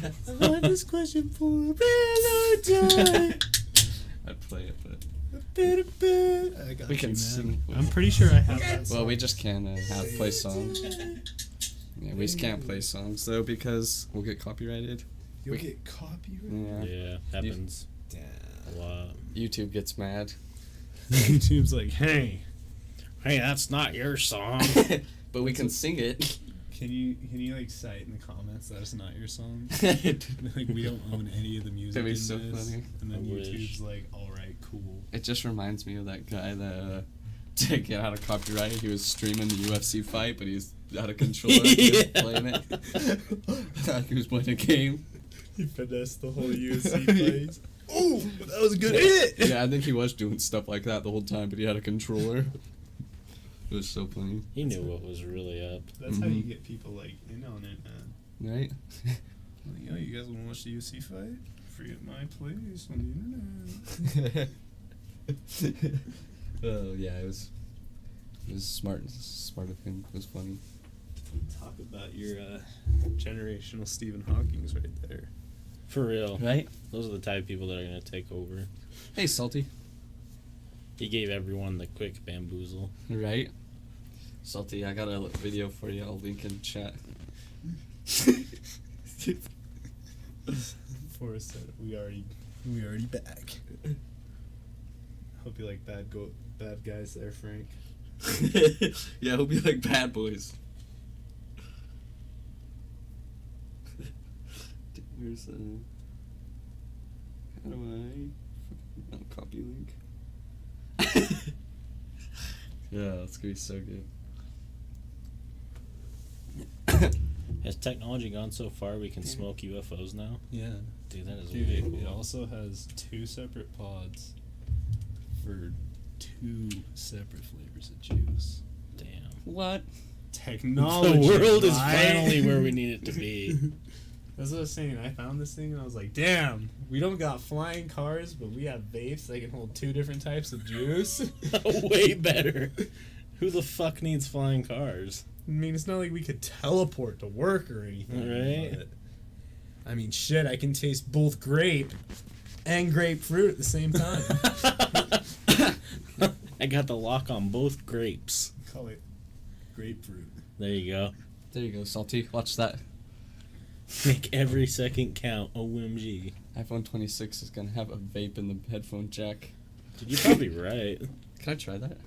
I've had this question for a very long time. I'd play it, but I got we can man. sing. I'm pretty sure I have that song. Well, we just can't play songs. Yeah, we just can't play songs though because we'll get copyrighted. You'll get copyrighted? Yeah, happens a lot. YouTube gets mad. YouTube's like, hey, that's not your song. But we can sing it. Can you like cite in the comments that it's not your song? Like we don't own any of the music. That'd be in so this. funny. And then I YouTube's wish. like, all right, cool. It just reminds me of that guy that to get out of copyright, he was streaming the UFC fight, but he's out of control. He was playing it. Like he was playing a game. He finessed the whole UFC fight. Oh, that was a good hit. Yeah, I think he was doing stuff like that the whole time, but he had a controller. It was so funny. He knew what was really up. That's how you get people like in on it, man. Right? Like, yo, you guys want to watch the UFC fight? Free at my place on the internet. Oh yeah, it was smart of him. It was funny. Talk about your generational Stephen Hawking's right there. For real. Right? Those are the type of people that are going to take over. Hey, Salty. He gave everyone the quick bamboozle. Right? Salty, I got a video for you. I'll link in chat. Forrest said we already back. Hope you like bad guys there, Frank. Yeah, he'll be like Bad Boys. Where's how do I copy link? Yeah, that's gonna be so good. Has technology gone so far we can smoke UFOs now? Yeah. Dude, that is Dude, way it cool. also has 2 separate pods for 2 separate flavors of juice. Damn. What? Technology. The world is right? finally where we need it to be. That's what I was saying. I found this thing and I was like, damn, we don't got flying cars, but we have vapes that can hold 2 different types of juice. Way better. Who the fuck needs flying cars? I mean, it's not like we could teleport to work or anything. Right. But, I mean, shit, I can taste both grape and grapefruit at the same time. I got the lock on both grapes. Call it grapefruit. There you go. There you go, Salty. Watch that. Make every second count. OMG. iPhone 26 is gonna have a vape in the headphone jack. Dude, you're probably right. Can I try that?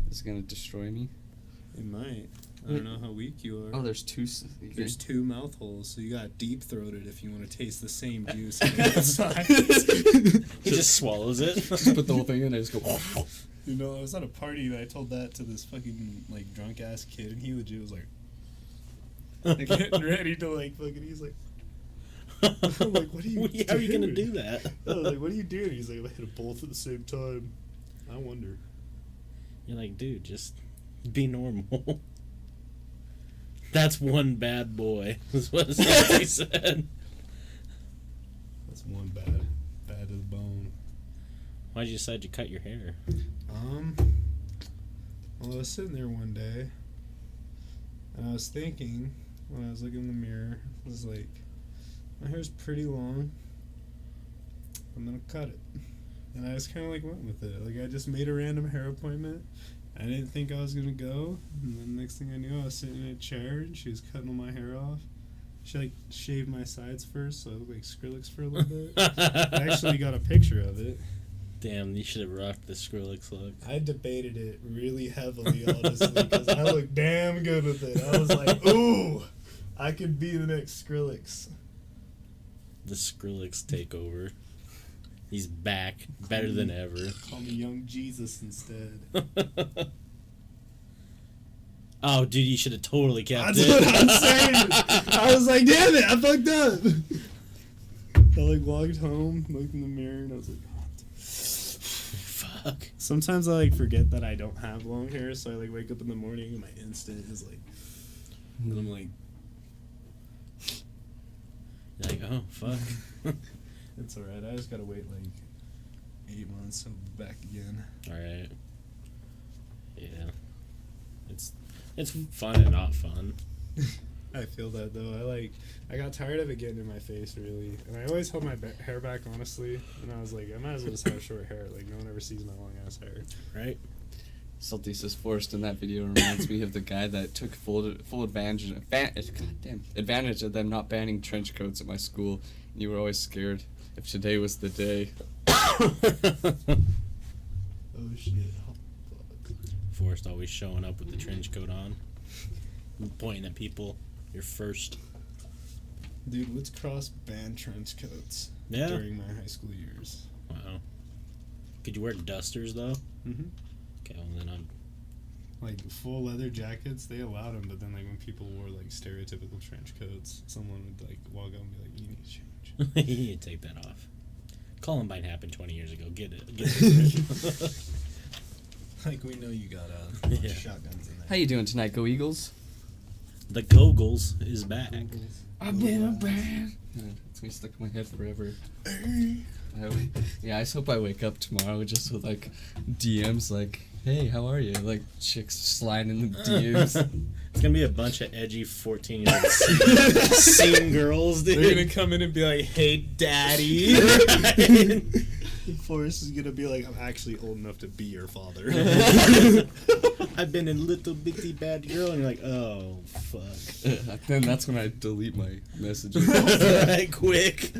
It's gonna destroy me. It might. I don't know how weak you are. Oh, there's 2. There's 2 mouth holes, so you got deep throated if you want to taste the same juice on the outside. He just swallows it. Just put the whole thing in and just go. You know, I was at a party and I told that to this fucking like drunk ass kid, and he legit was like getting ready to like fucking. He's like, I'm like, what are you? How are you gonna doing? do that? I was like, what are you doing? He's like, I hit both at the same time. I wonder. You're like, dude, just be normal. That's one bad boy. That's what he said. That's one bad to the bone. Why'd you decide to cut your hair? Well, I was sitting there one day, and I was thinking, when I was looking in the mirror, I was like, my hair's pretty long. I'm gonna cut it. And I just kind of like went with it. Like I just made a random hair appointment. I didn't think I was gonna go, and then next thing I knew, I was sitting in a chair, and she was cutting all my hair off. She like shaved my sides first, so I looked like Skrillex for a little bit. I actually got a picture of it. Damn, you should have rocked the Skrillex look. I debated it really heavily, honestly, because I looked damn good with it. I was like, ooh, I could be the next Skrillex. The Skrillex takeover. He's back, better than ever. Call me Young Jesus instead. Oh, dude, you should have totally kept That's it. what I'm saying. I was like, damn it, I fucked up. I like walked home, looked in the mirror, and I was like, Fuck. sometimes I like forget that I don't have long hair, so I like wake up in the morning and my instinct is like, and I'm like, You're like, oh, fuck. it's alright, I just gotta wait like 8 months, so I'll be back again. Alright. Yeah. It's fun and not fun. I feel that though. I got tired of it getting in my face, really, and I always held my hair back, honestly. And I was like, I might as well just have short hair. Like, no one ever sees my long ass hair. Right? Saltisa's Forest in that video reminds me of the guy that took full advantage of them not banning trench coats at my school, and you were always scared if today was the day. Oh shit! Forrest always showing up with the trench coat on, pointing at people. You're first. Dude, let's cross ban trench coats. Yeah. During my high school years. Wow. Could you wear dusters though? Mm-hmm. Okay, well then I'm. Like full leather jackets, they allowed them, but then like when people wore like stereotypical trench coats, someone would like walk up and be like, "You need to change." You need to take that off. Columbine happened 20 years ago. Get it. Like we know you got Yeah. shotguns in there. How you doing tonight, Go Eagles? The Googles is back. I've been a band. It's gonna be stuck in my head forever. I just hope I wake up tomorrow just with like DMs like, "Hey, how are you?" Like chicks sliding in the DMs. It's gonna be a bunch of edgy 14-year-old scene girls, dude. They're gonna come in and be like, "Hey, daddy." Right? Forrest is gonna be like, "I'm actually old enough to be your father." I've been in Little Bitty Bad Girl, and you're like, oh, fuck. Then that's when I delete my messages. Right, quick.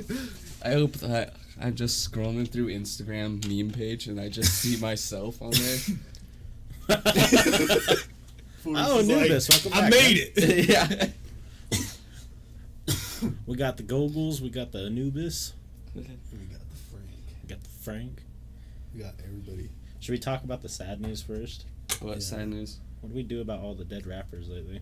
I hope that I'm just scrolling through Instagram meme page and I just see myself on there. Oh, Anubis, welcome back. I made it. Yeah. We got the Googles, we got the Anubis, We got the Frank. we got the Frank. We got everybody. Should we talk about the sad news first? What sad news? What do we do about all the dead rappers lately?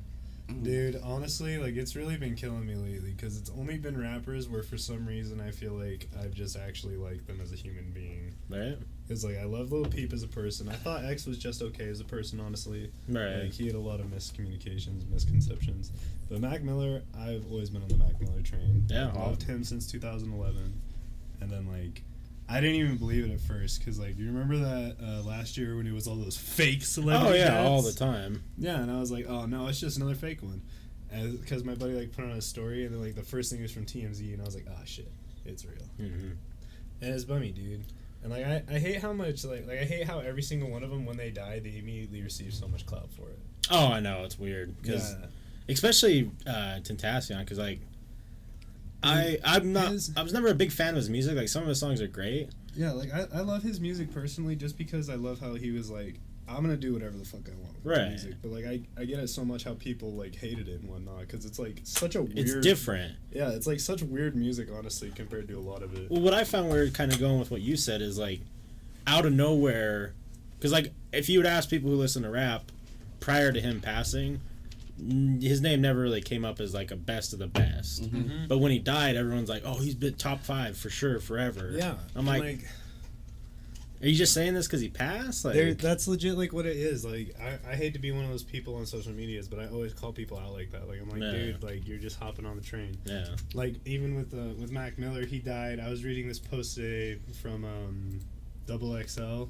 Dude, honestly, like, it's really been killing me lately, because it's only been rappers where for some reason I feel like I've just actually liked them as a human being. Right? Because, like, I love Lil Peep as a person. I thought X was just okay as a person, honestly. Right. Like, he had a lot of miscommunications, misconceptions. But Mac Miller, I've always been on the Mac Miller train. Yeah. I've loved him since 2011. And then, like, I didn't even believe it at first, because, like, you remember that last year when it was all those fake celebrity Oh, yeah, deaths? all the time. Yeah, and I was like, oh, no, it's just another fake one. Because my buddy, like, put on a story, and then, like, the first thing was from TMZ, and I was like, oh, shit, it's real. Mm-hmm. And it's bummy, dude. And, like, I hate how much, like, I hate how every single one of them, when they die, they immediately receive so much clout for it. Oh, I know, it's weird. Cause, Yeah. especially Tentacion, because, like, I was never a big fan of his music. Like, some of his songs are great. Yeah, like, I love his music personally just because I love how he was like, I'm gonna do whatever the fuck I want with Right. the music. But, like, I get it so much how people, like, hated it and whatnot, because it's, like, such a weird... It's different. Yeah, it's, like, such weird music, honestly, compared to a lot of it. Well, what I found weird, kind of going with what you said, is, like, out of nowhere, because, like, if you would ask people who listen to rap prior to him passing, his name never really came up as, like, a best of the best. Mm-hmm. But when he died, everyone's like, oh, he's been top 5 for sure, forever. Yeah. I'm like, are you just saying this because he passed? Like, that's legit, like, what it is. Like, I hate to be one of those people on social medias, but I always call people out like that. Like, I'm like, Yeah. dude, like, you're just hopping on the train. yeah. Like, even with Mac Miller, he died. I was reading this post today from XXL,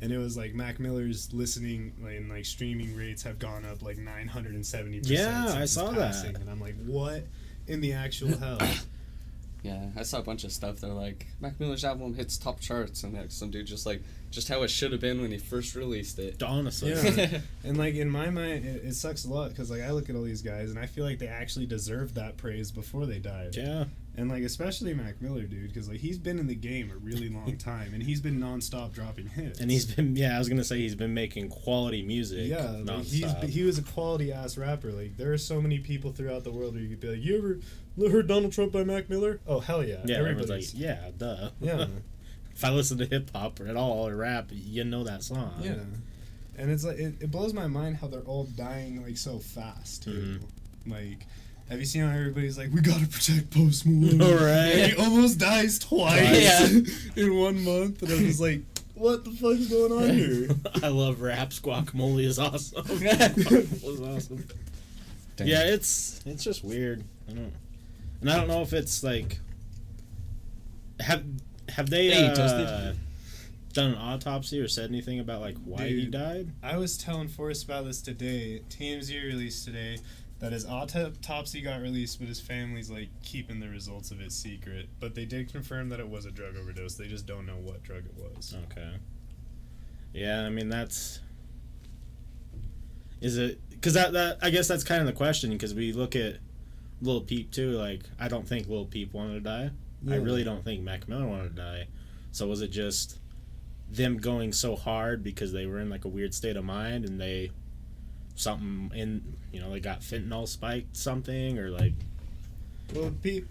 and it was like Mac Miller's listening and like streaming rates have gone up like 970%. Yeah, since I his saw passing. that. And I'm like, what in the actual hell? Yeah, I saw a bunch of stuff. They're like, Mac Miller's album hits top charts, and like some dude just how it should have been when he first released it. Honestly. Yeah. And like in my mind, it sucks a lot because like I look at all these guys and I feel like they actually deserved that praise before they died. Yeah. And like especially Mac Miller, dude, because like he's been in the game a really long time and he's been nonstop dropping hits. And he's been, I was going to say he's been making quality music. Yeah, like nonstop. he was a quality ass rapper. Like there are so many people throughout the world where you could be like, you ever heard Donald Trump by Mac Miller? Oh hell yeah! Yeah, everyone's Everybody's like, yeah, duh. yeah. If I listen to hip hop or at all or rap, you know that song. Yeah, and it's like it blows my mind how they're all dying like so fast too. Like, have you seen how everybody's like, we gotta protect Post Malone? All right. And he almost dies twice in 1 month, and I'm just like, what the fuck is going on here? I love raps. Guacamole is awesome. Guacamole is awesome. Damn. Yeah, it's just weird. I don't know if it's like have they Hey, Dustin. done an autopsy or said anything about like why he Dude. died? I was telling Forrest about this today. TMZ released today that his autopsy got released, but his family's like keeping the results of it secret. But they did confirm that it was a drug overdose. They just don't know what drug it was. Okay. Yeah, I mean that's. Is it because that I guess that's kind of the question, because we look at Lil Peep too. Like, I don't think Lil Peep wanted to die. Yeah. I really don't think Mac Miller wanted to die. So was it just them going so hard because they were in like a weird state of mind and they something in they got fentanyl spiked something, or like. Well, Pete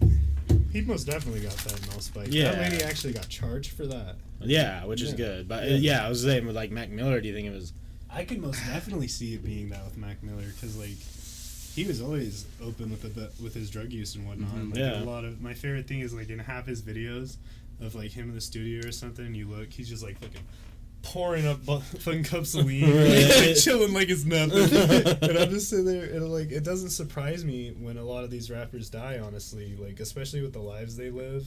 most definitely got fentanyl spiked. Yeah. That lady actually got charged for that. Yeah, which is good. But Yeah. I was saying with like Mac Miller, do you think it was? I could most definitely see it being that with Mac Miller, because like he was always open with his drug use and whatnot. Mhm. Like, Yeah. a lot of my favorite thing is like in half his videos of like him in the studio or something, and you look, he's just like fucking pouring up fucking cups of lean, Right. chilling like it's nothing. And I'm just sitting there, and like it doesn't surprise me when a lot of these rappers die, honestly, like especially with the lives they live.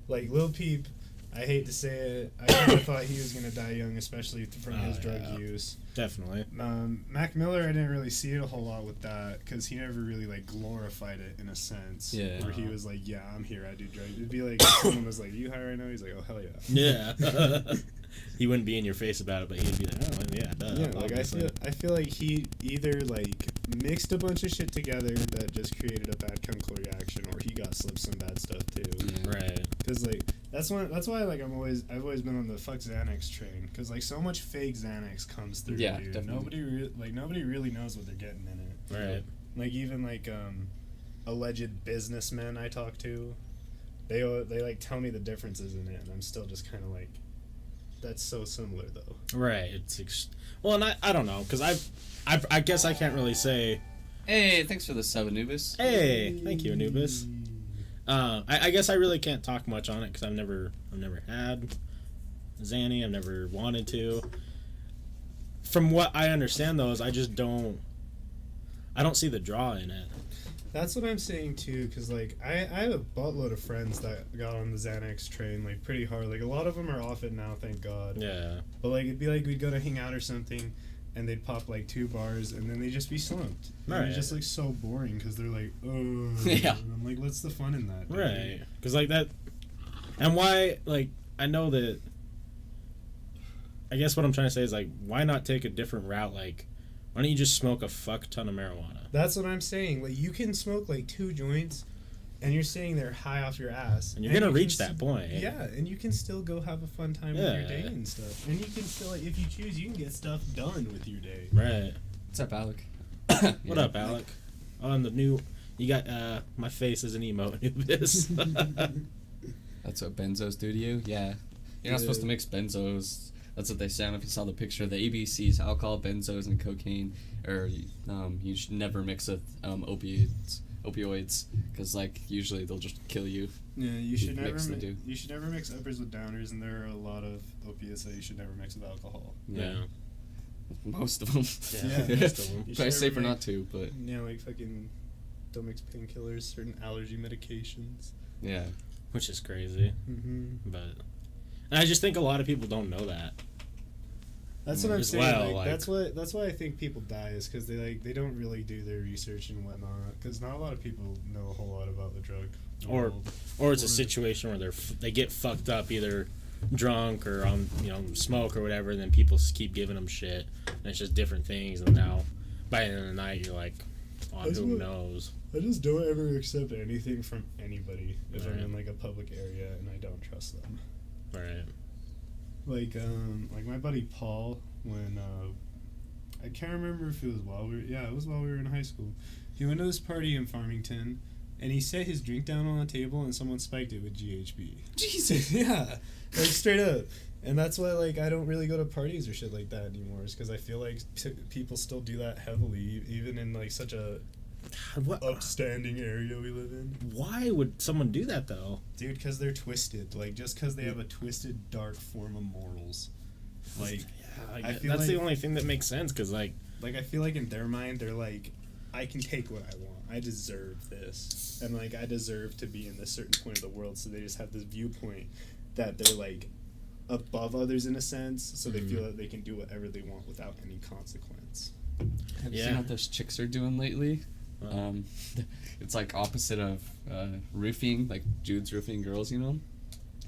Like Lil Peep, I hate to say it, I kind of thought he was gonna die young, especially from his drug use. Definitely. Mac Miller, I didn't really see it a whole lot with that, because he never really like glorified it in a sense. Yeah. Where he was like, "Yeah, I'm here. I do drugs." It'd be like if someone was like, "You high right now?" He's like, "Oh hell yeah." Yeah. He wouldn't be in your face about it, but he'd be like, "Oh yeah, duh." Yeah, like obviously. I feel like he either like mixed a bunch of shit together that just created a bad chemical reaction, or he got slipped some bad stuff too. Yeah. Right. Because like that's why like I've always been on the fuck Xanax train, because like so much fake Xanax comes through. Yeah, dude. definitely. Nobody really knows what they're getting in it. Right. Like even like alleged businessmen I talk to, they like tell me the differences in it, and I'm still just kind of like, that's so similar though. Right. Well, and I don't know, because I guess I can't really say. Hey, thanks for the sub, Anubis. Hey, thank you, Anubis. I guess I really can't talk much on it because I've never had Xanny. I've never wanted to. From what I understand, though, is I don't see the draw in it. That's what I'm saying too, because like I have a buttload of friends that got on the Xanax train like pretty hard. Like a lot of them are off it now, thank God. Yeah. But like it'd be like we'd go to hang out or something, and they'd pop like 2 bars, and then they'd just be slumped. And Right. it's just like so boring, because they're like, oh. Yeah. And I'm like, what's the fun in that? dude? Right. Because like that, and why? Like I know that. I guess what I'm trying to say is like, why not take a different route? Like, why don't you just smoke a fuck ton of marijuana? That's what I'm saying. Like you can smoke like 2 joints, and you're sitting there high off your ass, And you're gonna you reach can that point. Yeah, and you can still go have a fun time with your Yeah. day and stuff. And you can still, like, if you choose, you can get stuff done with your day. Right. What's up, Alec? What up, Alec? On the new, you got my face is an emote. Anubis. That's what benzos do to you? Yeah. You're not supposed to mix benzos. That's what they sound if you saw the picture. The ABCs, alcohol, benzos, and cocaine. Or you should never mix with opioids, because like usually they'll just kill you. Yeah, you should never mix the two. you should never mix uppers with downers, and there are a lot of opiates that you should never mix with alcohol. Yeah. Most of them. Yeah, most of them. You should Probably never safer make- not to, but Yeah, like fucking don't mix painkillers, certain allergy medications. yeah. Which is crazy, Mm-hmm. but and I just think a lot of people don't know that. That's what I'm As saying. well, like, like- that's why I think people die, is because they don't really do their research and whatnot. Because not a lot of people know a whole lot about the drug Or world. or it's a situation where they get fucked up either drunk or on smoke or whatever, and then people keep giving them shit, and it's just different things, and now by the end of the night you're like, on That's who what- knows. I just don't ever accept anything from anybody if I'm Right. in like a public area and I don't trust them. Right. Like my buddy Paul, when I can't remember if it was it was while we were in high school. He went to this party in Farmington, and he set his drink down on the table, and someone spiked it with GHB. Jesus. Yeah, like straight up. And that's why like I don't really go to parties or shit like that anymore, is because I feel like people still do that heavily, even in like such a What? upstanding area we live in. Why would someone do that though? Dude, because they're twisted. Like, just because they have a twisted, dark form of morals. Like, I feel that's the like- only thing that makes sense, because like I feel like in their mind, they're like, I can take what I want. I deserve this. And, like, I deserve to be in this certain point of the world. So they just have this viewpoint that they're, like, above others in a sense. So they feel that they can do whatever they want without any consequence. Have you Yeah. seen what those chicks are doing lately? It's like opposite of roofing, like dudes roofing girls, you know?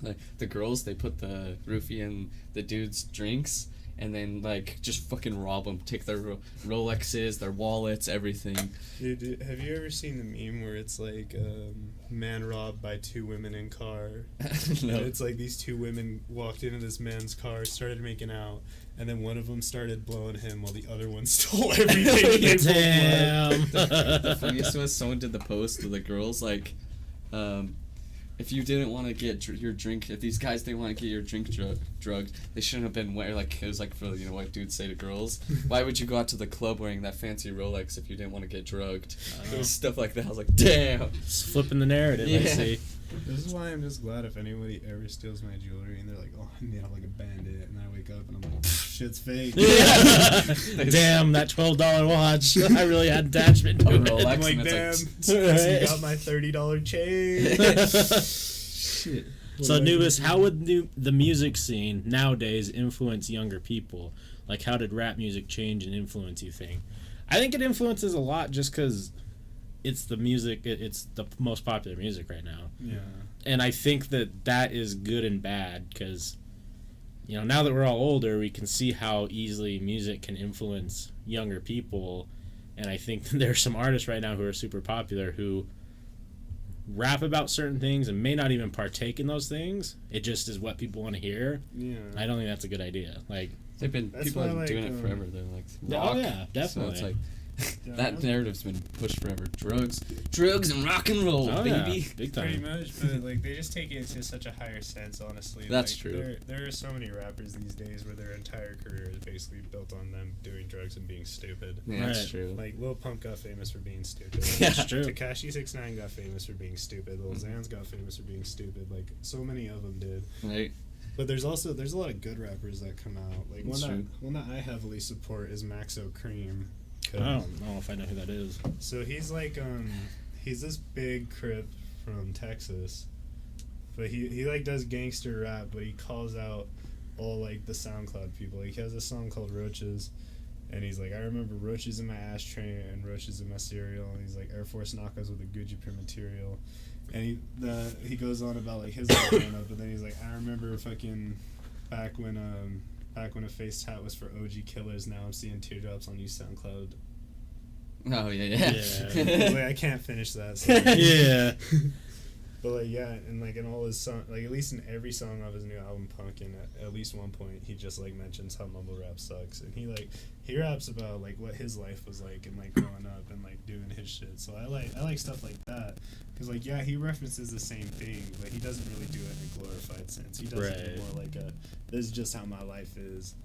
Like the girls, they put the roofie in the dudes' drinks and then like just fucking rob them, take their Rolexes, their wallets, everything. Dude, have you ever seen the meme where it's like man robbed by two women in car? No. And it's like these two women walked into this man's car, started making out, and then one of them started blowing him while the other one stole everything. They both left. Damn. The funniest was someone did the post to the girls like, if you didn't want to get your drink, if these guys didn't want to get your drink drugged, they shouldn't have been wearing, like, it was like for, you know, what dudes say to girls. Why would you go out to the club wearing that fancy Rolex if you didn't want to get drugged? It was stuff like that. I was like, damn. It's flipping the narrative, I Yeah. see. This is why I'm just glad if anybody ever steals my jewelry and they're like, oh, I'm like a bandit, and I wake up and I'm like, shit's fake. Damn, that $12 watch. I really had attachment to A it. Rolex. I'm like, and damn, it's you got my $30 chain. Shit. So, Nubis, how would the music scene nowadays influence younger people? Like, how did rap music change and influence, you think? I think it influences a lot just because it's the music, it's the most popular music right now. Yeah. And I think that is good and bad because, you know, now that we're all older, we can see how easily music can influence younger people. And I think that there's some artists right now who are super popular who rap about certain things and may not even partake in those things. It just is what people want to hear. Yeah. I don't think that's a good idea. Like, That's people why, have been like, doing it forever. They're like, oh, rock. yeah, definitely. So it's like, Yeah. that narrative's been pushed forever. Drugs and rock and roll, oh, baby. yeah, big Pretty time. much, but like they just take it to such a higher sense, honestly. That's like, true. There are so many rappers these days where their entire career is basically built on them doing drugs and being stupid. Yeah, that's Right. true. Like Lil Pump got famous for being stupid. Yeah. That's true. Tekashi 6ix9ine got famous for being stupid. Lil Xan's got famous for being stupid. Like so many of them did. Right? But there's a lot of good rappers that come out. Like That's true. one that I heavily support is Maxo Cream. I don't know if I know who that is. So he's like he's this big crip from Texas, but he like does gangster rap, but he calls out all like the SoundCloud people. Like, he has a song called Roaches, and he's like, I remember roaches in my ashtray and roaches in my cereal, and he's like Air Force knockouts with a Gucci print material, and he goes on about like his life growing up, but then he's like, I remember fucking back when a face tat was for OG killers. Now I'm seeing teardrops on you, SoundCloud. Oh, yeah. He's like, I can't finish that. So. Yeah. But like, yeah, and like in all his song, like at least in every song of his new album Pumpkin, at least one point he just like mentions how mumble rap sucks, and he raps about like what his life was like and like growing up and like doing his shit. So I like stuff like that, because like, yeah, he references the same thing, but he doesn't really do it in a glorified sense. He does it Right. in more like a, this is just how my life is.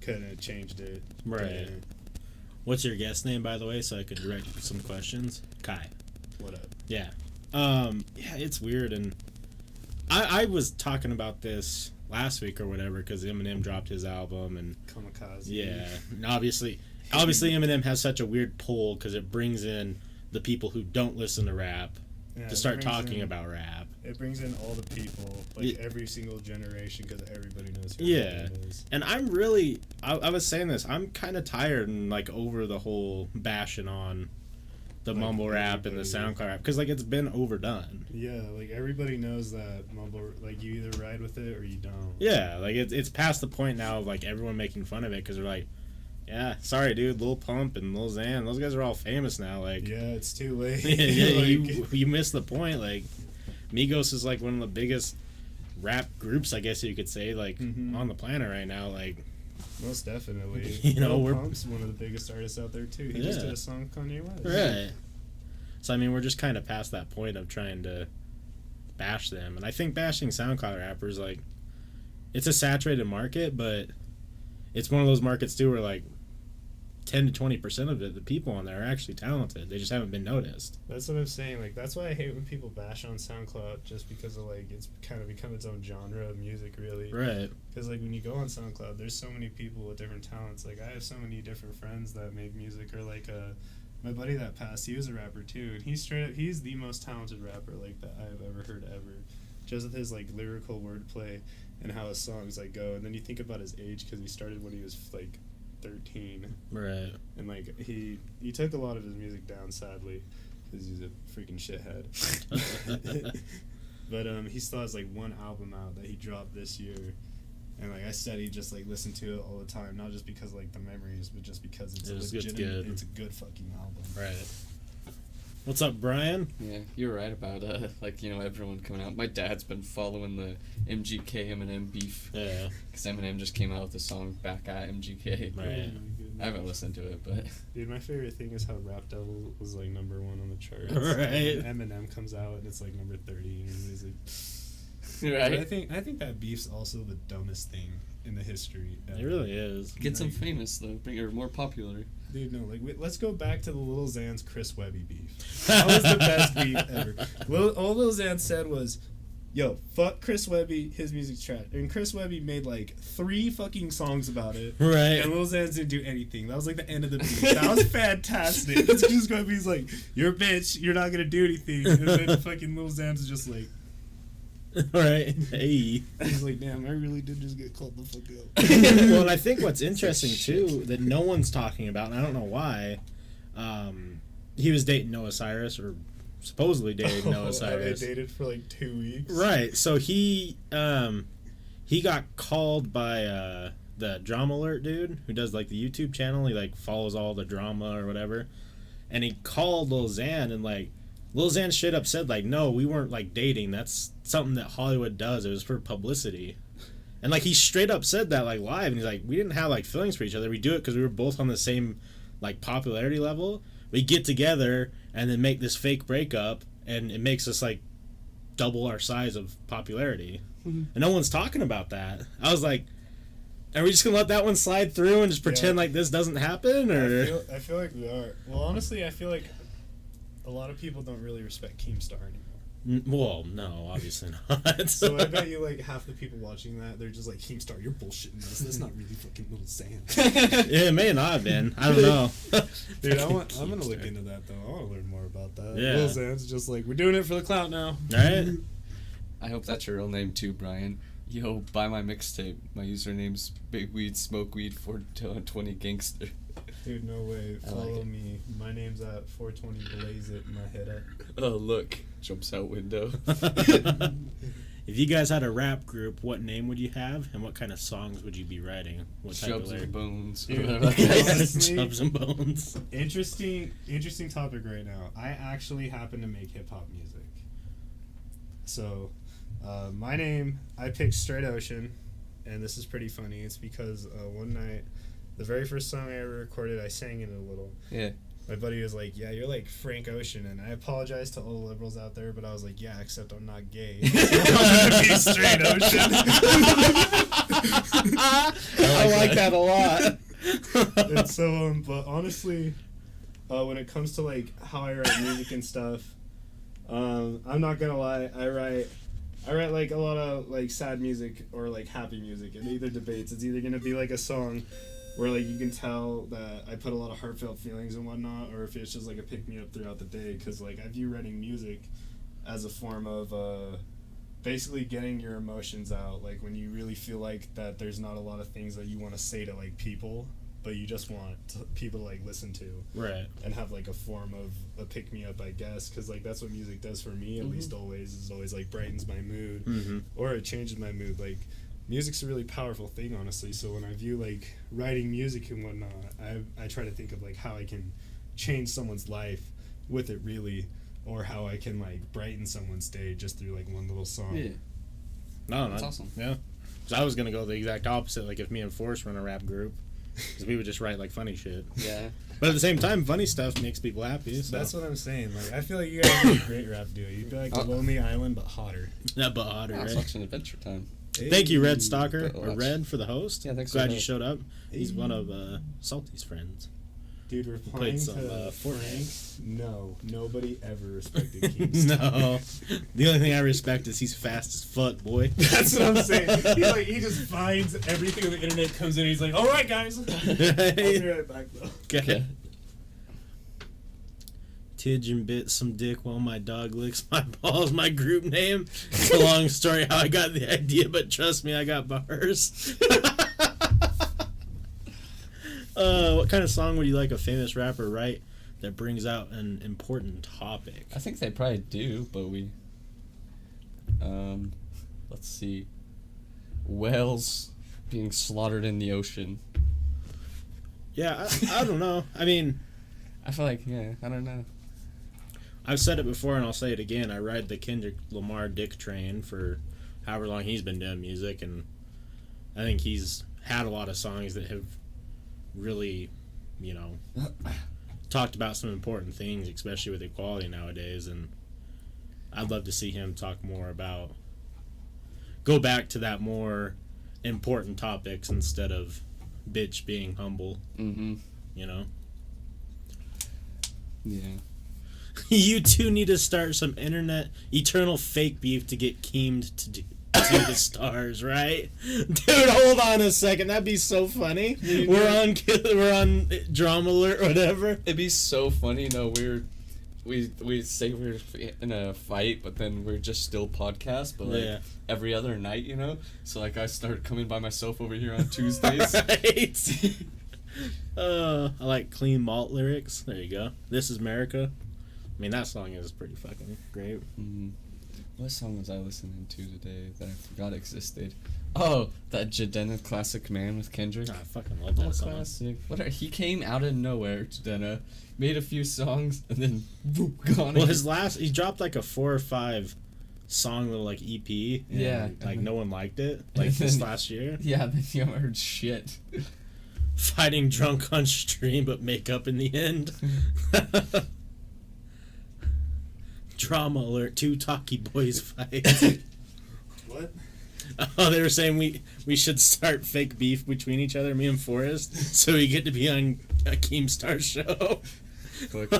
Couldn't have changed it. Right. What's your guest name, by the way, so I could direct some questions? Kai. What up? Yeah. Yeah, it's weird, and I was talking about this last week or whatever because Eminem dropped his album, and Kamikaze. yeah, and obviously Eminem has such a weird pull because it brings in the people who don't listen to rap Yeah, to it start brings talking in- about rap. It brings in all the people, like Yeah. every single generation, because everybody knows who Yeah. Eminem is. And I'm really, I was saying this, I'm kind of tired and like over the whole bashing on the Like, mumble rap and the everybody- SoundCloud rap because like it's been overdone. Yeah, like everybody knows that mumble. Like, you either ride with it or you don't. Yeah, like it's past the point now of like everyone making fun of it because they're like, yeah, sorry, dude, Lil Pump and Lil Xan, those guys are all famous now. Like, Yeah, it's too late. yeah, Like, you missed the point. Like, Migos is like one of the biggest rap groups, I guess you could say, like Mhm. on the planet right now. Like, most definitely. You know, Lil we're- Pump's one of the biggest artists out there too. He just Yeah. did a song with Kanye West. right. So I mean, we're just kind of past that point of trying to bash them, and I think bashing SoundCloud rappers, like, it's a saturated market, but it's one of those markets too where like 10 to 20% of the people on there are actually talented. They just haven't been noticed. That's what I'm saying. Like, that's why I hate when people bash on SoundCloud, just because of like it's kind of become its own genre of music, really. Right. Because like when you go on SoundCloud, there's so many people with different talents. Like, I have so many different friends that make music, or like my buddy that passed, he was a rapper too, and he's the most talented rapper like that I've ever heard ever. Just with his like lyrical wordplay and how his songs like go. And then you think about his age, because he started when he was like 13, Right. and like he took a lot of his music down, sadly, because he's a freaking shithead. But he still has like one album out that he dropped this year, and like I said, he just like listened to it all the time, not just because like the memories, but just because it's it's a good fucking album. Right. What's up, Brian? Yeah, you're right about like, you know, everyone coming out. My dad's been following the MGK Eminem beef. Yeah. Because Eminem just came out with a song back at MGK. Right. I haven't listened to it, but Dude, my favorite thing is how Rap Devil was like #1 on the charts. Right. And Eminem comes out and it's like number 30, and he's like, right. But I think that beef's also the dumbest thing in the history. It really is. Gets him famous though, bring her more popular. Dude, no, like let's go back to the Lil Xan's Chris Webby beef. That was the best beef ever. All Lil Xan said was, "Yo, fuck Chris Webby, his music's trash." And Chris Webby made like 3 fucking songs about it. Right. And Lil Xan didn't do anything. That was like the end of the beef. That was fantastic. It's Chris Webby's like, "You're a bitch. You're not gonna do anything." And then fucking Lil Xan's just like, Right. Hey. he's like, "Damn, I really did just get called the fuck up." Well, and I think what's interesting too that no one's talking about, and I don't know why, he was dating Noah Cyrus, or supposedly dated Noah Cyrus. They dated for like 2 weeks. Right. So he got called by the Drama Alert dude who does like the YouTube channel. He like follows all the drama or whatever, and he called Lil Xan, and like Lil Xan straight up said like, "No, we weren't like dating. That's something that Hollywood does. It was for publicity." And like he straight up said that like live, and he's like, "We didn't have like feelings for each other. We do it because we were both on the same like popularity level. We get together and then make this fake breakup, and it makes us like double our size of popularity." Mm-hmm. And no one's talking about that. I was like, are we just gonna let that one slide through and just pretend like this doesn't happen? Or I feel like we are. Well, honestly, I feel like a lot of people don't really respect Keemstar anymore. Well, no, obviously not. So I bet you like half the people watching that, they're just like, "Keemstar, you're bullshitting us. That's not really fucking Little Xan." Yeah, it may not have been. I don't know. Dude, I'm gonna look into that though. I want to learn more about that. Yeah. Lil Xan's just like, "We're doing it for the clout now." Right? I hope that's your real name too, Brian. Yo, buy my mixtape. My username's Big Weed Smoke Weed 420 Gangster. Dude, no way. I like Follow it. me. My name's at 420 Blaze It. My head up. Oh look, jumps out window. If you guys had a rap group, what name would you have, and what kind of songs would you be writing? What type Chubs of and lyric? Bones. Dude, Whatever that guy said. honestly- Chubs and Bones. Interesting topic right now. I actually happen to make hip hop music. So, my name, I picked Straight Ocean, and this is pretty funny. It's because one night, the very first song I ever recorded, I sang in it a little. Yeah. My buddy was like, "Yeah, you're like Frank Ocean," and I apologize to all the liberals out there, but I was like, "Yeah, except I'm not gay." I'm gonna be Straight Ocean. I like that a lot. And so, but honestly, when it comes to like how I write music and stuff, I'm not gonna lie, I write like a lot of like sad music or like happy music. It either debates. It's either gonna be like a song where like you can tell that I put a lot of heartfelt feelings and whatnot, or if it's just like a pick me up throughout the day. Because like I view writing music as a form of basically getting your emotions out. Like when you really feel like that there's not a lot of things that you want to say to like people, but you just want people to like listen to. Right. And have like a form of a pick me up, I guess, because like that's what music does for me at least. Always is always like brightens my mood, or it changes my mood. Like music's a really powerful thing, honestly. So when I view like writing music and whatnot, I try to think of like how I can change someone's life with it, really, or how I can like brighten someone's day just through like one little song. Yeah. No, That's awesome. Yeah. Because I was gonna go the exact opposite. Like if me and Forrest run a rap group, because we would just write like funny shit. Yeah. But at the same time, funny stuff makes people happy. So. That's what I'm saying. Like I feel like you guys would be a great rap duo. You'd be like a Lonely Island but hotter. That but hotter, Wow, it's right? such an adventure time. Thank you, Red Hey. Stalker, But or watch. Red, for the host. Yeah, thanks for Glad the you host. showed up. He's Hey. one of Salty's friends. Dude, we're played playing some, to Fortnite. Frank. No, nobody ever respected Keemstar. No. The only thing I respect is he's fast as fuck, boy. That's what I'm saying. He just finds everything on the internet, comes in, and he's like, "All right, guys." I'll be right back though. Okay. Tidge and bit some dick while my dog licks my balls. My group name. It's a long story how I got the idea, but trust me, I got bars. What kind of song would you like a famous rapper write that brings out an important topic? I think they probably do, but we. Let's see. Whales being slaughtered in the ocean. Yeah, I don't know. I mean, I feel like, yeah, I don't know. I've said it before and I'll say it again. I ride the Kendrick Lamar dick train for however long he's been doing music, and I think he's had a lot of songs that have really, you know, talked about some important things, especially with equality nowadays, and I'd love to see him talk more about, go back to that more important topics instead of bitch being humble. Mm-hmm. You know? Yeah. You two need to start some internet eternal fake beef to get keemed to the stars, right? Dude, hold on a second. That'd be so funny. We're on drama alert, whatever. It'd be so funny. No, we say we're in a fight, but then we're just still podcast, but like every other night, you know. So like I start coming by myself over here on Tuesdays. Right. I like clean malt lyrics. There you go. This is America. I mean, that song is pretty fucking great. Mm-hmm. What song was I listening to today that I forgot existed? Oh, that Jadena Classic Man with Kendrick. I fucking love that song. Classic. He came out of nowhere, Jadena, made a few songs, and then boom, gone. Well, he dropped like a 4 or 5 song little like EP. And, yeah. Like no one liked it. Like this last year. Yeah, then you haven't heard shit. Fighting drunk on stream, but make up in the end. Drama alert, 2 talkie boys fight. What? Oh, they were saying we should start fake beef between each other, me and Forrest, so we get to be on a Keemstar show. Look,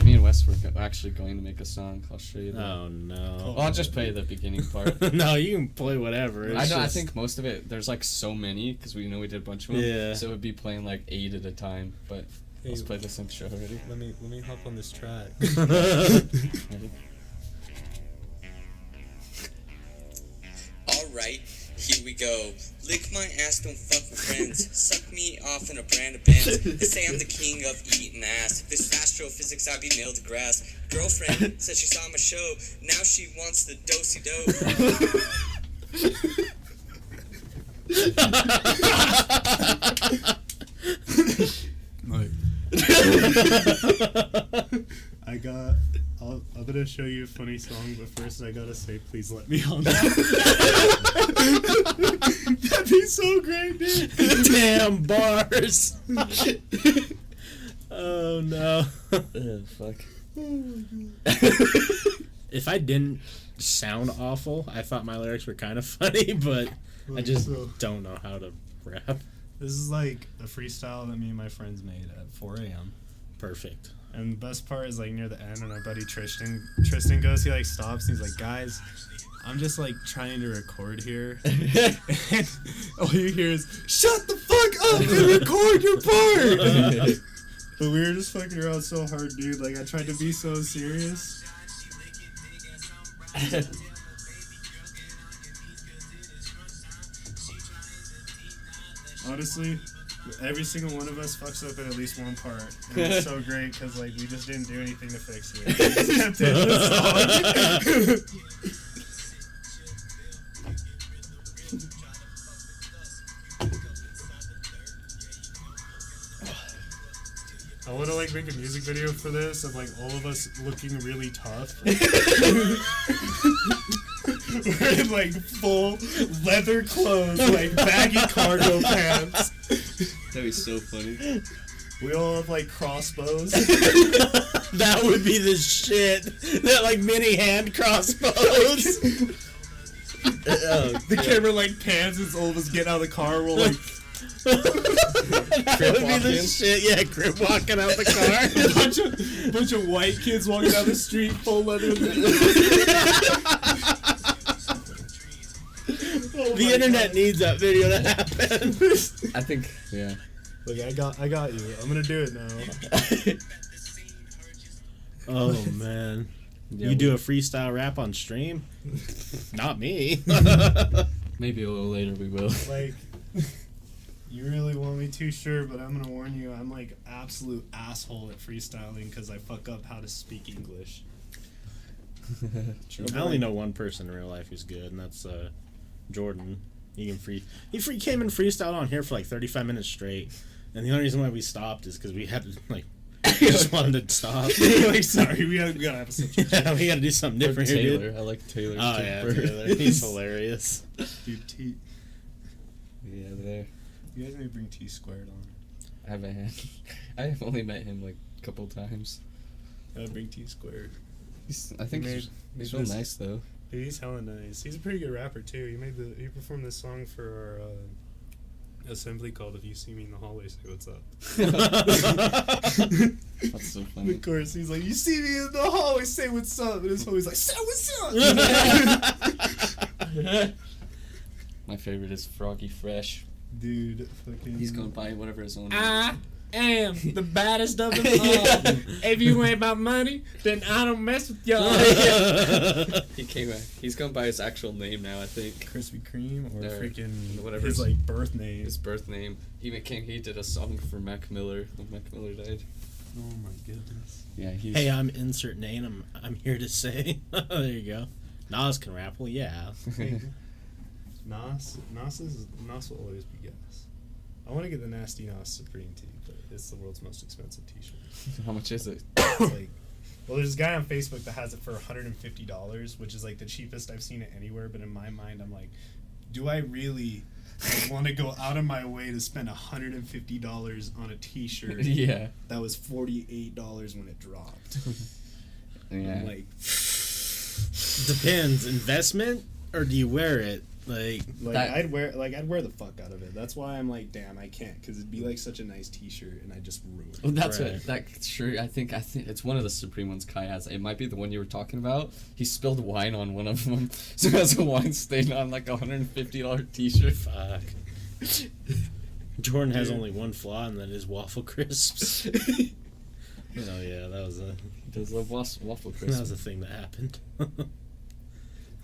me and Wes were actually going to make a song. I'll show you that. Oh, no. Well, I'll just play the beginning part. No, you can play whatever. I know. I think most of it, there's like so many, because we know we did a bunch of them. Yeah. So it would be playing like 8 at a time, but Hey, let's play this intro already. Let me hop on this track. Ready? Alright, here we go. Lick my ass, don't fuck with friends. Suck me off in a brand of bands. They say I'm the king of eating ass. This astrophysics, I be nailed to grass. Girlfriend said she saw my show. Now she wants the I'm gonna show you a funny song, but first I gotta say, please let me on. That'd be so great, dude. Damn bars. Oh no. Fuck. If I didn't sound awful, I thought my lyrics were kind of funny, but I just don't know how to rap. This is like a freestyle that me and my friends made at 4 a.m. Perfect. And the best part is like near the end when our buddy Tristan goes, he like stops and he's like, guys, I'm just like trying to record here. And all you hear is, shut the fuck up and record your part. But we were just fucking around so hard, dude. Like I tried to be so serious. Honestly, every single one of us fucks up at least one part. And it's so great because like we just didn't do anything to fix it. We just kept hitting the song. I want to like make a music video for this of like all of us looking really tough. We're in like full leather clothes, like baggy cargo pants. That'd be so funny. We all have like crossbows. That would be the shit. That like mini hand crossbows. The camera like pans as all of us get out of the car. We're like. That would be the shit. Yeah, Crip walking out the car. bunch of white kids walking down the street, full leather. The internet needs that video to happen. I think, yeah. Look, I got you. I'm gonna do it now. Oh man, Yeah, you do a freestyle rap on stream? Not me. Maybe a little later we will. Like, You really want me to? Sure, but I'm gonna warn you, I'm like absolute asshole at freestyling because I fuck up how to speak English. I only know one person in real life who's good, and that's Jordan. He came and freestyled on here for like 35 minutes straight, and the only reason why we stopped is because we had to like we just wanted to stop. Like, sorry, we gotta have substitute. Yeah, we gotta do something different here, Taylor. dude. I like Taylor. Oh yeah, Taylor. He's hilarious. Dude, T. Yeah, there. You guys need to bring T squared on. I haven't. I've only met him like a couple times. Bring T squared. I think he's real this- nice though. Dude, he's hella nice. He's a pretty good rapper too. He performed this song for our assembly called "If You See Me in the Hallway, Say What's Up." That's so funny. Of course, he's like, "You see me in the hallway, say what's up," and his homie's like, "Say what's up." My favorite is Froggy Fresh. Dude, fucking. He's gonna buy whatever his own. I am the baddest of them all. If you ain't about money, then I don't mess with y'all. He came back. He's gonna buy his actual name now. I think Krispy Kreme or There. freaking Whatever his his- like birth name. his birth name. He did a song for Mac Miller when Mac Miller died. Oh my goodness. Yeah, he's. Hey, I'm insert name. I'm here to say. There you go. Nas can rap. Well, yeah. Nas will always be gas. I want to get the Nasty Nas Supreme tee, but it's the world's most expensive T-shirt. How much is it? It's like, well, there's a guy on Facebook that has it for $150, which is like the cheapest I've seen it anywhere. But in my mind, I'm like, do I really want to go out of my way to spend $150 on a T-shirt Yeah. that was $48 when it dropped? Yeah. I'm like, Depends. Investment, or do you wear it? Like That- I'd wear the fuck out of it. That's why I'm like, damn, I can't, because it'd be like such a nice T-shirt, and I just ruin it. Well, that's Right. what that shirt. I think it's one of the Supreme ones Kai has. It might be the one you were talking about. He spilled wine on one of them, so it has a wine stain on like a $150 T-shirt. fuck. Jordan has only one flaw, and that is waffle crisps. Oh yeah, that was a He does love waffle that crisp. was a thing that happened.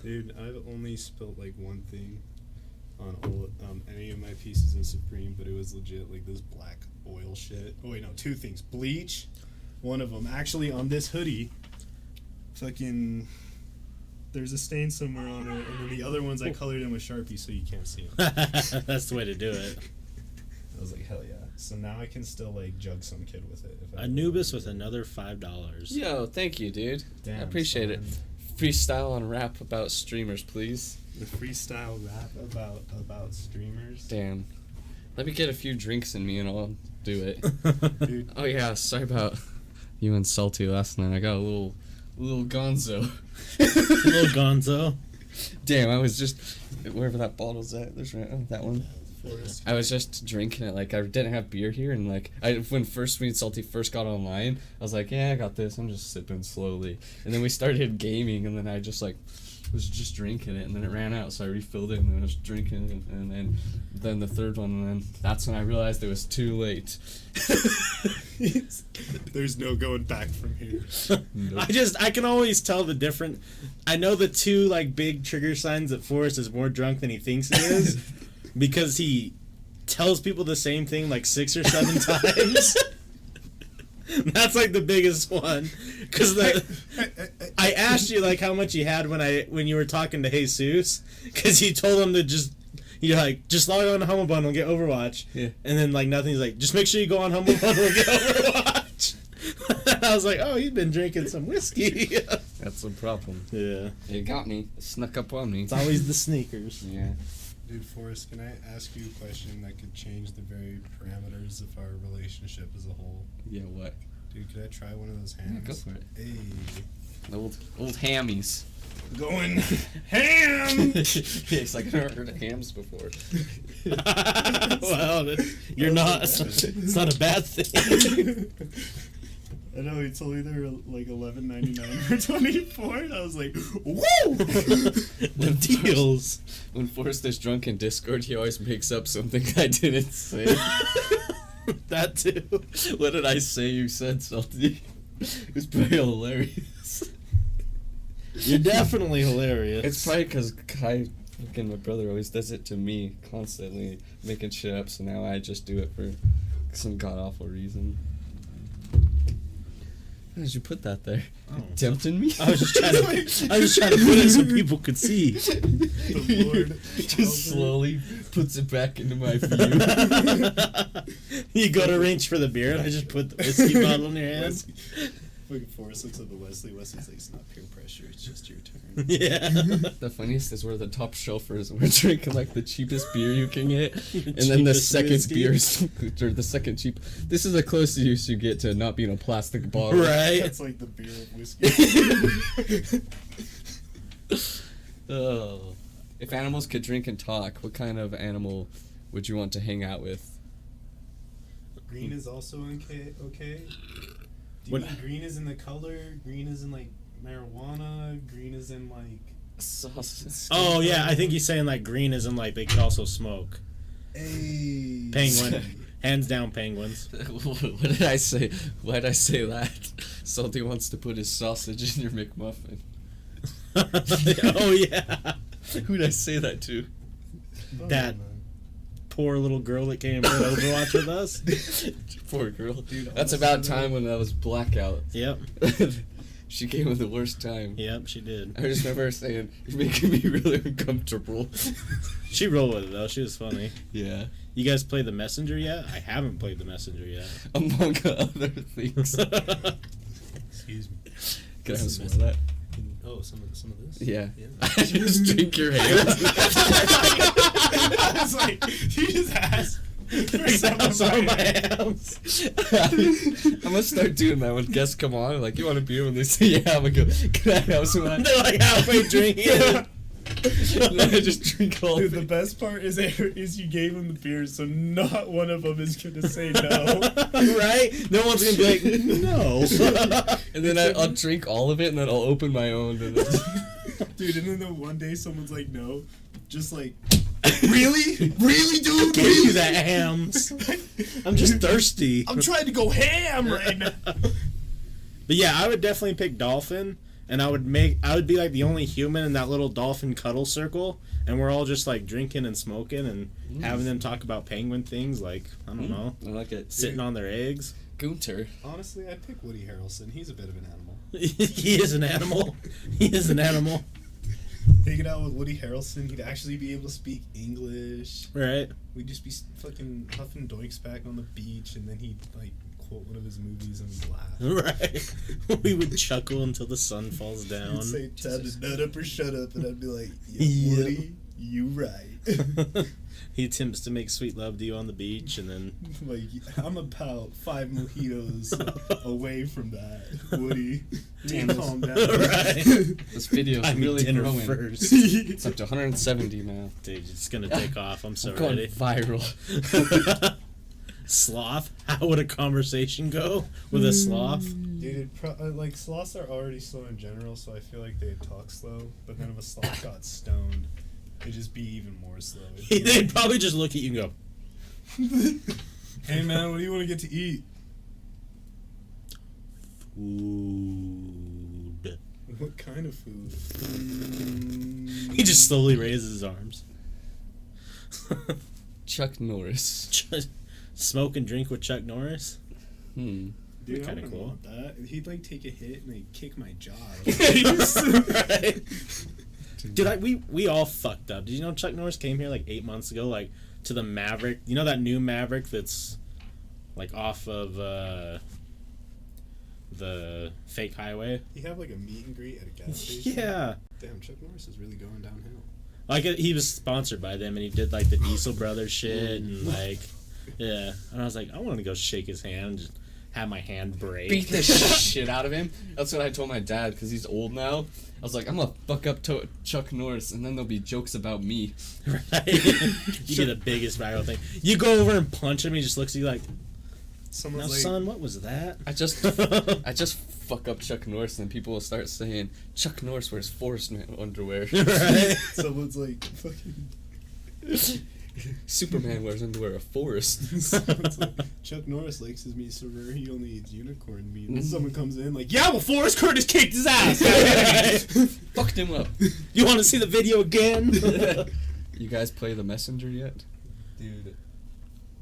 Dude, I've only spilled like one thing on any of my pieces of Supreme, but it was legit like this black oil shit. Oh wait, no, two things: bleach. One of them actually on this hoodie. Fucking, there's a stain somewhere on it, and then the other ones I colored in with Sharpie so you can't see them. That's the way to do it. I was like, hell yeah! So now I can still like jug some kid with it. If I Anubis with another $5. Yo, thank you, dude. I Damn, appreciate it. son. Freestyle and rap about streamers, please. The freestyle rap about streamers. Damn. Let me get a few drinks in me and I'll do it. Dude, Oh yeah, sorry about you and Salty last night. I got a little gonzo. Little Gonzo. Damn, I was just wherever that bottle's at. There's that one. Forrest. I was just drinking it. Like I didn't have beer here, and like when me and Salty first got online, I was like, yeah, I got this. I'm just sipping slowly, and then we started gaming, and then I just like was just drinking it, and then it ran out, so I refilled it, and then I was drinking it, and then the third one, and then that's when I realized it was too late. There's no going back from here. I can always tell the different. I know the two like big trigger signs that Forrest is more drunk than he thinks he is, because he tells people the same thing like 6 or 7 times. That's like the biggest one, because I asked you like how much you had when you were talking to Jesus, because you told him to just log on to Humble Bundle and get Overwatch, Yeah. and then like nothing's like just make sure you go on Humble Bundle and get Overwatch. I was like, oh, he's been drinking some whiskey. That's the problem. Yeah, It got me. It snuck up on me. it's always the sneakers. Yeah. Dude, Forrest, can I ask you a question that could change the very parameters of our relationship as a whole? Yeah. What? Dude, could I try one of those hams? Yeah, go for it. Hey. Old hammies. Going ham! It's like I've never heard of hams before. Well, you're not. It's not a bad thing. I know, he told me they were like $11.99 for 24, and I was like, woo! The deals. When Forrest is drunk in Discord, he always makes up something I didn't say. That too. What did I say you said, Salty? It was pretty hilarious. You're definitely hilarious. It's probably because Kai Fucking my brother always does it to me constantly, making shit up. So now I just do it for some god awful reason. How did you put that there? Oh. Tempting me? I was just trying to put it so people could see. The Lord Just slowly puts it back into my view. You go to reach for the beer, and I just put the whiskey bottle in your hand. Fucking Forrest looks up at Wesley. Wesley's like, it's not peer pressure, it's just your turn. Yeah. The funniest is we're the Topshelfers, and we're drinking like the cheapest beer you can get, and then the cheapest second whiskey. beer is, or the second cheap. This is the closest you get to not being a plastic bottle. Right. That's like the beer of whiskey. Oh. If animals could drink and talk, what kind of animal would you want to hang out with? Green is also okay. Do you What- mean green is in the color? Green is in like marijuana? Green is in like Sauce. Oh yeah, I think he's saying like green isn't like they could also smoke. a Penguin, hands down penguins. What did I say? Why did I say that? Salty wants to put his sausage in your McMuffin. Oh yeah, Who'd I say that to? that poor little girl that came and played Overwatch with us. Poor girl. Dude, That's honestly, about though- time when I was blackout. Yep, She came with the worst time. yep, she did. I just remember her saying, "You're making me really uncomfortable." She rolled with it though. She was funny. Yeah. You guys played the Messenger yet? I haven't played the Messenger yet. Among other things. Excuse me. Can I have This some is of that? Oh, some of this. Yeah. Yeah. Just drink your hand. I was like, you just asked for some of Some of my my hands. I'm gonna start doing that when guests come on. Like, you want a beer? When they say, yeah, I'm gonna go, can I have some of that? They're like halfway drinking it. And then I just drink all Dude, of the it. best part is you gave him the beer, so not one of them is gonna say no. Right? No one's gonna be like, no. And then I'll drink all of it, and then I'll open my own. And then Dude, and then the one day someone's like, no, just like, really? Really, dude? Give Really? you the hams. I'm just thirsty. I'm trying to go ham right now. But yeah, I would definitely pick dolphin, and I would be like the only human in that little dolphin cuddle circle, and we're all just like drinking and smoking and having them talk about penguin things, like I don't know, I like it. sitting on their eggs. Gunter. Honestly, I'd pick Woody Harrelson. He's a bit of an animal. He is an animal. He is an animal. Hanging out with Woody Harrelson, he'd actually be able to speak English. Right. We'd just be fucking huffing doinks back on the beach, and then he'd like quote one of his movies and we'd laugh. Right. We would chuckle until the sun falls down. He'd say, "Time to nut up or shut up," and I'd be like, "Yeah, Yeah. Woody, you right." He attempts to make sweet love to you on the beach, and then Like, I'm about 5 mojitos away from that, Woody. Damn, Calm down. Right. This video's I need really dinner growing. first. It's up to 170 now. Dude, it's gonna take off. I'm so I'm going ready. viral. Sloth? How would a conversation go with a sloth? Dude, like, sloths are already slow in general, so I feel like they'd talk slow, but then if a sloth got stoned, it'd just be even more slow. They'd probably just look at you and go, Hey man, what do you want to get to eat? food. What kind of food? He just slowly raises his arms. Chuck Norris. Smoke and drink with Chuck Norris? Hmm. Dude, I Kinda wouldn't cool. want that. He'd like take a hit and like kick my jaw. Right. Dude, we all fucked up. Did you know Chuck Norris came here like 8 months ago, like to the Maverick? You know that new Maverick that's like off of the fake highway? You have like a meet and greet at a gas station. Yeah. Damn, Chuck Norris is really going downhill. Like he was sponsored by them, and he did like the Diesel Brothers shit, and like, yeah. And I was like, I want to go shake his hand, and just have my hand break. Beat the shit out of him. That's what I told my dad because he's old now. I was like, I'm gonna fuck up Chuck Norris, and then there'll be jokes about me. Right? You get the biggest viral thing. You go over and punch him, he just looks at you like, Someone's now like, son, what was that? I just fuck up Chuck Norris, and people will start saying Chuck Norris wears forest underwear. Right? someone's like, fucking. Superman wears underwear of forest. It's like, Chuck Norris likes his meat so rare he only eats unicorn meat. And someone comes in like, yeah, well, Forrest Curtis kicked his ass. Fucked him up. You want to see the video again? You guys play The Messenger yet? Dude,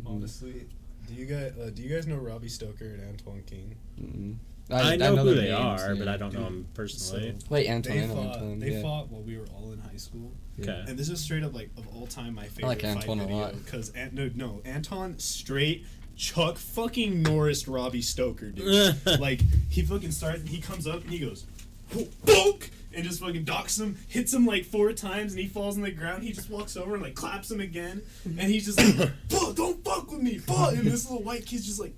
honestly, do you guys know Robbie Stoker and Antoine King? Mm-mm. I know who their they names, are, but yeah. I don't know them personally. Wait, Antoine. They I know fought. Antoine, They yeah. fought while we were all in high school. Okay. And this is straight up like of all time my favorite like fight Antoine a video lot. because Anton straight Chuck fucking Norris Robbie Stoker, dude. Like he fucking he comes up and he goes, bonk, and just fucking docks him, hits him like 4 times, and he falls on the ground. He just walks over and like claps him again, and he's just like, don't fuck with me, and this little white kid's just like.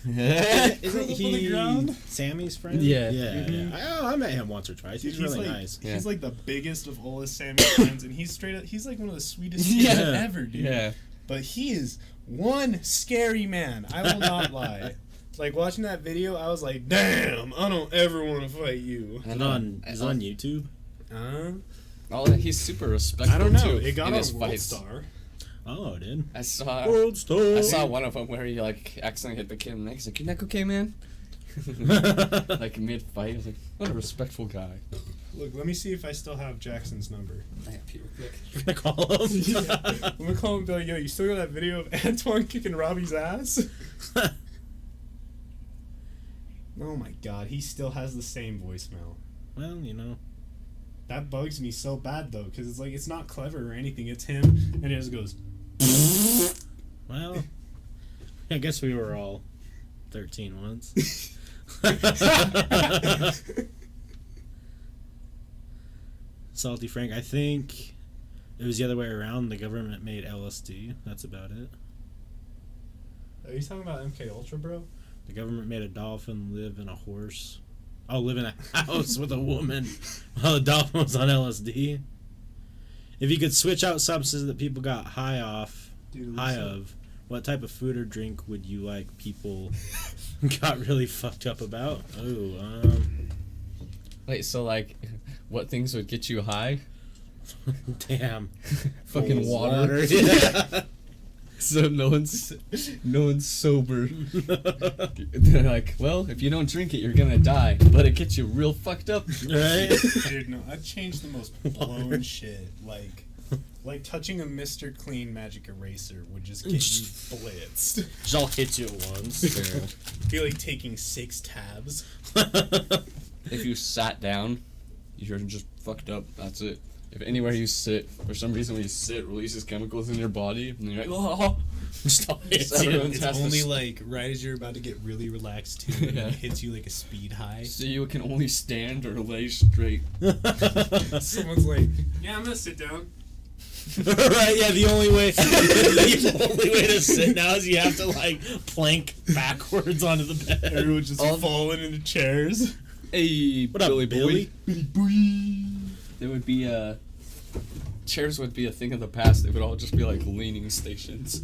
Isn't Curled up on the he ground? Sammy's friend? Yeah. Yeah. Mhm. Yeah. I met him once or twice. He's really like, nice. Yeah. He's like the biggest of all his Sammy friends, and he's straight up. He's like one of the sweetest Yeah. kids ever, dude. Yeah. But he is one scary man. I will not lie. Like watching that video, I was like, damn, I don't ever want to fight you. He's on YouTube. He's super respectful. I don't know. Too, It got in on his World fights. Star. Oh, it did. I saw World Star. I saw one of them where he like accidentally hit the kid in the neck. He's like, "Your neck okay, man?" Like mid fight, I was like, "What a respectful guy." Look, let me see if I still have Jackson's number. You're gonna call him? I'm gonna call him and be like, yo, you still got that video of Antoine kicking Robbie's ass? Oh my god, he still has the same voicemail. Well, you know. That bugs me so bad though, because it's like it's not clever or anything. It's him, and it just goes. Well, I guess we were all 13 once. Salty Frank, I think it was the other way around. The government made LSD. That's about it. Are you talking about MK Ultra, bro? The government made a dolphin live in a horse. Oh, live in a house with a woman while the dolphin was on LSD. If you could switch out substances that people got high of, what type of food or drink would you like people got really fucked up about? Oh, Wait, so like, what things would get you high? damn. Fucking Full water. Yeah. So no one's sober. They're like, well, if you don't drink it, you're gonna die. But it gets you real fucked up. Right? Dude, no, I've changed the most blown shit. Like touching a Mr. Clean magic eraser would just get you blitzed. Just all hit you at once. Be like taking 6 tabs. If you sat down, you're just fucked up. That's it. If anywhere you sit, for some reason when you sit, releases chemicals in your body, and you're like, oh, Just all hit So you. everyone It's has to only s- like right as you're about to get really relaxed too, and Yeah. it hits you like a speed high. so you can only stand or lay straight. Someone's like, yeah, I'm gonna sit down. Right, yeah, the only way to sit now is you have to like plank backwards onto the bed. Everyone's just All- falling into chairs. Hey, What up, Billy? There would be chairs would be a thing of the past. They would all just be like leaning stations.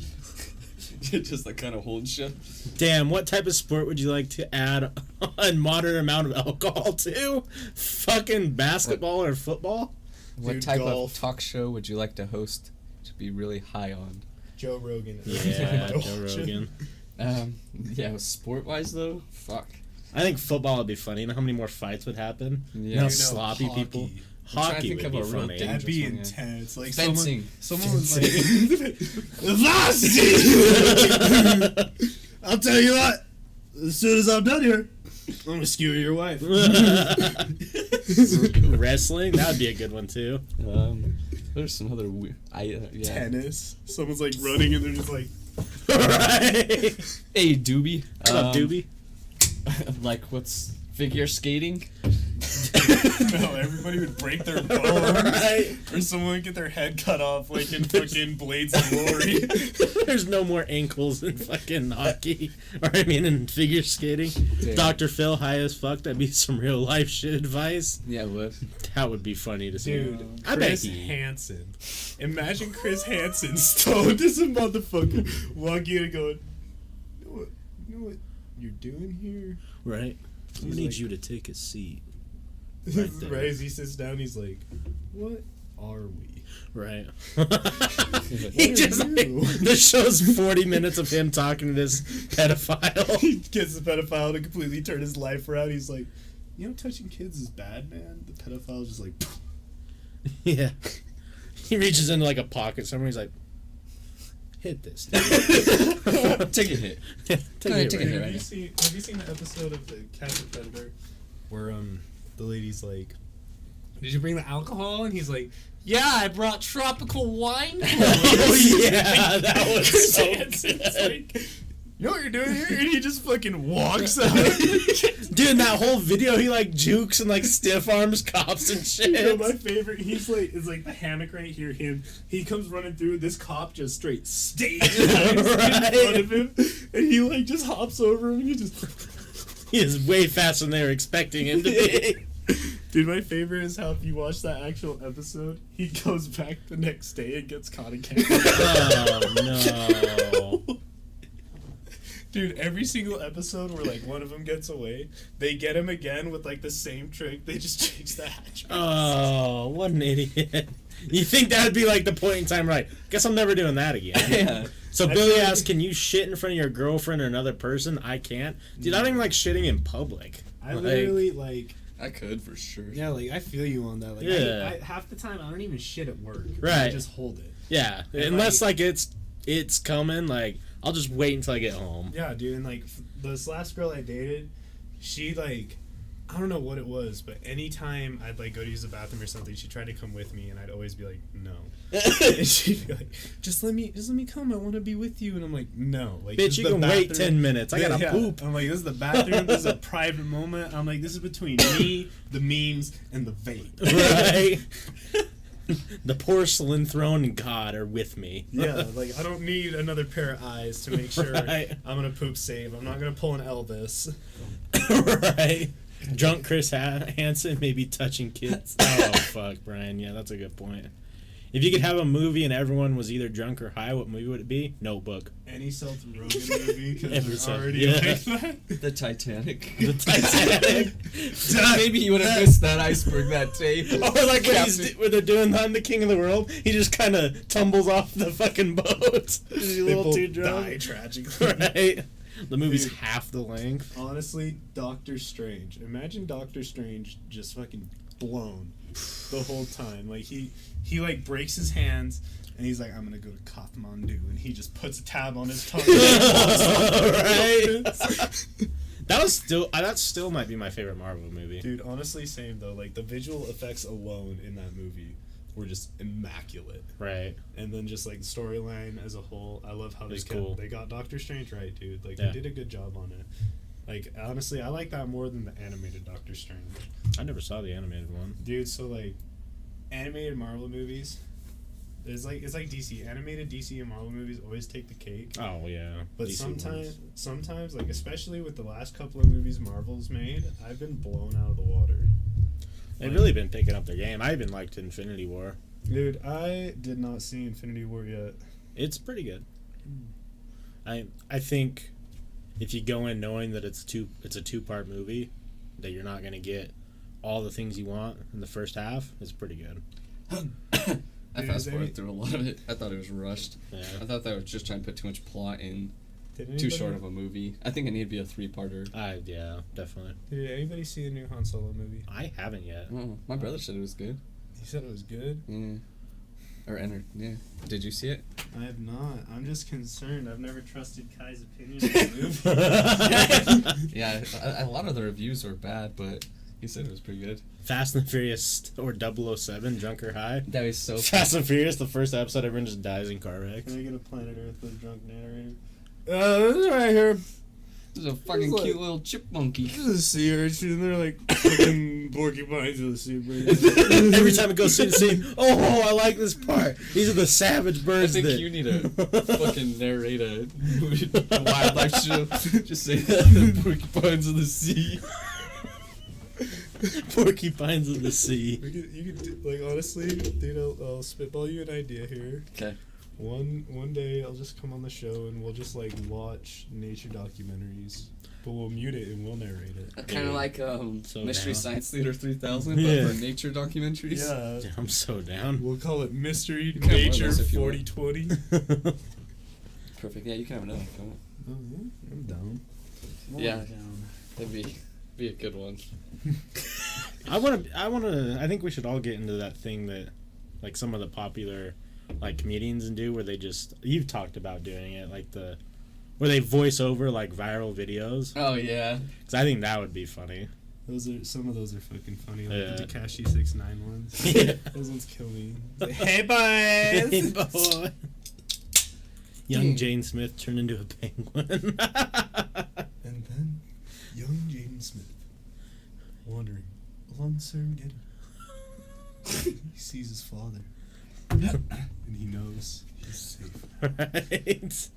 Just like kind of hold shit. Damn, what type of sport would you like to add a moderate amount of alcohol to? Fucking basketball or football? What Dude, type golf. of talk show would you like to host to be really high on? Joe Rogan. Yeah, Joe Rogan. Yeah, sport wise though, fuck. I think football would be funny. You know how many more fights would happen? Yeah. You know how You sloppy hockey. people. I'm trying to Hockey think would of be a real funny. dangerous That'd be one, yeah. intense. Like Fencing. Someone was like, Velocity! I'll tell you what. As soon as I'm done here, I'm gonna skewer your wife. Wrestling, that would be a good one too. There's some other weird. Yeah. Tennis. Someone's like running and they're just like, Right. Hey, Doobie. What up, Doobie? Like, what's figure skating? no, everybody would break their bones. Right. Or someone would get their head cut off like in fucking Blades of Glory. There's no more ankles in fucking hockey. Or I mean in figure skating. Yeah. Dr. Phil, high as fuck, that'd be some real life shit advice. Yeah, it would. That would be funny to see. Dude, I bet Chris he... Hansen. Imagine Chris Hansen stoned as a motherfucker walking in and going, you know what you're doing here? Right? I'm gonna He's need like- you to take a seat. Right, there. as he sits down, he's like, what are we? Right. He just the show's 40 minutes of him talking to this pedophile. He gets the pedophile to completely turn his life around. He's like, you know, touching kids is bad, man. The pedophile's just like, Yeah. He reaches into like a pocket somewhere. He's like, hit this. Take a hit. Take ahead, it take right a hit. now. have you seen the episode of the Cat Predator where the lady's like, did you bring the alcohol? And he's like, yeah, I brought tropical wine. Oh yeah, that was so It's like, you know what you're doing here? And he just fucking walks out. Dude, in that whole video, he like jukes and like stiff arms cops and shit. You know, my favorite, he's like, it's like the hammock right here. He comes running through. This cop just straight stays in front of him, and he like just hops over him. And he just, He is way faster than they were expecting him to be. dude, my favorite is how if you watch that actual episode, he goes back the next day and gets caught again. Oh no. Dude, every single episode where like one of them gets away, they get him again with like the same trick. They just change the hatch. Oh, what an idiot. You think that would be like the point in time, right? Guess I'm never doing that again. Yeah. So I Billy feel like- asks, can you shit in front of your girlfriend or another person? I can't. Dude, I don't even like shitting in public. I Like, literally like. I could for sure. Yeah, like I feel you on that. Like, Yeah. I half the time I don't even shit at work. I Right. just hold it. Yeah, And, unless like it's coming, like I'll just wait until I get home. Yeah, dude, and like this last girl I dated, she like, I don't know what it was, but anytime I'd like go to use the bathroom or something, she tried to come with me, and I'd always be like, no. And she'd be like, just let me come. I want to be with you, and I'm like, no. Like, this Bitch, is you the can wait bathroom. 10 minutes. I gotta Yeah. poop. I'm like, this is the bathroom. This is a private moment. I'm like, this is between me, the memes, and the vape. Right? The porcelain throne and God are with me. Yeah, like I don't need another pair of eyes to make sure Right. I'm gonna poop safe. I'm not gonna pull an Elvis. Right? Drunk Chris Hansen maybe touching kids. Oh, fuck, Brian. Yeah, that's a good point. If you could have a movie and everyone was either drunk or high, what movie would it be? Notebook. Any Seth Rogen movie because Every they're Seth- already yeah. like that. The Titanic. The Titanic. Maybe you would have missed that iceberg that day. Or like when, Captain- when they're doing I'm the King of the World, he just kind of tumbles off the fucking boat. He's a They little both too die drunk. tragically. Right? The movie's Dude. half the length. Honestly, Doctor Strange. Imagine Doctor Strange just fucking blown the whole time. Like he like breaks his hands and he's like, I'm gonna go to Kathmandu, and he just puts a tab on his tongue. Right? That still might be my favorite Marvel movie. Dude, honestly, same though. Like the visual effects alone in that movie were just immaculate, Right. and then just like the storyline as a whole. I love how It's they cool. they got Doctor Strange right, dude. Like Yeah. they did a good job on it. Like honestly, I like that more than the animated Doctor Strange. I never saw the animated one. Dude, so like animated Marvel movies, it's like DC. Animated DC and Marvel movies always take the cake. Oh yeah. But DC sometimes, like especially with the last couple of movies Marvel's made, I've been blown out of the water. They've really been picking up their game. I even liked Infinity War. Dude, I did not see Infinity War yet. It's pretty good. I think if you go in knowing that it's a two-part movie, that you're not gonna get all the things you want in the first half, it's pretty good. I Dude, fast is forwarded through a lot of it. I thought it was rushed. Yeah. I thought they were just trying to put too much plot in Did too anybody, short of a movie. I think it needed to be a 3-parter. Yeah, definitely. Did anybody see the new Han Solo movie? I haven't yet. Oh, my brother said it was good. He said it was good. Yeah. Or entered. Yeah. Did you see it? I have not. I'm just concerned. I've never trusted Kai's opinion of the movie. Yeah. A lot of the reviews were bad, but he said it was pretty good. Fast and Furious or 007, Drunk or High. That was so. Fast and Furious, the first episode, everyone just dies in car wrecks. Can I get a Planet Earth with a drunk narrator? This is right here. This is a fucking It's like- cute little chip monkey. This is a sea urchin, and they're like fucking porcupines of the sea birds. Every time it goes scene to scene, oh, I like this part. These are the savage I birds think that... you need to fucking narrate a wildlife show. Just say that the porcupines of the sea. Porcupines of the sea. You could like honestly, dude. I'll spitball you an idea here. Okay. One day I'll just come on the show and we'll just like watch nature documentaries. But we'll mute it and we'll narrate it. Kind of like So Mystery down. Science Theater 3000, Yeah. but for nature documentaries. Yeah. I'm so down. We'll call it Mystery can have one of Nature those if you want. 4020. Perfect. Yeah, you can have another comment. Oh, yeah, I'm down. Yeah, that'd be a good one. I think we should all get into that thing that, like, some of the popular, like, comedians and do, where they just, you've talked about doing it, like where they voice over, like, viral videos. Oh yeah. Because I think that would be funny. Some of those are fucking funny. Like Yeah. the Tekashi 6ix9ine ones. Yeah. Those ones kill me. Like, hey boys. Hey, boy. Young Jane Smith turned into a penguin. And then young Jaden Smith wandering along Serengeti. He sees his father. And he knows he's safe. Right?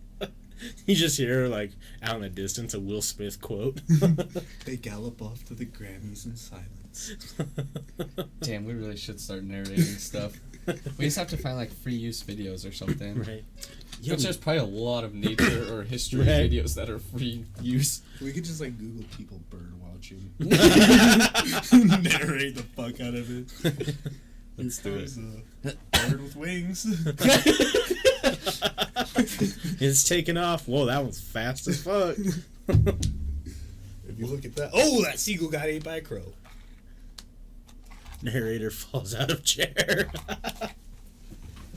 You just hear, like, out in the distance, a Will Smith quote. They gallop off to the Grammys in silence. Damn, we really should start narrating stuff. We just have to find like free use videos or something. Right. Which there's probably a lot of nature or history Right. videos that are free use. We could just like Google people bird watching. Narrate the fuck out of it. Let's do it. A bird with wings. It's taking off. Whoa, that one's fast as fuck. If you look at that, oh, that seagull got ate by a crow. Narrator falls out of chair.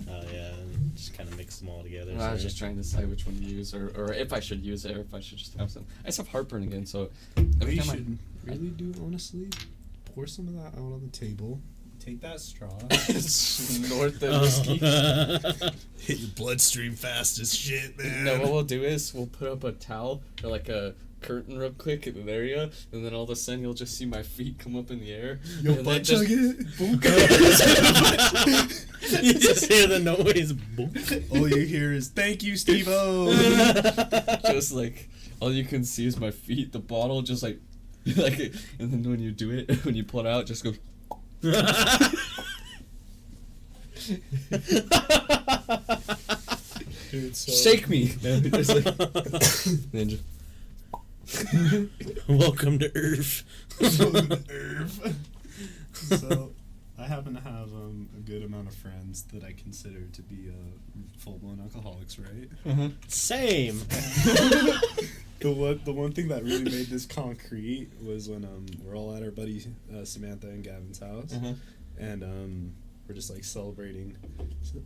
Oh yeah, and just kind of mix them all together. I was so- just trying to decide which one to use, or if I should use it, or if I should just have some. I just have heartburn again, so every We time should really do honestly. Pour some of that out on the table. Take that straw. snort the Oh. whiskey. Hit your bloodstream fast as shit, man. No, what we'll do is we'll put up a towel or like a curtain real quick in an area, and then all of a sudden you'll just see my feet come up in the air. Yo, and butt then chug it. You just hear the noise. Boom. All you hear is "Thank you, Steve-O." just like all you can see is my feet. The bottle just like, and then when you do it, when you pull it out, it just goes. Dude, so Shake me. Just like, then just, Welcome to Earth. So, I happen to have a good amount of friends that I consider to be full-blown alcoholics, right? Same. The one thing that really made this concrete was when we're all at our buddy Samantha and Gavin's house, and we're just like celebrating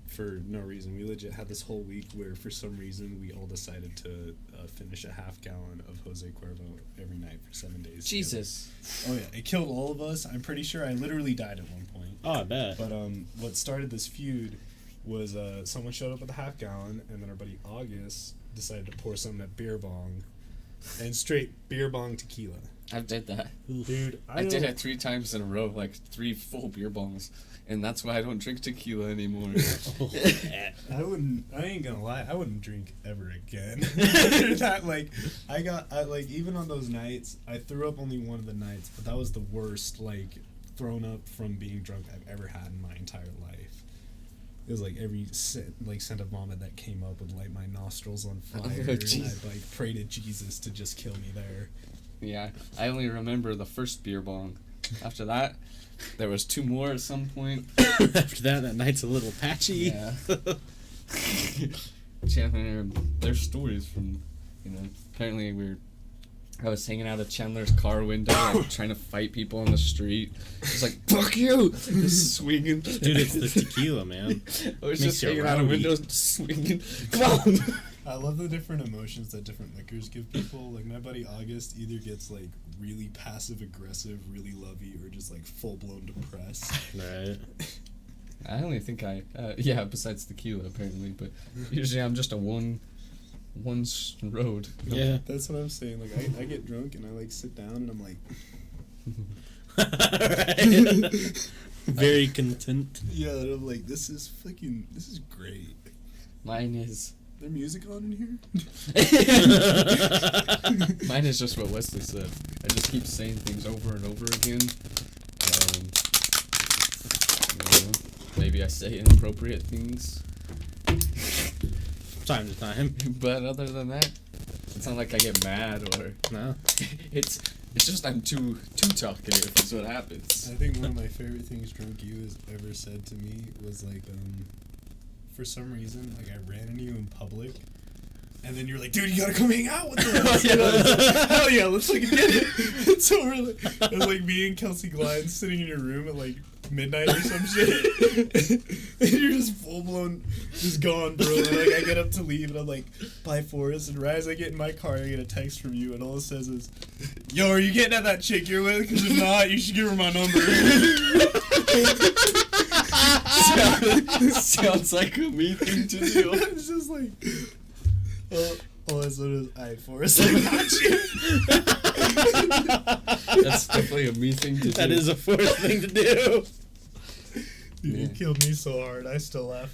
for no reason. We legit had this whole week where for some reason we all decided to finish a half gallon of Jose Cuervo every night for 7 days. Jesus. Together. Oh yeah, it killed all of us. I'm pretty sure I literally died at one point. Oh, I bet. But what started this feud was someone showed up with a half gallon, and then our buddy August decided to pour something at beer bong, and straight beer bong tequila. I did that. Dude, I did it 3 times in a row, like 3 full beer bongs, and that's why I don't drink tequila anymore. I ain't gonna lie, I wouldn't drink ever again. After that, like even on those nights, I threw up only one of the nights, but that was the worst, like, thrown up from being drunk I've ever had in my entire life. It was like every scent of vomit that came up would light my nostrils on fire, and I'd like pray to Jesus to just kill me there. Yeah, I only remember the first beer bong. After that, there was 2 more at some point. After that night's a little patchy. Yeah. Chandler, there's stories from, apparently I was hanging out of Chandler's car window, like, trying to fight people on the street. Just like, fuck you! Just swinging. Dude, it's the tequila, man. I was Makes just you hanging out of rowdy. windows, swinging. Come on! I love the different emotions that different liquors give people. Like, my buddy August either gets like really passive aggressive, really lovey, or just like full blown depressed. Right. I only think besides tequila, apparently, but usually I'm just a one road. Yeah. That's what I'm saying. Like, I get drunk and I like sit down and I'm like, Right. Very content. yeah, and I'm like, this is great. Mine is... There music on in here? Mine is just what Wesley said. I just keep saying things over and over again. Maybe I say inappropriate things. Time to time. But other than that, It's not like I get mad or No. it's just I'm too talkative is what happens. I think one of my favorite things Drunk You has ever said to me was like, for some reason, like I ran into you in public, and then you're like, dude, you gotta come hang out with us. And I was like, hell yeah, let's fucking get it. And so we're like, it was like me and Kelsey Glide sitting in your room at like midnight or some shit. And you're just full blown, just gone, bro. And like I get up to leave, and I'm like, bye, Forrest. And right as I get in my car, I get a text from you, and all it says is, yo, are you getting at that chick you're with? Because if not, you should give her my number. Sounds like a me thing to do. It's just like, all I said is, alright, Forrest, I got you. That's definitely a me thing to do. That is a Forrest thing to do. Dude, Yeah. it killed me so hard, I still laugh.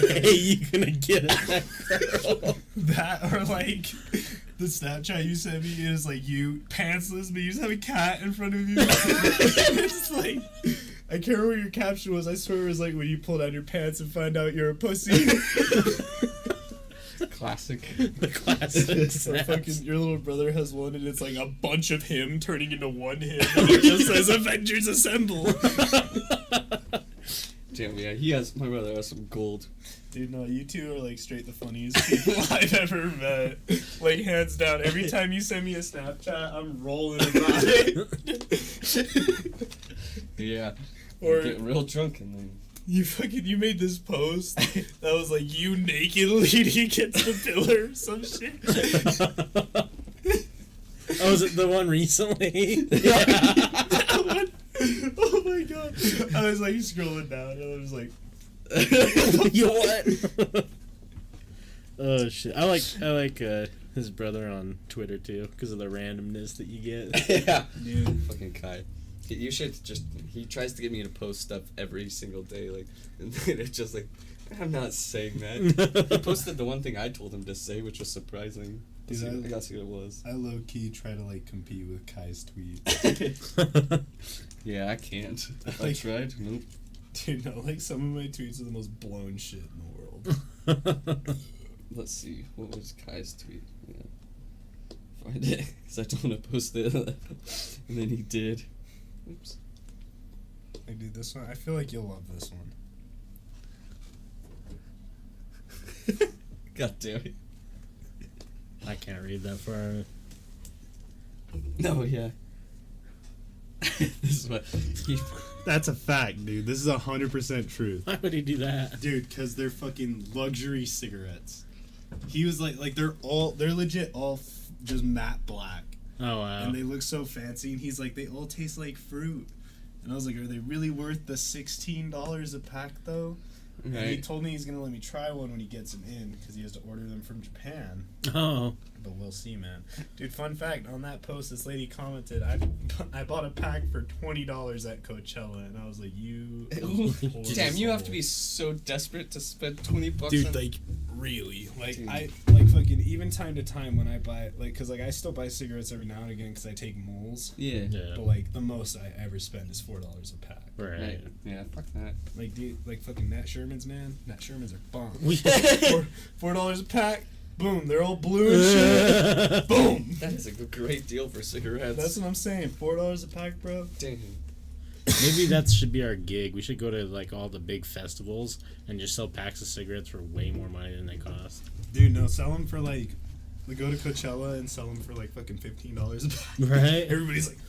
Hey, you gonna get at that girl? That, or like, the Snapchat you sent me is like you, pantsless, but you just have a cat in front of you. It's like, I can't remember what your caption was, I swear it was like when you pull down your pants and find out you're a pussy. Classic. The classic Or snaps. fucking, your little brother has one, and it's like a bunch of him turning into one him, and it just says Avengers Assemble. Damn, yeah, my brother has some gold. Dude, no, you two are like straight the funniest people I've ever met. Like, hands down. Every time you send me a Snapchat, I'm rolling about it. Yeah. Or Get real drunk and then you made this post that was like you naked leaning against the pillar or some shit. Oh, was it the one recently? That one? Oh my god. I was like scrolling down and I was like, You what? Oh shit! I like his brother on Twitter too because of the randomness that you get. yeah. dude. Fucking Kai. You should just. He tries to get me to post stuff every single day, like, and then it's just like, I'm not saying that. He posted the one thing I told him to say, which was surprising. Dude, I gotta see what it was. I low key try to like compete with Kai's tweets. Yeah, I can't. If I Like- tried, nope. Dude, no, like some of my tweets are the most blown shit in the world. Let's see. What was Kai's tweet? Yeah. Find it, because I don't want to post it. And then he did. Oops. Like, dude, this one, I feel like you'll love this one. God damn it. I can't read that far. No, yeah. This is what he. That's a fact, dude. This is 100% truth. Why would he do that? Dude, because they're fucking luxury cigarettes. He was like they're legit all just matte black. Oh wow! And they look so fancy, and he's like, they all taste like fruit. And I was like, are they really worth the $16 a pack, though? And he Right. told me he's going to let me try one when he gets them in, because he has to order them from Japan. Oh, But we'll see, man. Dude, fun fact, on that post, this lady commented, I bought a pack for $20 at Coachella, and I was like, you... poor Damn, you have to soul. be so desperate to spend $20 Dude, on... like, really. Like, Dude. I, like, fucking, even time to time when I buy, like, because, like, I still buy cigarettes every now and again because I take moles. Yeah. yeah. But, like, the most I ever spend is $4 a pack. Right. Right. Yeah, fuck that. Like, dude, like, fucking Nat Shermans, man. Nat Shermans are bomb. We- $4 a pack, boom, they're all blue and shit. Boom! That is a great deal for cigarettes. That's what I'm saying. $4 a pack, bro. Dang. Maybe that should be our gig. We should go to like all the big festivals and just sell packs of cigarettes for way more money than they cost. Dude, no, sell them for, like, we go to Coachella and sell them for, like, fucking $15 a pack. Right? Everybody's like,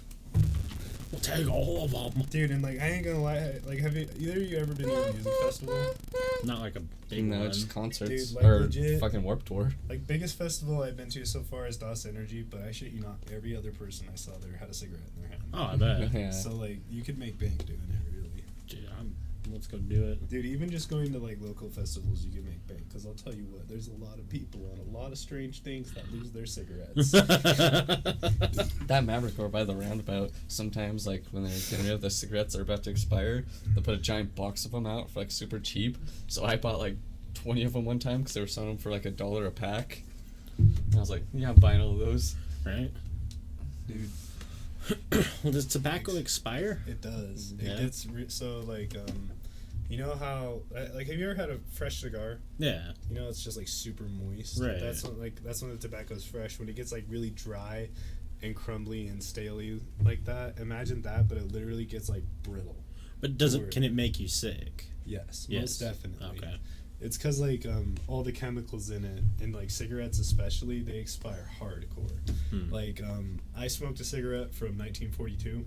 We'll take all of them. dude, and, like, I ain't gonna lie, like, have you, either of you ever been to a music festival? Not like a big No, one. just concerts. Dude, like, or legit. fucking Warped Tour. Like, biggest festival I've been to so far is Das Energy, but I shit you not, every other person I saw there had a cigarette in their hand. Oh, I bet. Yeah. So, like, you could make bank doing it, really. Dude, let's go do it. Dude, even just going to, like, local festivals, you can make bank. Because I'll tell you what, there's a lot of people and a lot of strange things that lose their cigarettes. That Maverick or by the roundabout, sometimes, like, when they're getting rid of the cigarettes that are about to expire, they'll put a giant box of them out for, like, super cheap. So I bought, like, 20 of them one time because they were selling them for, like, $1 a pack. And I was like, yeah, I'm buying all of those. Right? Dude, Well, does tobacco expire? it does. Yeah. It gets, so, like, You know how like have you ever had a fresh cigar? Yeah. You know it's just like super moist. Right. That's when the tobacco's fresh. When it gets like really dry and crumbly and staley like that, imagine that, but it literally gets like brittle. But can it make you sick? Yes, Yes. most definitely. Okay. It's because like all the chemicals in it, and like cigarettes especially, they expire hardcore. Like I smoked a cigarette from 1942,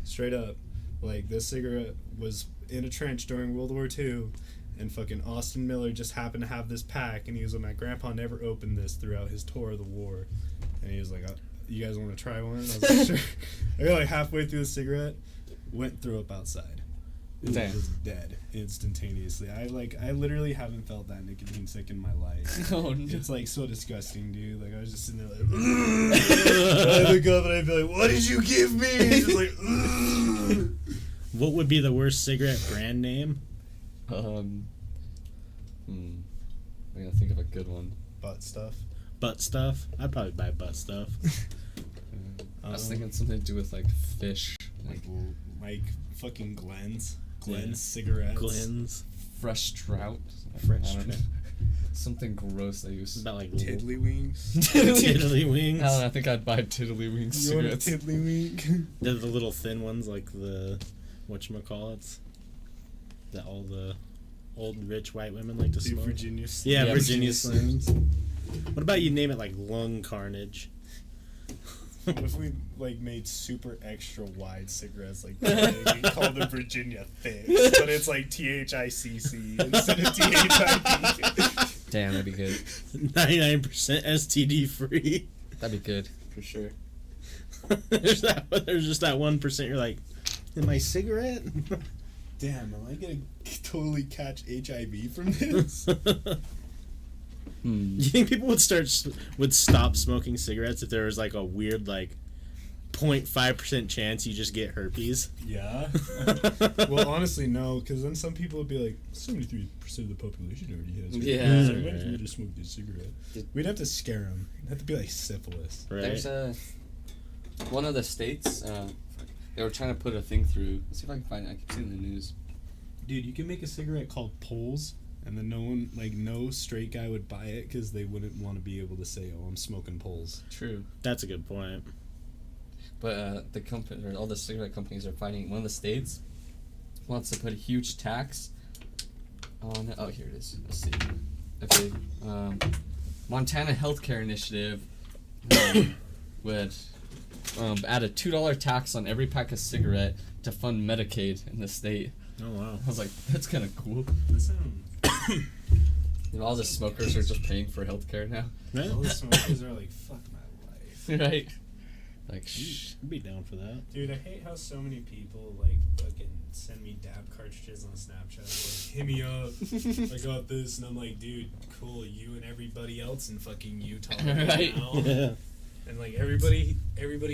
straight up. Like this cigarette was in a trench during World War II, and fucking Austin Miller just happened to have this pack, and he was like, my grandpa never opened this throughout his tour of the war, and he was like, you guys want to try one? I was like, sure. I got like halfway through the cigarette, went threw up outside. It Damn. was dead instantaneously. I literally haven't felt that nicotine sick in my life. Oh, no. It's like so disgusting, dude. Like I was just sitting there like I look up and I'd be like, what did you give me? It's just like What would be the worst cigarette brand name? I gotta think of a good one. butt stuff. Butt stuff? I'd probably buy butt stuff. I was thinking something to do with like fish, like fucking Glenn's Yeah. cigarettes. Glenn's. fresh trout. Fresh I don't know. trout. Something gross they use. About like Tiddlywinks. tiddlywinks. I think I'd buy tiddlywinks You want a cigarettes. tiddlywink? They're the little thin ones, like the whatchamacallits, that all the old rich white women like to Dude, smoke. Virginia. Yeah, Yeah, Virginia Virginia Slims. What about you name it like Lung Carnage? What if we like made super extra wide cigarettes like that? We call them Virginia Thicks, but it's like THICC instead of THIP. Damn, that'd be good. 99% STD free. That'd be good for sure. There's just that 1% you're like, in my cigarette? Damn, am I gonna totally catch HIV from this? You think people would stop smoking cigarettes if there was like a weird like 0.5% chance you just get herpes? Yeah. Well, honestly, no, because then some people would be like, 73% of the population already has herpes. Yeah. So why don't you just smoke this cigarette? We'd have to scare them. It'd have to be like syphilis. Right. There's one of the states. They were trying to put a thing through. Let's see if I can find it. I keep seeing the news. Dude, you can make a cigarette called Poles, and then no straight guy would buy it because they wouldn't want to be able to say, "Oh, I'm smoking Poles." True. That's a good point. But the company, or all the cigarette companies, are fighting. One of the states wants to put a huge tax on. Oh, here it is. Let's see. Okay. Montana Healthcare Initiative would add a $2 tax on every pack of cigarette to fund Medicaid in the state. Oh wow. I was like, that's kind of cool. That sounds. All the smokers are just paying for healthcare now, All the smokers are like, "Fuck my life." right? Like, shh. I'd be down for that. Dude, I hate how so many people like fucking send me dab cartridges on Snapchat. Like, hit me up. I got this, and I'm like, dude, cool. You and everybody else in fucking Utah Right. now. Yeah. And like everybody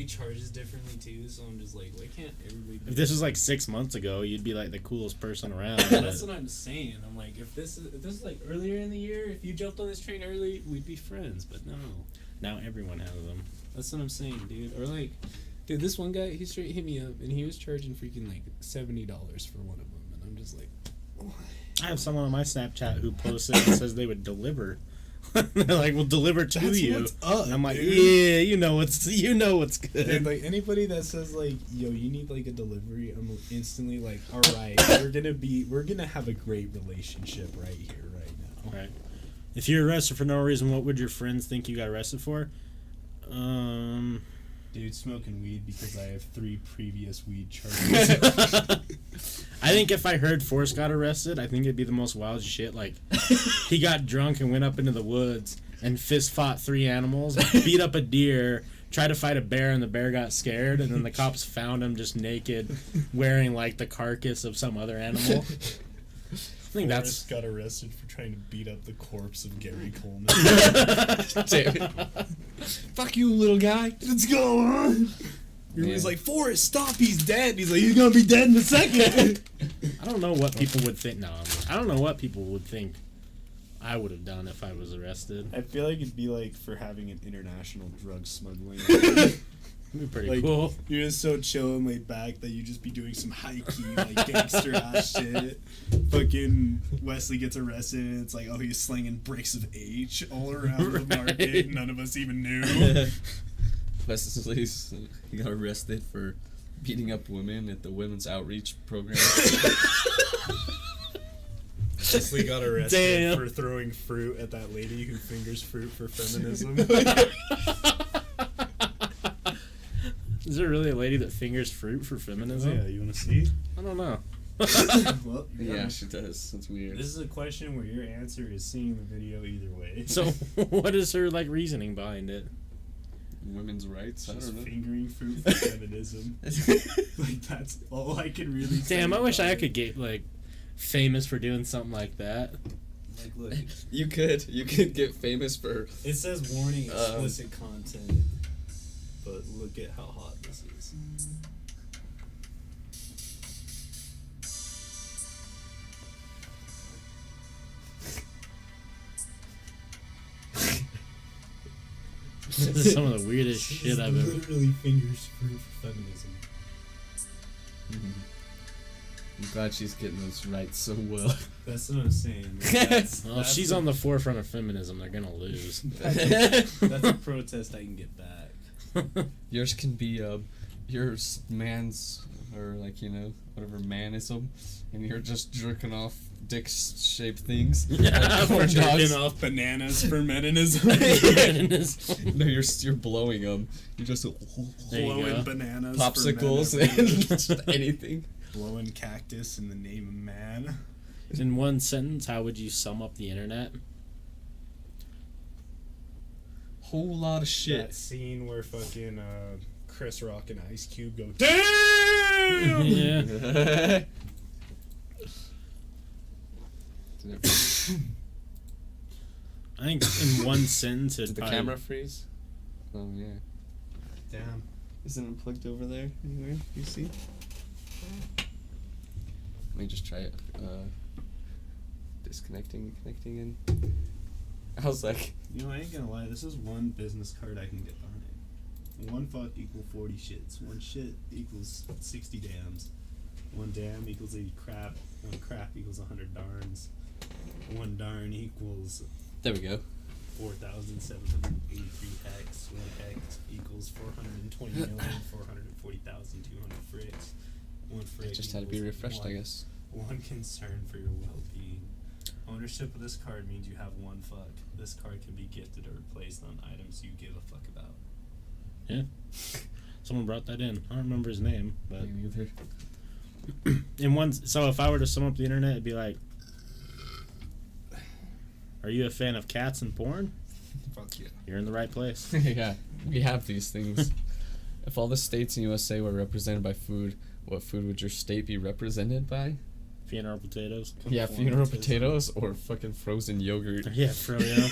charges differently too. So I'm just like, why can't everybody? If this was like 6 months ago, you'd be like the coolest person around. That's what I'm saying. I'm like, if this is like earlier in the year, if you jumped on this train early, we'd be friends. But no, Now everyone has them. that's what I'm saying, dude. Or like, dude, this one guy, he straight hit me up, and he was charging freaking like $70 for one of them, and I'm just like, I have someone on my Snapchat who posted and says they would deliver. They're like, we'll deliver to That's you. what's up, And I'm like, dude. yeah, you know what's good. and like anybody that says like, yo, you need like a delivery, I'm instantly like, all right, we're gonna have a great relationship right here, right now. Right. If you're arrested for no reason, what would your friends think you got arrested for? Dude, smoking weed because I have 3 previous weed charges. I think if I heard Forrest got arrested, I think it'd be the most wild shit. Like, he got drunk and went up into the woods and fist fought 3 animals, beat up a deer, tried to fight a bear, and the bear got scared, and then the cops found him just naked, wearing, like, the carcass of some other animal. I think that's... Forrest got arrested for trying to beat up the corpse of Gary Coleman. Damn it. Fuck you, little guy. What's going on? Yeah. He's like, Forrest, stop, he's dead. He's like, he's gonna be dead in a second. I don't know what people would think. No, I don't know what people would think I would have done if I was arrested. I feel like it'd be like for having an international drug smuggling. That'd be pretty Like, cool. you're just so chill and laid back that you just be doing some high key, like, gangster ass shit. Fucking Wesley gets arrested and it's like, oh, he's slinging bricks of H all around the market. None of us even knew. Wesley's he got arrested for beating up women at the women's outreach program. Wesley got arrested Damn. for throwing fruit at that lady who fingers fruit for feminism. Is there really a lady that fingers fruit for feminism? Yeah, you want to see? I don't know. Well, Yeah, she does. That's weird. This is a question where your answer is seeing the video either way. So, what is her like reasoning behind it? Women's rights? I Just don't know. fingering fruit for feminism. Like, that's all I can really say. Damn, I wish about I it. could get like famous for doing something like that. Like, look, You could get famous for. it says warning explicit content, but look at how hot this is. This is some of the weirdest shit I've ever. Literally fingers fruit for feminism. I'm glad she's getting those rights so well. That's what I'm saying. Well, if she's on the forefront of feminism, they're gonna lose. That's a protest I can get back. Yours can be yours man's or like whatever manism, and you're just jerking off dick-shaped things. Yeah, like corn Jerking dogs. off bananas for meninism. Feminism. No, you're blowing them. You're just There you Blowing go. bananas popsicles for men and everywhere. just anything. Blowing cactus in the name of man. In one sentence, how would you sum up the internet? Whole lot of That shit. scene where fucking Chris Rock and Ice Cube go, damn! Yeah. I think in one sentence, Did it'd the probably- camera freeze? Oh yeah. Damn. Isn't it plugged over there anywhere? You see? Let me just try it. Disconnecting, connecting in. I was like, You know, I ain't gonna lie, this is one business card I can get behind. One fuck equal 40 shits. One shit equals 60 dams. One dam equals 80 crap. One crap equals 100 darns. One darn equals there we go. 4,783 hex. One hex equals 420,440,200 fricks. One frick It just had to be equals refreshed, I guess. One concern for your well-being. Ownership of this card means you have one fuck. This card can be gifted or replaced on items you give a fuck about. Yeah. Someone brought that in. I don't remember his name, but Me neither. in one. So if I were to sum up the internet, it'd be like, are you a fan of cats and porn? Fuck yeah. You're in the right place. Yeah, we have these things. If all the states in USA were represented by food, what food would your state be represented by? Funeral potatoes. Yeah, funeral Conformitism. potatoes or fucking frozen yogurt. Yeah, froyo.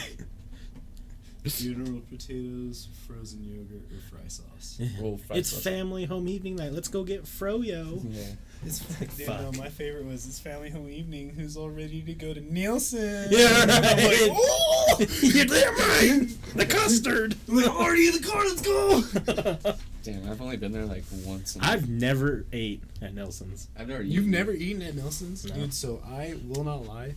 Funeral potatoes, frozen yogurt, or fry sauce. Well, fried It's sauce. family home evening night. Let's go get froyo. Yeah. It's Fuck. no, my favorite was it's family home evening. Who's all ready to go to Nielsen? Yeah, And I'm like, right. oh, You're there, man. The custard. we're already in the car. Let's go. Damn, I've only been there like once. And I've never ate at Nelson's. I've never. You've eaten never it. eaten at Nelson's, No. dude? So I will not lie,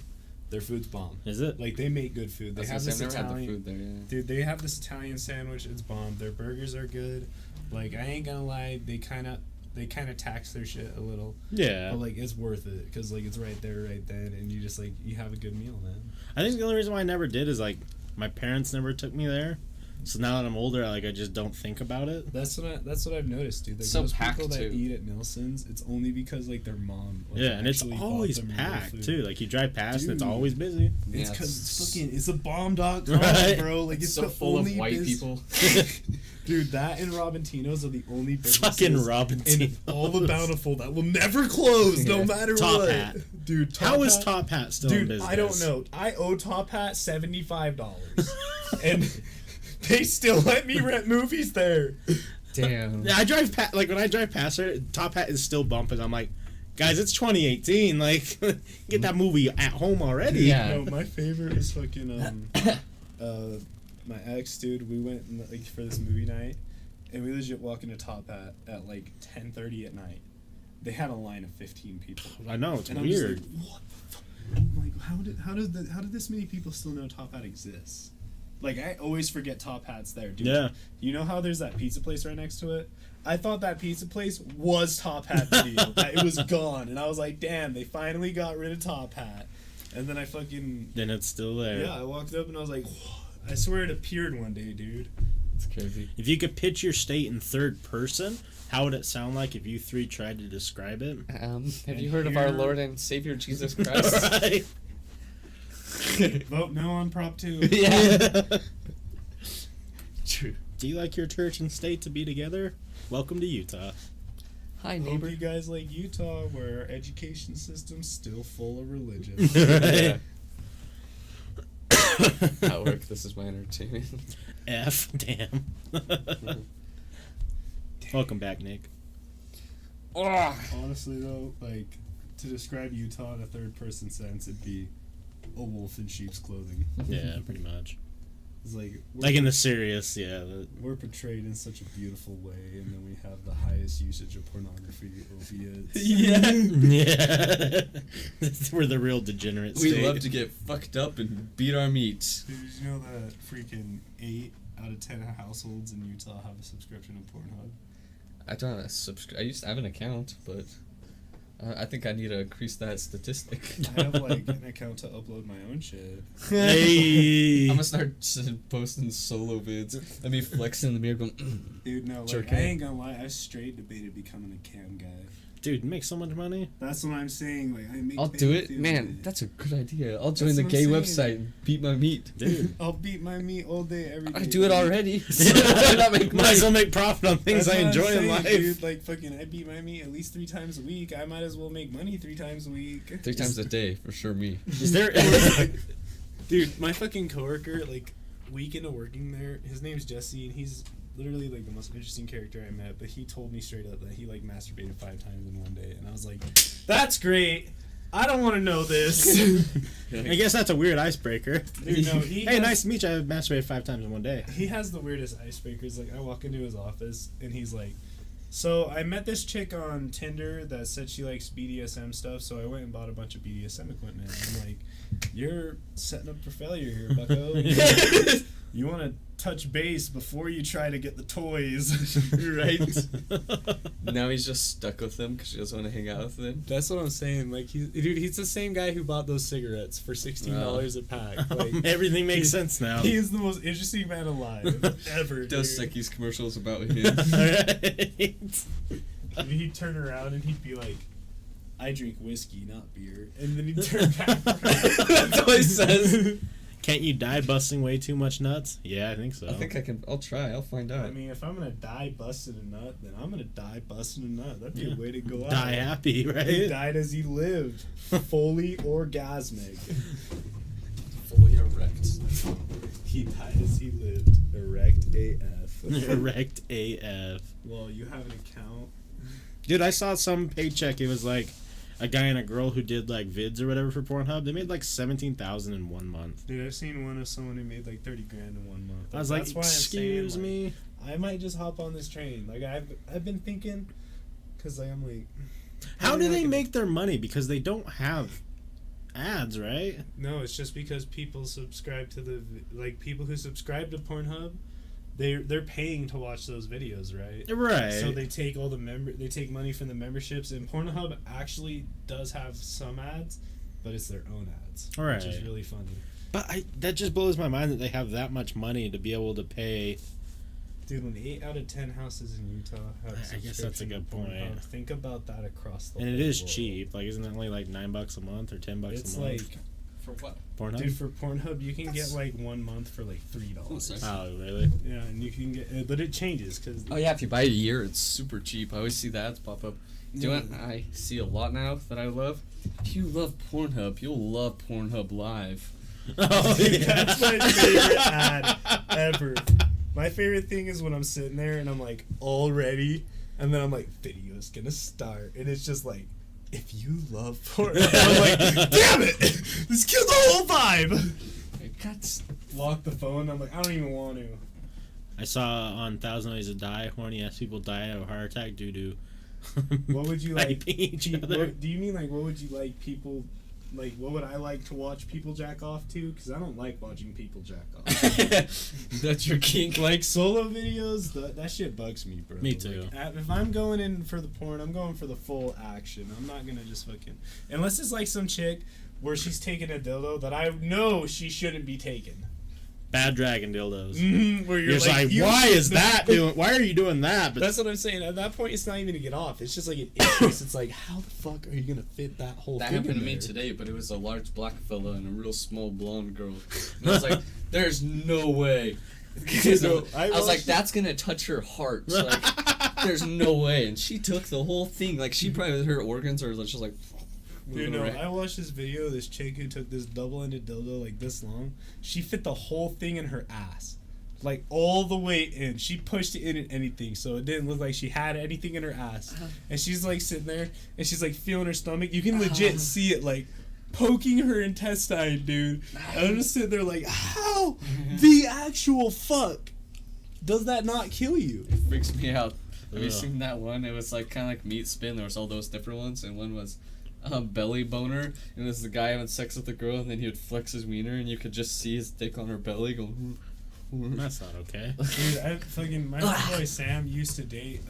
their food's bomb. Is it? Like they make good food. I They was have gonna this say, I've never Italian. had the food there. Yeah. Dude, they have this Italian sandwich. It's bomb. Their burgers are good. Like I ain't gonna lie, they kind of tax their shit a little. Yeah. But like it's worth it because like it's right there, right then, and you just like you have a good meal, man. I think the only reason why I never did is like my parents never took me there. So now that I'm older, I just don't think about it. That's what I've noticed, dude. Like So most packed, people that too. eat at Nelson's, it's only because like their mom. Like, Yeah, and it's actually bought always them real packed food. too. Like you drive past and it's Dude. always busy. It's Yeah, because it's fucking it's a bomb.com, Right. bro. Like it's so the full only of white bus- people. Dude, that and Robintino's are the only businesses Fucking Robin in all the Bountiful that will never close, no Yeah. matter Top what. Hat. Dude, How is Hat? Top Hat still in Dude, business? I don't know. I owe Top Hat $75, and they still let me rent movies there. Damn. Yeah, I drive past. Like when I drive past her, Top Hat is still bumping. I'm like, guys, it's 2018. Like, get that movie at home already. Yeah. No, my favorite is fucking my ex, dude. We went like for this movie night, and we legit walk into Top Hat at like 10:30 at night. They had a line of 15 people. I know, it's And I'm just weird. like, what the fuck? I'm like, how did this many people still know Top Hat exists? Like, I always forget Top Hat's there, dude. Yeah. You know how there's that pizza place right next to it? I thought that pizza place was Top Hat video. That it was gone, and I was like, damn, they finally got rid of Top Hat. And then I fucking Then it's still there. I walked up and I was like, whoa. I swear it appeared one day, dude. It's crazy. If you could pitch your state in third person, how would it sound like if you three tried to describe it? Have you heard of our here- Lord and Savior Jesus Christ? Right. Vote no on Prop 2. Yeah. True. Do you like your church and state to be together? Welcome to Utah. Hi, Hope neighbor. you guys like Utah, where our education system's still full of religion. Yeah. At work, this is my entertainment. F. Damn. Welcome back, Nick. Honestly, though, like, to describe Utah in a third-person sense, it'd be a wolf in sheep's clothing. Yeah, pretty much. It's like Like in the serious, yeah. we're portrayed in such a beautiful way, and then we have the highest usage of pornography, opiates. Yeah. Yeah. We're the real degenerate We state. love to get fucked up and beat our meat. Dude, did you know that freaking 8 out of 10 households in Utah have a subscription to Pornhub? I don't have a I used to have an account, but I think I need to increase that statistic. I have like an account to upload my own shit. Hey. I'm gonna start posting solo vids. Let me flex in the mirror going, Dude, no, like, Jerk I it. ain't gonna lie, I straight debated becoming a cam guy. Dude, make so much money. That's what I'm saying. Like, I make I'll do it. videos Man, with it. that's a good idea. I'll join That's the what gay I'm website saying. and beat my meat. Dude. I'll beat my meat all day, every day. I do it dude. already. So why not make Might as well money? make profit on things That's I what I'm enjoy in saying, life. Dude, like, fucking, I beat my meat at least 3 times a week. I might as well make money 3 times a week. 3 times a day, for sure, me. Is there Dude, my fucking coworker, like, week into working there, his name's Jesse, and he's literally, like, the most interesting character I met, but he told me straight up that he, like, masturbated 5 times in one day, and I was like, that's great! I don't want to know this! I guess that's a weird icebreaker. Dude, no, he Hey, has- nice to meet you. I masturbated 5 times in one day. He has the weirdest icebreakers. Like, I walk into his office, and he's like, so I met this chick on Tinder that said she likes BDSM stuff, so I went and bought a bunch of BDSM equipment. And I'm like, you're setting up for failure here, bucko. You want to touch base before you try to get the toys, right? Now he's just stuck with them because she doesn't want to hang out with them. That's what I'm saying. Like, he's the same guy who bought those cigarettes for $16 a pack. Like, Everything makes he's- sense now. he is the most interesting man alive ever. Does dude. Secchi's commercials about him. Right. And he'd turn around and he'd be like, I drink whiskey, not beer. And then he'd turn back. That's what he says. Can't you die busting way too much nuts? Yeah, I think so. I think I can. I'll try. I'll find out. I mean, if I'm gonna die busting a nut, then I'm gonna die busting a nut. That'd be Yeah. a way to go out. Die happy, He right? died as he lived, fully orgasmic. fully erect. He died as he lived, erect AF. Erect AF. Well, you have an account. Dude, I saw some paycheck. It was like a guy and a girl who did like vids or whatever for Pornhub. They made like $17,000 in 1 month. Dude, I've seen one of someone who made like 30 grand in 1 month. I was like, That's why I'm saying, excuse like, me. I might just hop on this train. Like, I've been thinking, cause like I'm like, How maybe do I they could- make their money? Because they don't have ads, right? No, it's just because people subscribe to like people who subscribe to Pornhub, they're paying to watch those videos, right? Right. So they take all the they take money from the memberships, and Pornhub actually does have some ads, but it's their own ads, which is Right. really funny. But that just blows my mind that they have that much money to be able to pay. Dude, when 8 out of 10 houses in Utah have a I guess that's a subscription good to point. Pornhub, think about that across the And it whole is world. cheap. Like, isn't it only like $9 a month or $10 It's a month? like, For what? Pornhub. dude, for Pornhub you can get like 1 month for like $3. Oh, really? Yeah, and you can get, but it changes because Oh yeah, if you buy a year, it's super cheap. I always see the ads pop up. Do you know what I see a lot now that I love? If you love Pornhub, you'll love Pornhub Live. Oh, That's my favorite ad ever. My favorite thing is when I'm sitting there and I'm like all ready, and then I'm like, video's gonna start, and it's just like, if you love porn, I'm like, damn it, this killed the whole vibe. It got Lock the phone. I'm like, I don't even want to. I saw on Thousand Ways to Die, horny ass people die of a heart attack due to What would you like? piping each other. Do you mean like what would you like people? Like, what would I like to watch people jack off to? Because I don't like watching people jack off. That's your kink. Like, solo videos, that shit bugs me, bro. Me too. Like, if I'm going in for the porn, I'm going for the full action. I'm not going to just fucking... Unless it's like some chick where she's taking a dildo that I know she shouldn't be taking. Bad dragon dildos. Where You're just like, why is that doing? Why are you doing that? But that's what I'm saying. At that point, it's not even to get off. It's just like an interest. It's like, how the fuck are you gonna fit that whole That thing happened in to me there? today, but it was a large black fella and a real small blonde girl. And I was like, there's no way. No, I was like, that's gonna touch her heart. So, like, there's no way. And she took the whole thing. Like, she probably, her organs are just like... Dude, no, I watched this video of this chick who took this double-ended dildo like this long. She fit the whole thing in her ass. Like, all the way in. She pushed it in and anything, so it didn't look like she had anything in her ass. And she's, like, sitting there, and she's, like, feeling her stomach. You can legit see it, like, poking her intestine, dude. And I'm just sitting there like, how the actual fuck does that not kill you? It freaks me out. Have you Ugh. seen that one? It was like kind of like meat spin. There was all those different ones, and one was belly boner, and it was the guy having sex with the girl, and then he would flex his wiener, and you could just see his dick on her belly go. that's not okay. Dude, I fucking my boy Sam used to date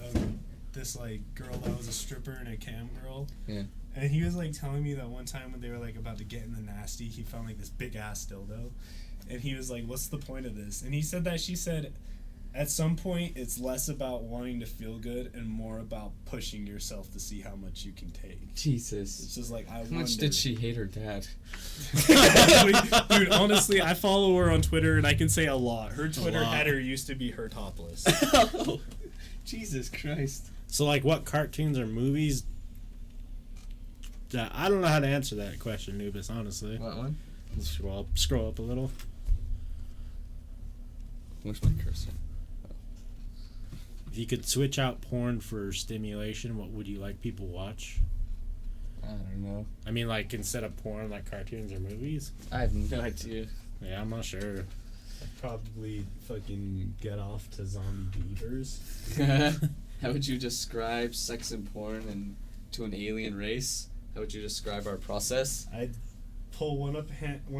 this like girl that was a stripper and a cam girl. Yeah. And he was like telling me that one time when they were like about to get in the nasty, he found like this big ass dildo, and he was like, "What's the point of this?" And he said that she said, at some point it's less about wanting to feel good and more about pushing yourself to see how much you can take. Jesus. It's just like I How wonder. much did she hate her dad? Dude, honestly, I follow her on Twitter and I can say a lot. Her Twitter lot. header used to be her topless. Oh, Jesus Christ. So, like, what cartoons or movies? I don't know how to answer that question, Nubis, honestly. What one? Scroll up a little. Where's my cursor? If you could switch out porn for stimulation, what would you like people watch? I don't know. I mean, like, instead of porn, like cartoons or movies? I have no idea. Yeah, I'm not sure. Probably fucking get off to zombie beavers. How would you describe sex and porn and to an alien race? How would you describe our process? I'd pull one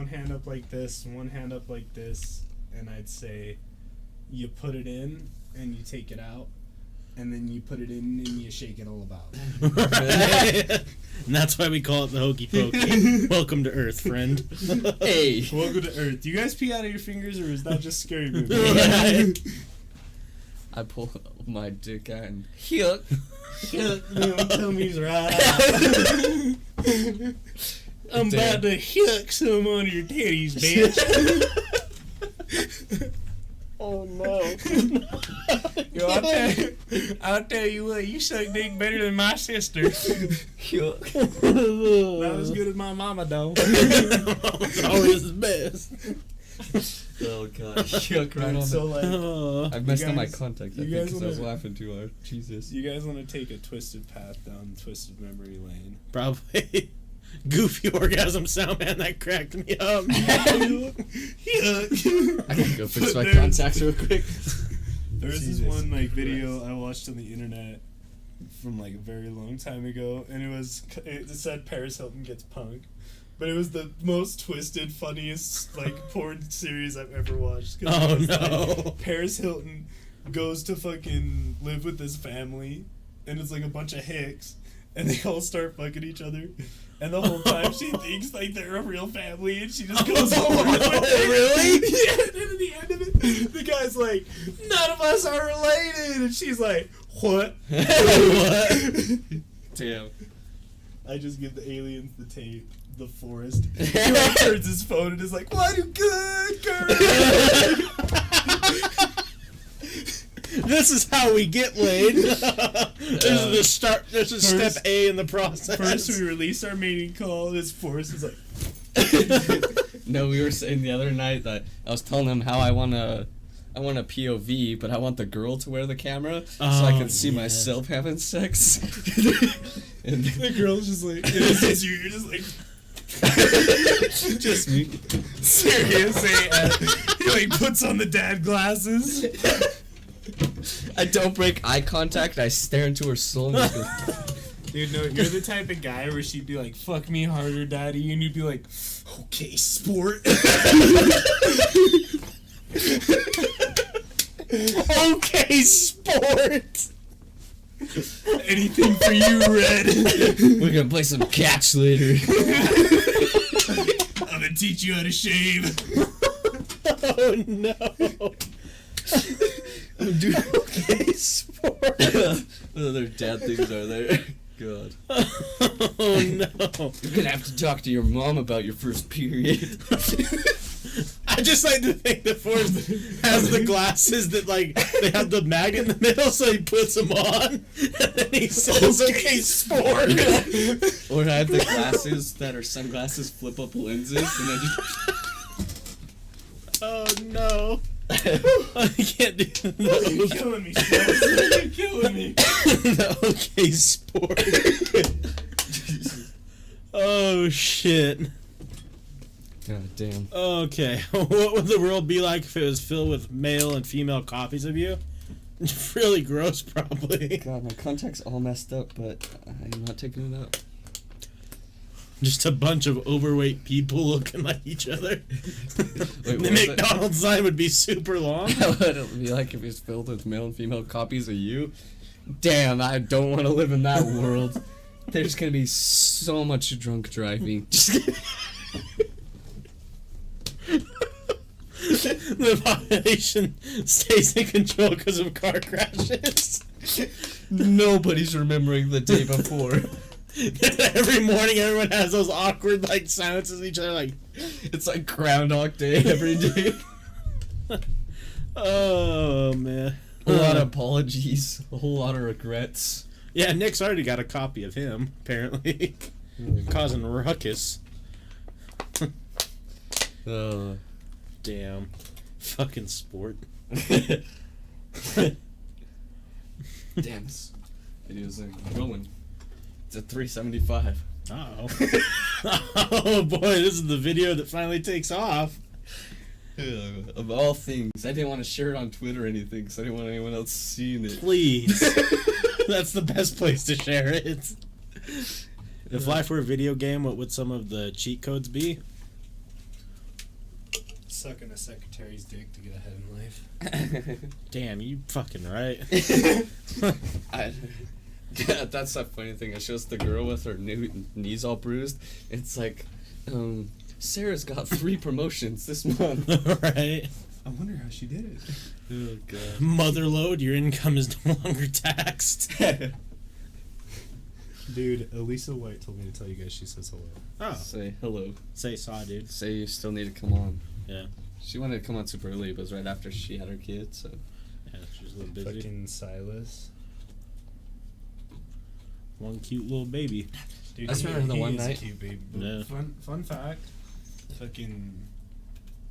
hand up like this, one hand up like this, and I'd say, you put it in and you take it out, and then you put it in and you shake it all about. And that's why we call it the hokey pokey. Welcome to Earth, friend. Hey! Welcome to Earth. Do you guys pee out of your fingers, or is that just scary movie? I pull my dick out and yuck. Tell me he's right. I'm about to yuck some on your titties, bitch. Oh no. Yo, I'll tell you what, you suck dick better than my sister. Yuck. Not as good as my mama, though. It's always the best. Oh god. Yuck right on So, the... like, I messed up my guys- contact, I you think, guys because I was wanna- laughing too hard. Jesus. you guys want to take a twisted path down twisted memory lane? Probably Goofy Orgasm Sound Man that cracked me up. I gotta go fix But my there's- contacts real quick. There's this Jesus one like Christ. video I watched on the internet from like a very long time ago, and it said Paris Hilton gets punked, but it was the most twisted, funniest like porn series I've ever watched. 'Cause Oh, it was, no. like, Paris Hilton goes to fucking live with this family, and it's like a bunch of hicks, and they all start fucking each other. And the whole time she thinks like they're a real family, and she just goes along with it. Really? Yeah, and then at the end of it, the guy's like, none of us are related. And she's like, what? What? Damn. I just give the aliens the tape, the forest. He like turns his phone and is like, why do good girl? This is how we get laid. This is the start. This is step First- A in the process. First we release our mating call, this forest is like, No, we were saying the other night that I was telling him how I want a POV, but I want the girl to wear the camera so I Oh, can see yes. myself having sex. And the girl's just like, it's just you're just like, just me. serious. He like puts on the dad glasses. I don't break eye contact. I stare into her soul. And just go, Dude, no, you're the type of guy where she'd be like, "Fuck me harder, daddy," and you'd be like, "Okay, sport." Okay, sport. Anything for you, Red. we're gonna play some catch later. I'm gonna teach you how to shave. Oh no. Dude, okay, sport. What other dad things are there? God. Oh no. You're gonna have to talk to your mom about your first period. I just like to think that Forrest has the glasses that like they have the mag in the middle, so he puts them on, and then he says, "Okay, sport." Or I have the glasses that are sunglasses, flip up lenses, and then just. Oh no. I can't do You're killing me, Sport. You're killing me. the okay sport. Oh shit. God damn. Okay, what would the world be like if it was filled with male and female copies of you? Really gross, probably. God, my contact's all messed up, but I'm not taking it out. Just a bunch of overweight people looking like each other. Wait, The what was it? McDonald's sign would be super long. How would it be like if it's filled with male and female copies of you? Damn, I don't want to live in that world. There's gonna be so much drunk driving. Just kidding. The population stays in control because of car crashes. Nobody's remembering the day before. Every morning, everyone has those awkward like silences. Each other like, It's like Groundhog Day every day. oh man, A lot of apologies, a whole lot of regrets. yeah. Nick's already got a copy of him apparently, causing a ruckus. Damn, fucking sport. Damn, this video's going. It's at 375. Oh, oh boy, this is the video that finally takes off. Of all things, I didn't want to share it on Twitter or anything because I didn't want anyone else seeing it. Please, that's the best place to share it. If life were a video game, what would some of the cheat codes be? Sucking a secretary's dick to get ahead in life. Damn, you fucking right. Yeah, that's the funny thing. It shows the girl with her knees all bruised. It's like, Sarah's got 3 promotions this month. Right. I wonder how she did it. Oh god. Motherload, your income is no longer taxed. Dude, Elisa White told me to tell you guys she says hello. Oh, Say hello. say saw, dude. Say you still need to come on. Yeah. She wanted to come on super early, but it was right after she had her kid, so. Yeah, she's a little busy. Fucking Silas. One cute little baby. Dude, I just remember the one is a night- cute baby. But Yeah. fun fact. Fucking.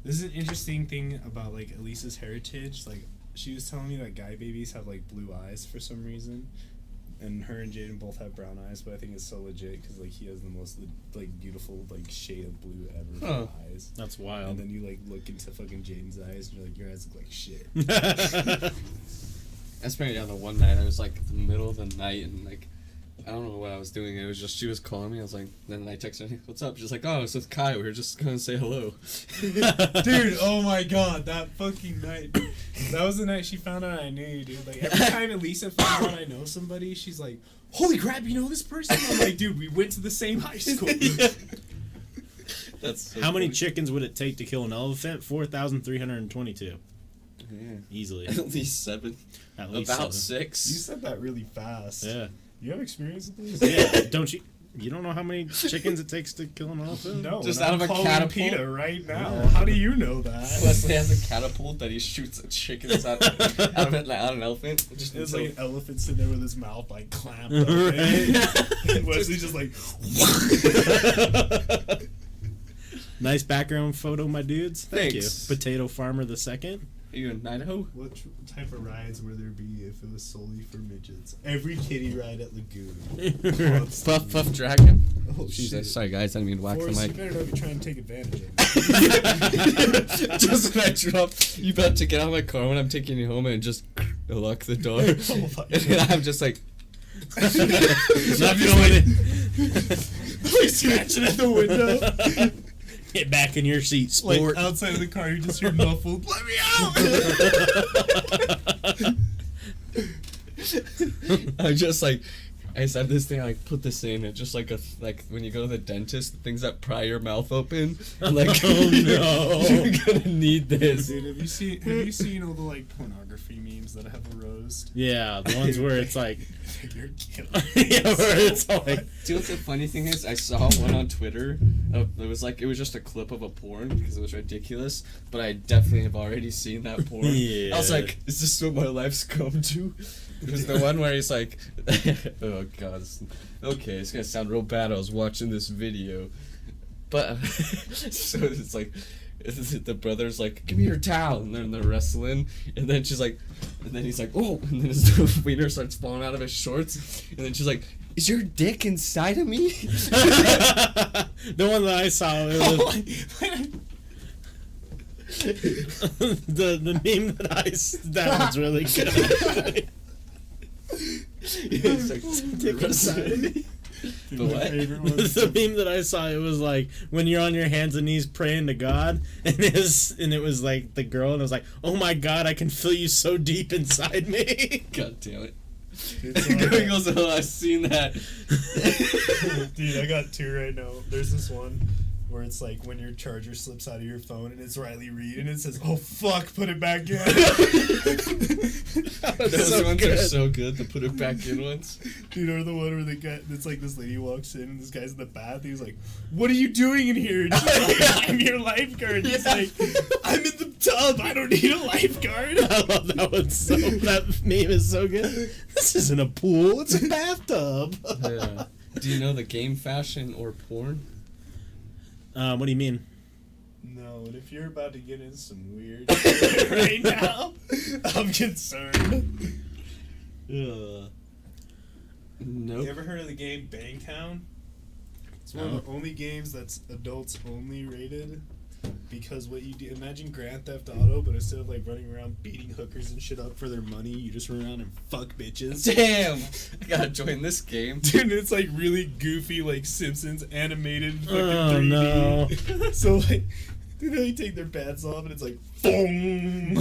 This is an interesting thing about like Elisa's heritage. Like she was telling me that guy babies have like blue eyes for some reason, and her and Jaden both have brown eyes. But I think it's so legit because like he has the most like beautiful like shade of blue ever for Huh. eyes. That's And wild. then you like look into fucking Jaden's eyes and you're like, your eyes look like shit. I just remember the one night, I was like in the middle of the night and like, I don't know what I was doing. It was just, she was calling me. I was like, then I texted her, what's up? She's like, oh, it's with Kai. We were just going to say hello. Dude, oh my god, that fucking night. That was the night she found out I knew you, dude. Like, every time Elisa finds out I know somebody, she's like, holy crap, you know this person? I'm like, dude, we went to the same high school. That's so How many funny. chickens would it take to kill an elephant? 4,322. Yeah. Easily. At least 7. At least About 7. 6. You said that really fast. Yeah. You have experience with this? Yeah. Don't you? You don't know how many chickens it takes to kill an elephant? No. Just and out I'm of a calling catapult? PETA right now. Yeah. How do you know that? Wesley has a catapult that he shoots at chickens out of an elephant. Just It's so- like an elephant sitting there with his mouth like clamped open. Right. And Wesley's just like, Nice background photo, my dudes. Thank Thanks. you. Potato Farmer the Second. Are you in Idaho? what type of rides would there be if it was solely for midgets? Every kiddie ride at Lagoon. Puff Dragon. Oh, Jesus, shit. sorry guys, I didn't mean to whack Forrest, you the better not be trying to take advantage of me. mic. Just when I drop, you about to get out of my car when I'm taking you home and just lock the door. Oh my And I'm just like, Not going Like scratching at the window. Get back in your seat, Like sport. outside of the car, you just hear muffled. Let me out. I'm just like, I just have this thing. I like put this in. It's just like when you go to the dentist, the things that pry your mouth open. I'm like, Oh, no. you're gonna need this. Dude, have you seen all the like pornography memes that have a roast? Yeah, the ones where it's like, You're killing yeah, where it's like, Do you know what the funny thing is? I saw one on Twitter. It was just a clip of a porn because it was ridiculous. But I definitely have already seen that porn. Yeah. I was like, is this what my life's come to? It was the one where he's like, oh god, okay, it's gonna sound real bad. I was watching this video, but so it's like. The brother's like, give me your towel, and then they're wrestling, and then she's like, and then he's like, oh, and then his wiener starts falling out of his shorts, and then she's like, is your dick inside of me? the one that I saw, it was, the meme that one's really good. It's like, dick inside of me. The what? The meme that I saw, it was like when you're on your hands and knees praying to God, and it was like the girl, and it was like, oh my God, I can feel you so deep inside me. God damn it. Dude, Going goes, oh, I've seen that. Dude, I got two right now. There's this one where it's like when your charger slips out of your phone and it's Riley Reid and it says, oh fuck, put it back in. Those so ones good. are so good, the put it back in ones. Dude, or the one where the guy, it's like this lady walks in and this guy's in the bath. He's like, what are you doing in here? And she's like, I'm your lifeguard. And he's like, I'm in the tub. I don't need a lifeguard. I love that one so. That meme is so good. This isn't a pool; it's a bathtub. Yeah. Do you know the game fashion or porn? What do you mean? No, and if you're about to get in some weird shit right now, I'm concerned. Nope. You ever heard of the game Bangtown? It's one of the only games that's adults only rated. Because what you do, imagine Grand Theft Auto, but instead of like running around beating hookers and shit up for their money, you just run around and fuck bitches. Damn! I gotta join this game. Dude, it's like really goofy, like Simpsons animated fucking Oh, 3D. no. So like, they take their pants off and it's like, boom.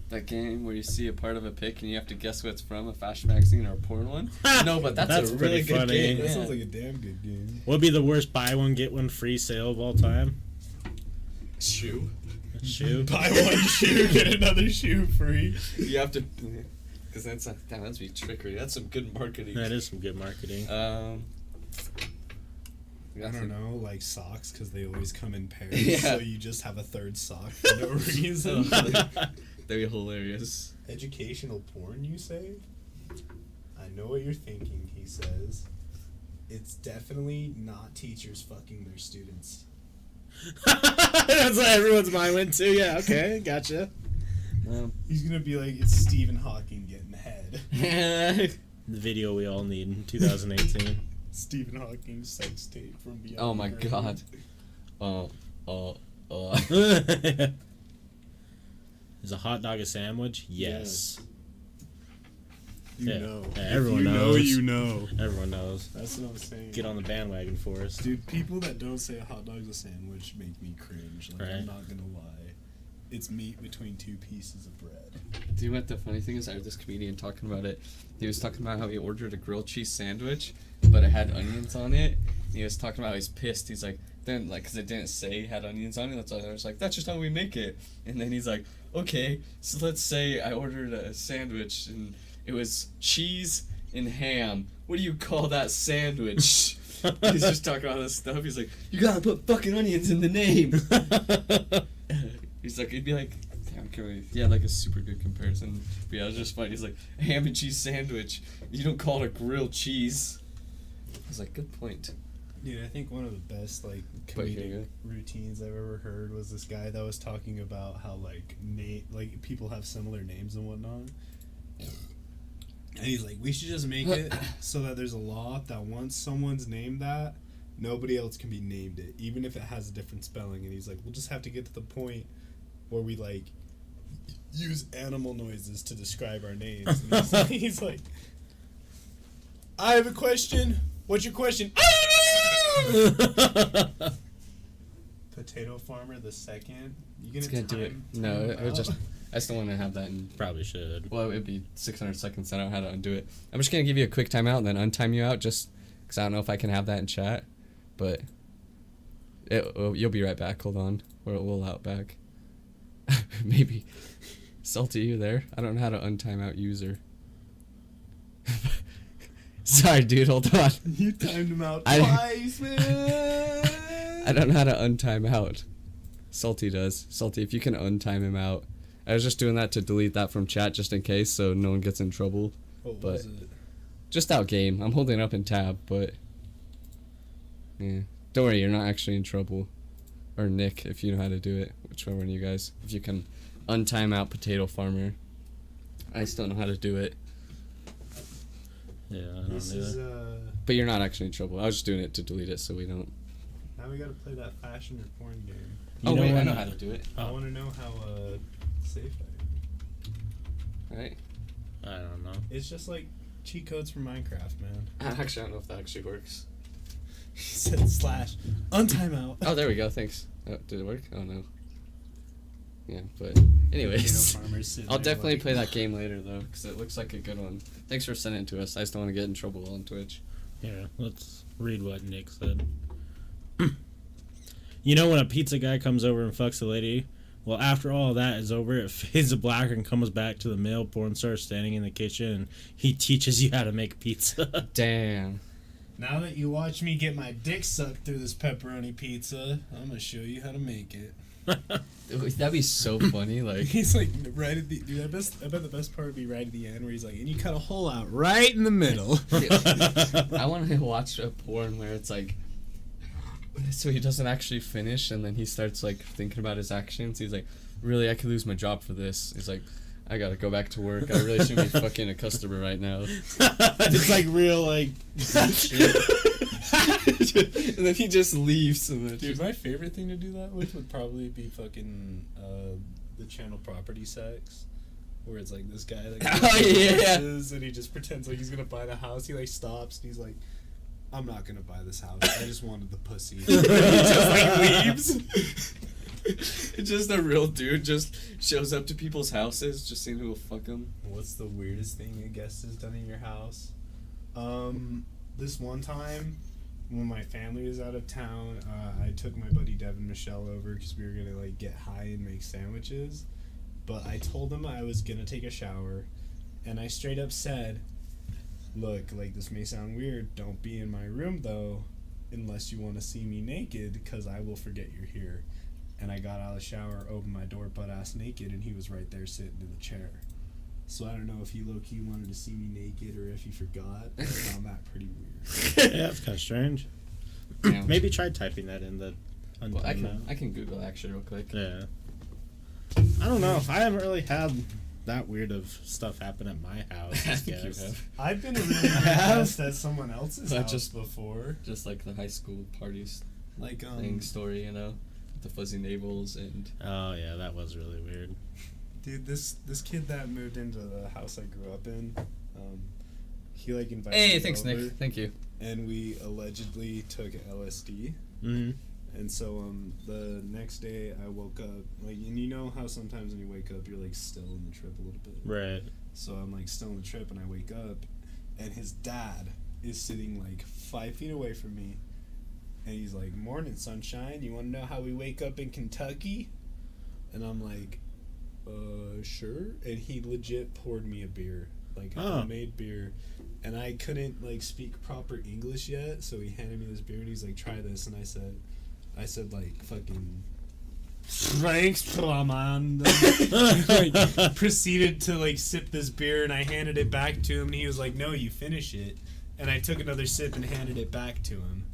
That game where you see a part of a pic and you have to guess what it's from, a fashion magazine or a porn one? No, but that's a really pretty good funny. game. That Yeah. sounds like a damn good game. What'd be the worst buy one get one free sale of all time? Shoe. A shoe. Buy one shoe, get another shoe free. You have to, because that's like, damn, that's be trickery. That's some good marketing. That is some good marketing. I don't know, like socks, because they always come in pairs. Yeah. So you just have a third sock for no reason. That'd be hilarious. Educational porn, you say? I know what you're thinking, he says. It's definitely not teachers fucking their students. That's what everyone's mind went to. Yeah, okay, gotcha. He's gonna be like, it's Stephen Hawking getting head. The video we all need in 2018. Stephen Hawking's sex tape from beyond. Oh my the grave. god. Is a hot dog a sandwich? Yes. You Yeah. know. Yeah, If everyone you knows. know, you know. Everyone knows. That's what I'm saying. Get on the bandwagon for us. Dude, people that don't say a hot dog's a sandwich make me cringe. Like, Right. I'm not gonna lie. It's meat between two pieces of bread. Do you know what the funny thing is? I heard this comedian talking about it. He was talking about how he ordered a grilled cheese sandwich, but it had onions on it. And he was talking about how he's pissed. He's like, then, like, because it didn't say it had onions on it. That's why I was like, that's just how we make it. And then he's like, okay, so let's say I ordered a sandwich and it was cheese and ham. What do you call that sandwich? He's just talking about this stuff. He's like, you gotta put fucking onions in the name. He's like, it'd be like, damn, can we? Yeah, like a super good comparison. But yeah, it was just funny. He's like, a ham and cheese sandwich. You don't call it a grilled cheese. I was like, good point. Dude, I think one of the best like But comedic yeah. routines I've ever heard was this guy that was talking about how like people have similar names and whatnot. And he's like, we should just make it so that there's a law that once someone's named that, nobody else can be named it, even if it has a different spelling. And he's like, we'll just have to get to the point where we like use animal noises to describe our names. And he's like, I have a question. What's your question? Potato farmer the second. You gonna do it. No, it would just. I still want to have that in. Probably should. Well, it'd be 600 seconds. I don't know how to undo it. I'm just gonna give you a quick timeout and then untime you out, just because I don't know if I can have that in chat. But you'll be right back. Hold on, or we'll allow it back. Maybe. Salty, you there? I don't know how to untime out user. Sorry, dude. Hold on. You timed him out twice, man. I don't know how to untime out. Salty does. Salty, if you can untime him out. I was just doing that to delete that from chat just in case, so no one gets in trouble. What but was it? Just out game. I'm holding it up in tab, but yeah. Don't worry, you're not actually in trouble. Or Nick, if you know how to do it. Whichever one of you guys. If you can untime out Potato Farmer. I still know how to do it. Yeah, I don't This do is that. But you're not actually in trouble. I was just doing it to delete it so we don't. Now we gotta play that fashion or porn game. Oh, know wait, I what? know how to do it. I want to know how safe I am. Right? I don't know. It's just like cheat codes from Minecraft, man. Actually, I don't know if that actually works. He said / untimeout. Oh, there we go. Thanks. Oh, did it work? Oh, no. Yeah, but Potato anyways. farmers sitting I'll there definitely like, play that game later, though, because it looks like a good one. Thanks for sending it to us. I just don't want to get in trouble on Twitch. Yeah, let's read what Nick said. You know when a pizza guy comes over and fucks a lady? Well, after all that is over, it fades to black and comes back to the male porn star standing in the kitchen, and he teaches you how to make pizza. Damn. Now that you watch me get my dick sucked through this pepperoni pizza, I'm gonna show you how to make it. That'd be so funny. Like, He's like right at the dude. I bet the best part would be right at the end where he's like, and you cut a hole out right in the middle. I want to watch a porn where it's like, so he doesn't actually finish, and then he starts like thinking about his actions. He's like, really, I could lose my job for this. He's like, I gotta go back to work. I really shouldn't be fucking a customer right now. It's like real, like, shit. And then he just leaves. And then Dude, my favorite thing to do that with would probably be fucking the channel Property Sex, where it's like this guy like Oh, yeah. and he just pretends like he's gonna buy the house. He like stops and he's like, I'm not gonna buy this house. I just wanted the pussy. He just like leaves. It's just a real dude just shows up to people's houses, just seeing who will fuck them. What's the weirdest thing a guest has done in your house? This one time when my family was out of town, I took my buddy Devin Michelle over because we were gonna like get high and make sandwiches. But I told him I was gonna take a shower, and I straight up said, "Look, like this may sound weird. Don't be in my room though, unless you want to see me naked, because I will forget you're here." And I got out of the shower, opened my door butt ass naked, and he was right there sitting in the chair. So I don't know if he low-key wanted to see me naked or if he forgot. But I found that pretty weird. Yeah, it's kind of strange. Yeah. Maybe try typing that in the Well, I untime can Google actually real quick. Yeah. I don't know. I haven't really had that weird of stuff happen at my house. I think you guess. have. I've been a really good guest at someone else's But house just- before. Just like the high school parties Like, thing story, you know, the fuzzy navels and. Oh yeah, that was really weird. dude, this kid that moved into the house I grew up in, he like invited Hey, me thanks, over, Nick. Thank you. and we allegedly took LSD. Mm-hmm. And so the next day I woke up, like, and you know how sometimes when you wake up you're like still in the trip a little bit. Right. So I'm like still in the trip, and I wake up, and his dad is sitting like 5 feet away from me, and he's like, "Morning, sunshine. You want to know how we wake up in Kentucky?" And I'm like, sure. And he legit poured me a beer, like homemade beer, and I couldn't like speak proper English yet, so he handed me this beer, and he's like, "Try this," and I said like fucking. Thanks, man. Like, proceeded to like sip this beer, and I handed it back to him, and he was like, "No, you finish it." And I took another sip and handed it back to him,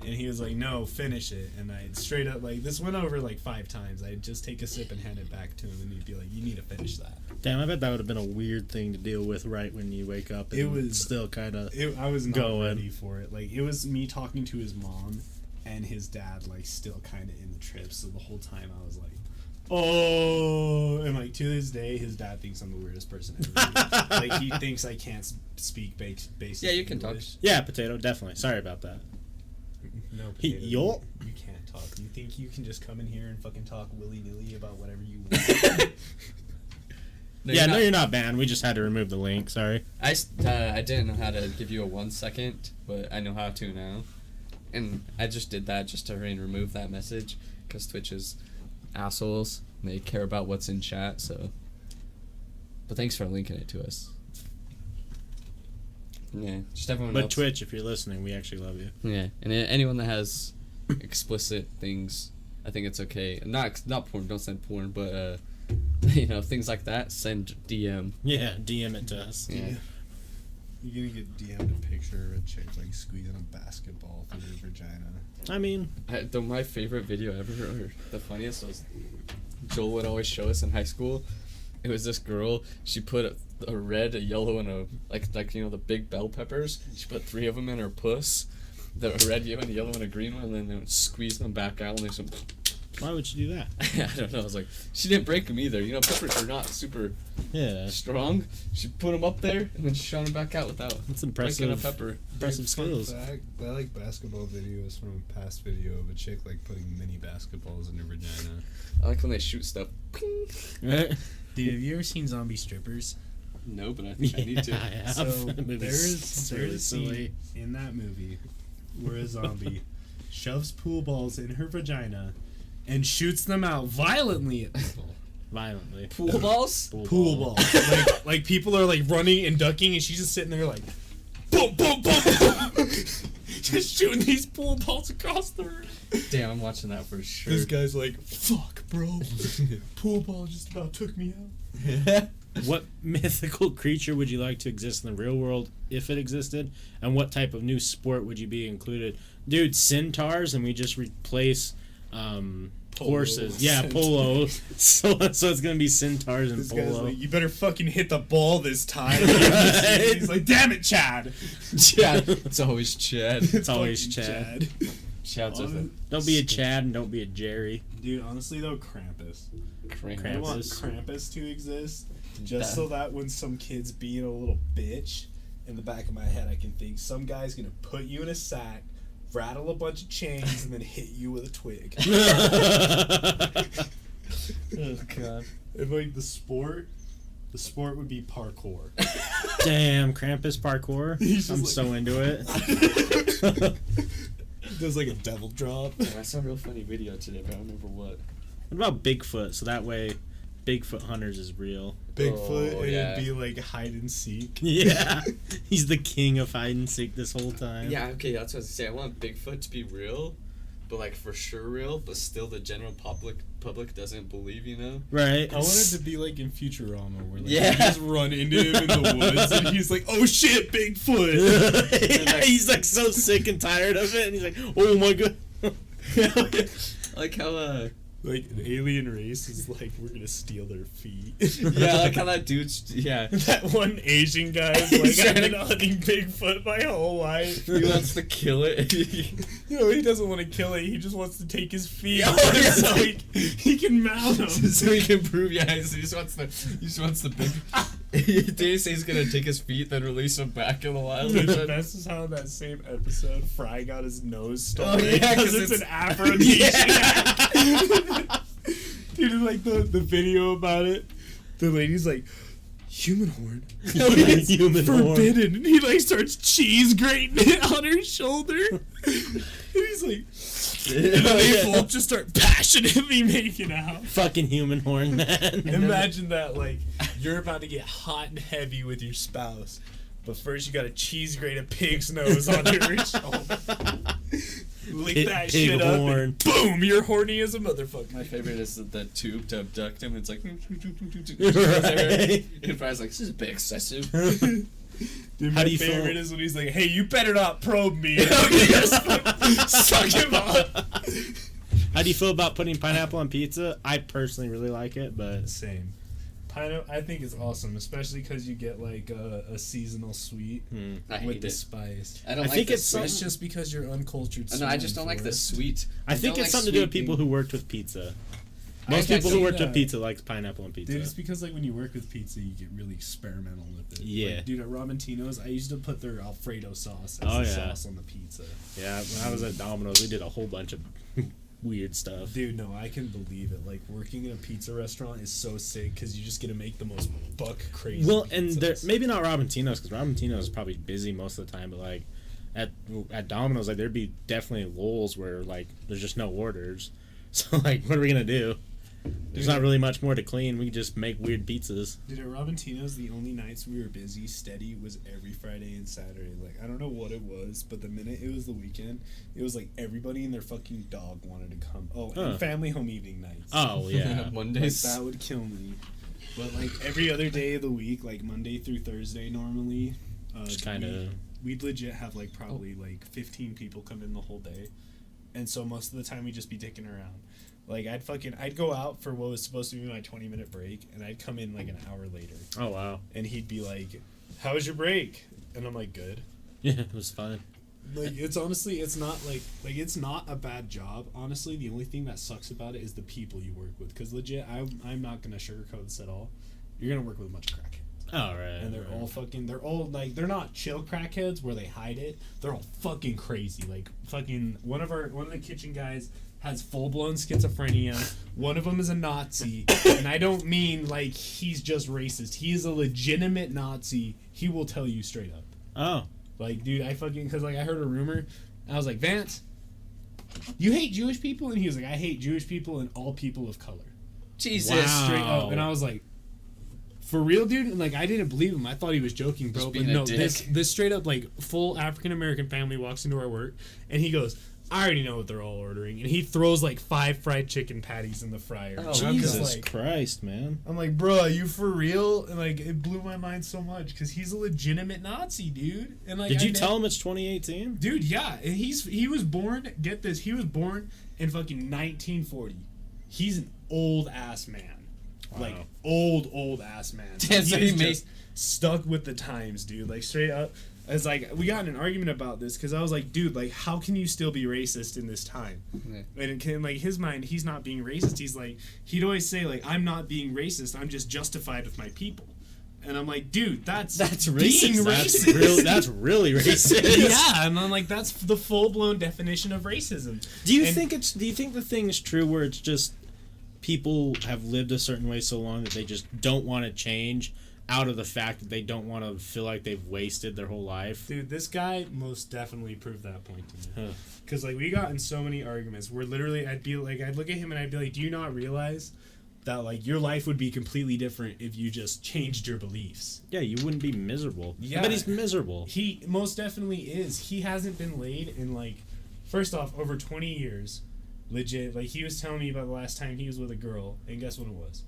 and he was like, "No, finish it." And I straight up, like, this went over like 5 times. I'd just take a sip and hand it back to him, and he'd be like, "You need to finish that." Damn, I bet that would have been a weird thing to deal with right when you wake up. And It was- still kind of. I was not Going. ready for it. Like, it was me talking to his mom and his dad, like, still kind of in the trip. So the whole time I was like, "Oh," and like to this day, his dad thinks I'm the weirdest person ever. Like, he thinks I can't speak basic Yeah, you can talk. English. Yeah, potato, definitely. Sorry about that. No, He- potato, yo. you can't talk. You think you can just come in here and fucking talk willy-nilly about whatever you want? No, you're not banned. We just had to remove the link. Sorry. I didn't know how to give you a 1 second, but I know how to now. And I just did that just to remove that message, because Twitch is assholes. And they care about what's in chat, so. But thanks for linking it to us. Yeah, just everyone But else. Twitch, if you're listening, we actually love you. Yeah, and anyone that has explicit things, I think it's okay. Not porn, don't send porn, but things like that, send DM. Yeah, DM it to us. Yeah. You're gonna get DM'd a picture of a chick like squeezing a basketball through her vagina. I mean, My favorite video ever, or the funniest, was Joel would always show us in high school. It was this girl. She put a red, a yellow, and a like the big bell peppers. She put 3 of them in her puss. The red, a yellow, and a green one, and then squeezed them back out. And there's some. why would you do that? I don't know. I was like, she didn't break them either. Peppers are not super Yeah, strong. She put them up there and then she shot them back out without that's breaking a impressive. pepper. Impressive Fun skills. fact, I like basketball videos from a past video of a chick like putting mini basketballs in her vagina. I like when they shoot stuff. Ping. Right? Dude, have you ever seen zombie strippers? No, but I think I need to. I have. So The movie's there's really a silly. scene in that movie where a zombie shoves pool balls in her vagina and shoots them out violently at people. Violently. Pool balls? Pool balls. like people are like running and ducking, and she's just sitting there like, boom, boom, boom, boom, just shooting these pool balls across the room. Damn, I'm watching that for sure. This guy's like, fuck, bro. Pool ball just about took me out. What mythical creature would you like to exist in the real world if it existed? And what type of new sport would you be included? Dude, centaurs, and we just replace horses. Yeah, polo. So it's gonna be centaurs and This guy's polo. like, you better fucking hit the ball this time. He's like, damn it, Chad. Chad. It's always Chad. It's always fucking Chad. Chad's with it. Don't be a Chad and don't be a Jerry. Dude, honestly though, Krampus. Krampus. I want Krampus. Krampus to exist just so that when some kid's being a little bitch, in the back of my head I can think some guy's gonna put you in a sack, rattle a bunch of chains, and then hit you with a twig. Oh god. And like the sport would be parkour. Damn, Krampus parkour. He's just I'm like- so into it. Does like a devil drop. I saw a real funny video today, but I don't remember what. What about Bigfoot? So that way, Bigfoot Hunters is real. Bigfoot, Oh, and yeah. it'd be like hide and seek. Yeah, he's the king of hide and seek this whole time. Yeah, okay, that's what I was saying. I want Bigfoot to be real, but like for sure real, but still the general public doesn't believe, Right. I want it to be like in Futurama, where like Yeah. you just run into him in the woods, and he's like, "Oh shit, Bigfoot!" Yeah, he's like so sick and tired of it, and he's like, "Oh my god." I like how Like an alien race is like, we're gonna steal their feet. yeah, I like how that dude's That one Asian guy is He's like, I've trying been to- hunting Bigfoot my whole life. he wants to kill it. He doesn't want to kill it. He just wants to take his feet Oh, yeah. so he can mount them. So he can prove, he just wants the big. Did he say he's gonna take his feet, then release him back in the wild? The best is how in that same episode, Fry got his nose stolen Oh, yeah, 'cause because it's it's- an Aphrodisiac. Yeah. Dude, like the video about it, the lady's like, human horn. Human horn. Forbidden. And he like starts cheese grating it on her shoulder. And he's like, and then they both just start passionately making out. Fucking human horn man. Imagine that, like, you're about to get hot and heavy with your spouse, but first you gotta cheese grate a pig's nose onto her shoulder. Lick that Pig shit up, horn. and boom, you're horny as a motherfucker. My favorite is the tube to abduct him. It's like, Right. and Fry's like, this is a bit excessive. Dude, How my do you favorite feel- is when he's like, hey, you better not probe me. Suck him up. How do you feel about putting pineapple on pizza? I personally really like it, but Same. Pineapple, I think it's awesome, especially because you get like a seasonal sweet I with hate the it. spice. I don't I like think the it's sweet. It's just because you're uncultured. No, I just don't like the sweet. I think don't it's like something to do with sweet people thing. who worked with pizza. Most people who work Yeah. with pizza likes pineapple and pizza. Dude, it's because like when you work with pizza, you get really experimental with it. Yeah. Like, dude, at Ramentino's, I used to put their Alfredo sauce as Oh, the yeah. sauce on the pizza. Yeah, when I was at Domino's, we did a whole bunch of weird stuff. Dude, no, I can believe it. Like working in a pizza restaurant is so sick because you just get to make the most buck crazy. Well, and pizzas. there maybe not Robintino's because Robintino's is probably busy most of the time, but like at Domino's, like there'd be definitely lulls where like there's just no orders. So like, what are we gonna do? There's Dude. not really much more to clean. We can just make weird pizzas. Dude, at Robintino's, the only nights we were busy, steady, was every Friday and Saturday. Like, I don't know what it was, but the minute it was the weekend, it was like everybody and their fucking dog wanted to come. Oh, Huh. and family home evening nights. Oh yeah. Like, Mondays. that would kill me. But, like, every other day of the week, like Monday through Thursday normally, Just kinda- we'd legit have, like, probably, like, 15 people come in the whole day. And so most of the time we'd just be dicking around. Like, I'd go out for what was supposed to be my 20-minute break, and I'd come in, like, an hour later. Oh wow. And he'd be like, "How was your break?" And I'm like, "Good." Yeah, it was fun. Like, it's honestly, it's not like it's not a bad job. Honestly, the only thing that sucks about it is the people you work with. Because legit, I'm not gonna sugarcoat this at all. You're gonna work with a bunch of crackheads. All right. And they're all like, they're not chill crackheads where they hide it. They're all fucking crazy. Like, fucking, one of the kitchen guys has full-blown schizophrenia. One of them is a Nazi. And I don't mean, like, he's just racist. He is a legitimate Nazi. He will tell you straight up. Oh. Like, dude, because, like, I heard a rumor. And I was like, "Vance, you hate Jewish people?" And he was like, "I hate Jewish people and all people of color." Jesus. Wow. Straight up. And I was like, "For real, dude?" And, like, I didn't believe him. I thought he was joking, bro. Just But being a no, dick. this straight up, like, full African-American family walks into our work. And he goes, "I already know what they're all ordering." And he throws, like, 5 fried chicken patties in the fryer. Oh, And I'm just Jesus like, Christ, man. I'm like, "Bro, are you for real?" And, like, it blew my mind so much because he's a legitimate Nazi, dude. And, like, Did you I tell him it's 2018? Dude, yeah, and he was born. Get this, he was born in fucking 1940. He's an old ass man, like Wow. old ass man. Damn, so he He's made- just stuck with the times, dude. Like straight up, it's like we got in an argument about this because I was like, dude, like how can you still be racist in this time? Yeah. And it can, like his mind, he's not being racist. He's like, he'd always say like, "I'm not being racist. I'm just justified with my people." And I'm like, dude, that's racist. being That's racist. that's really racist. Yeah, and I'm like, that's the full blown definition of racism. Do you And- think the thing is true where it's just people have lived a certain way so long that they just don't want to change out of the fact that they don't want to feel like they've wasted their whole life? Dude, this guy most definitely proved that point to me. Huh. Because like we got in so many arguments where literally I'd look at him and I'd be like, "Do you not realize that like your life would be completely different if you just changed your beliefs?" Yeah, you wouldn't be miserable. Yeah. But he's miserable. He most definitely is. He hasn't been laid in like, first off, over 20 years. Legit. Like he was telling me about the last time he was with a girl, and guess what it was?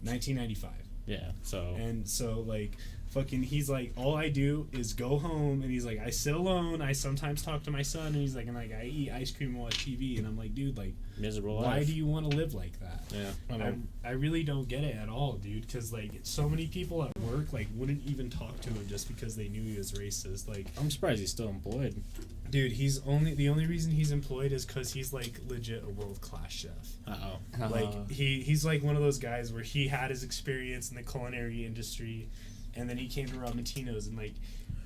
1995. Yeah, so And so, like, fucking, he's like, all I do is go home, and he's like, I sit alone, I sometimes talk to my son, and he's like, and like, I eat ice cream and watch TV, and I'm like, dude, like, miserable why life. do you want to live like that? Yeah, I know. I really don't get it at all, dude, because, like, so many people at work, like, wouldn't even talk to him just because they knew he was racist. Like, I'm surprised he's still employed. dude, the only reason he's employed is because he's, like, legit a world-class chef. Uh-oh. Like he's like one of those guys where he had his experience in the culinary industry, and then he came to Ramentino's, and like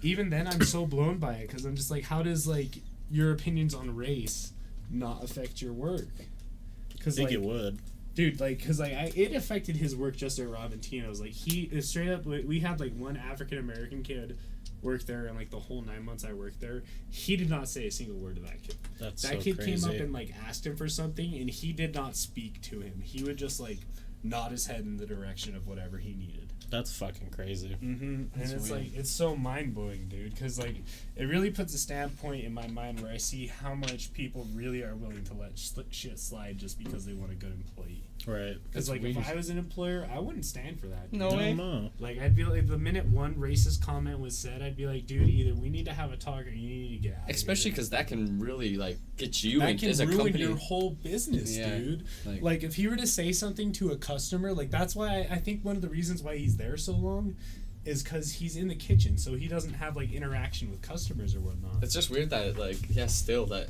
even then I'm so blown by it because I'm just like, how does like your opinions on race not affect your work? I Because think like, it would. dude, like because like it affected his work just at Ramentino's. Like he is straight up. We had like one African American kid work there, and like the whole 9 months I worked there, he did not say a single word to that kid. That's That so kid crazy. came up and like asked him for something, and he did not speak to him. He would just like nod his head in the direction of whatever he needed. That's fucking crazy. Mm-hmm. And That's it's weird. like it's so mind blowing, dude. Because like it really puts a standpoint in my mind where I see how much people really are willing to let shit slide just because they want a good employee. Right. Because That's like weird. if I was an employer, I wouldn't stand for that. No dude. way. No. Like I'd be like, the minute one racist comment was said, I'd be like, dude, either we need to have a talk or you need to get out. Especially of here. because that can really like get you That in, can as a ruin company. your whole business, Yeah, dude. like- Like if he were to say something to a customer, like that's why I think one of the reasons why he's there so long is because he's in the kitchen, so he doesn't have like interaction with customers or whatnot. It's just weird that like still that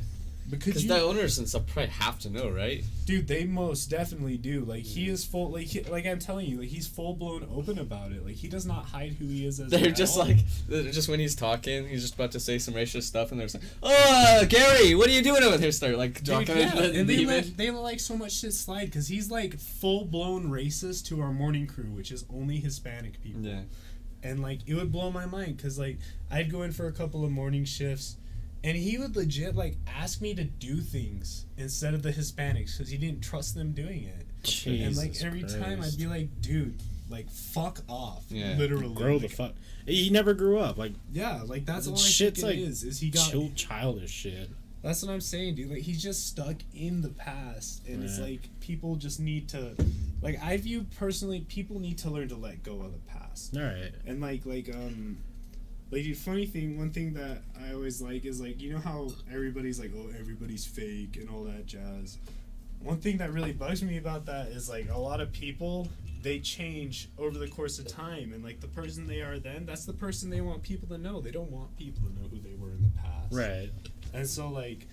But could Because you, the owners and stuff probably have to know, right? dude? They most definitely do. Like he is full. Like I'm telling you, like he's full blown open about it. Like he does not hide who he is as. They're an just adult. like, just when he's talking, he's just about to say some racist stuff, and they're just like, "Oh, Gary, what are you doing over here?" Start like Dude, talking, yeah. And they leaving. let like so much shit slide because he's like full blown racist to our morning crew, which is only Hispanic people. Yeah. And like it would blow my mind because like I'd go in for a couple of morning shifts, and he would legit like ask me to do things instead of the Hispanics because he didn't trust them doing it. And like Jesus every time Christ. I'd be like, dude, like fuck off, Yeah. literally. Grow the Like, fuck. He never grew up. Like Yeah, like that's all I shit's think it like is he got. childish shit. That's what I'm saying, dude. Like he's just stuck in the past, and it's Yeah. like people just need to, like I view personally, people need to learn to let go of the past. All right. And like dude, funny thing, one thing that I always like is like, you know how everybody's like, oh, everybody's fake and all that jazz. One thing that really bugs me about that is like a lot of people, they change over the course of time, and like the person they are then, that's the person they want people to know. They don't want people to know who they were in the past. Right. And so like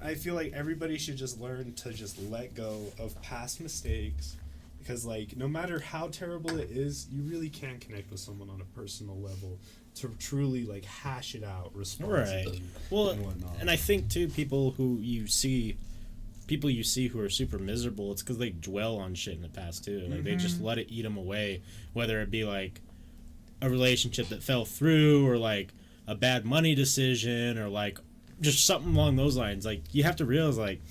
I feel like everybody should just learn to just let go of past mistakes, because like no matter how terrible it is, you really can connect with someone on a personal level to truly like hash it out responsibly. Right. Well, and whatnot. and I think too, people you see who are super miserable, it's because they dwell on shit in the past too. Like they just let it eat them away, whether it be like a relationship that fell through, or like a bad money decision, or like just something along those lines. Like you have to realize, like,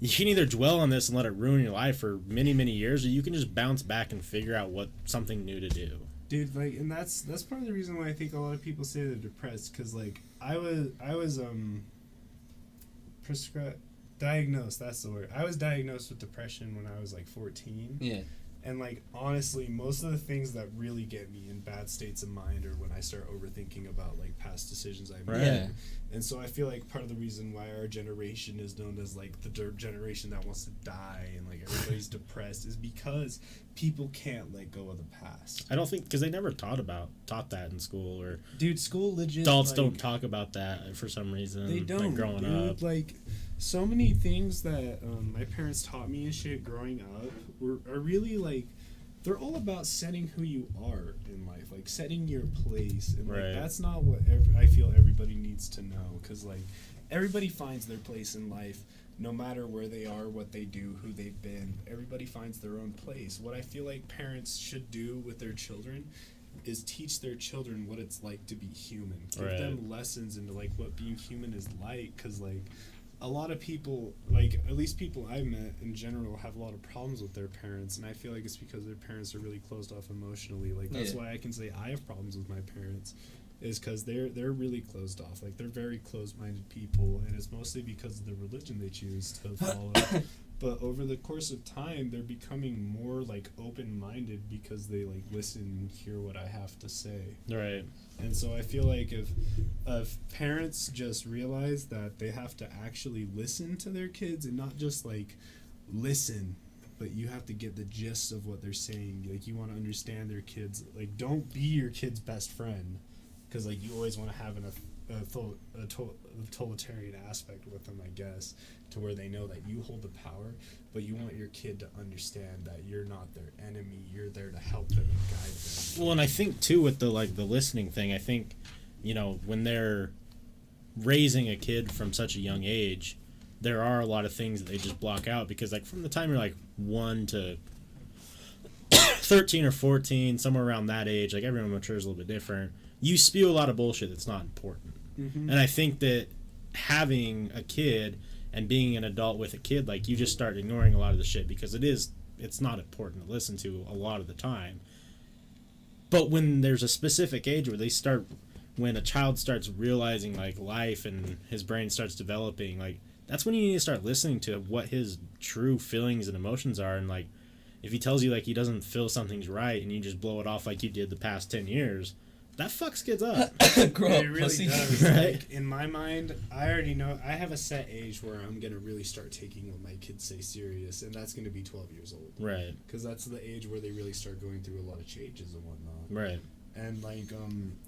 you can either dwell on this and let it ruin your life for many, many years, or you can just bounce back and figure out what something new to do. Dude, like, and that's part of the reason why I think a lot of people say they're depressed, because like I was diagnosed, that's the word. I was diagnosed with depression when I was like 14. Yeah. And like honestly, most of the things that really get me in bad states of mind are when I start overthinking about like past decisions I made. Yeah. And so I feel like part of the reason why our generation is known as like the generation that wants to die and like everybody's depressed is because people can't let go of the past. I don't think, because they never taught that in school, or Dude, school legit. adults like, don't talk about that for some reason. They don't. Like growing dude. up. Like so many things that my parents taught me and shit growing up are really like, they're all about setting who you are in life, like setting your place, and like Right. that's not what I feel everybody needs to know, because like everybody finds their place in life, no matter where they are, what they do, who they've been. Everybody finds their own place. What I feel like parents should do with their children is teach their children what it's like to be human. Give Right. them lessons into like what being human is like, because like a lot of people, like at least people I've met in general, have a lot of problems with their parents, and I feel like it's because their parents are really closed off emotionally. Like that's Yeah. why I can say I have problems with my parents, is because they're really closed off. Like they're very closed-minded people, and it's mostly because of the religion they choose to follow. But over the course of time, they're becoming more like open-minded because they like listen and hear what I have to say. Right. And so I feel like if parents just realize that they have to actually listen to their kids and not just like listen, but you have to get the gist of what they're saying. Like you want to understand their kids. Like don't be your kid's best friend, because like you always want to have a totalitarian aspect with them, I guess, to where they know that you hold the power, but you want your kid to understand that you're not their enemy. You're there to help them and guide them. Well, and I think too with the listening thing, I think, when they're raising a kid from such a young age, there are a lot of things that they just block out, because like from the time you're like 1 to 13 or 14, somewhere around that age, like everyone matures a little bit different. You spew a lot of bullshit that's not important. Mm-hmm. And I think that having a kid and being an adult with a kid, like you just start ignoring a lot of the shit, because it's not important to listen to a lot of the time. But when there's a specific age where when a child starts realizing like life and his brain starts developing, like that's when you need to start listening to what his true feelings and emotions are. And like if he tells you like he doesn't feel something's right and you just blow it off like you did the past 10 years, that fucks kids up. Grow It up, really pussy. does. Right. Like, in my mind, I already know I have a set age where I'm gonna really start taking what my kids say serious, and that's gonna be 12 years old. Right. Because that's the age where they really start going through a lot of changes and whatnot. Right. And like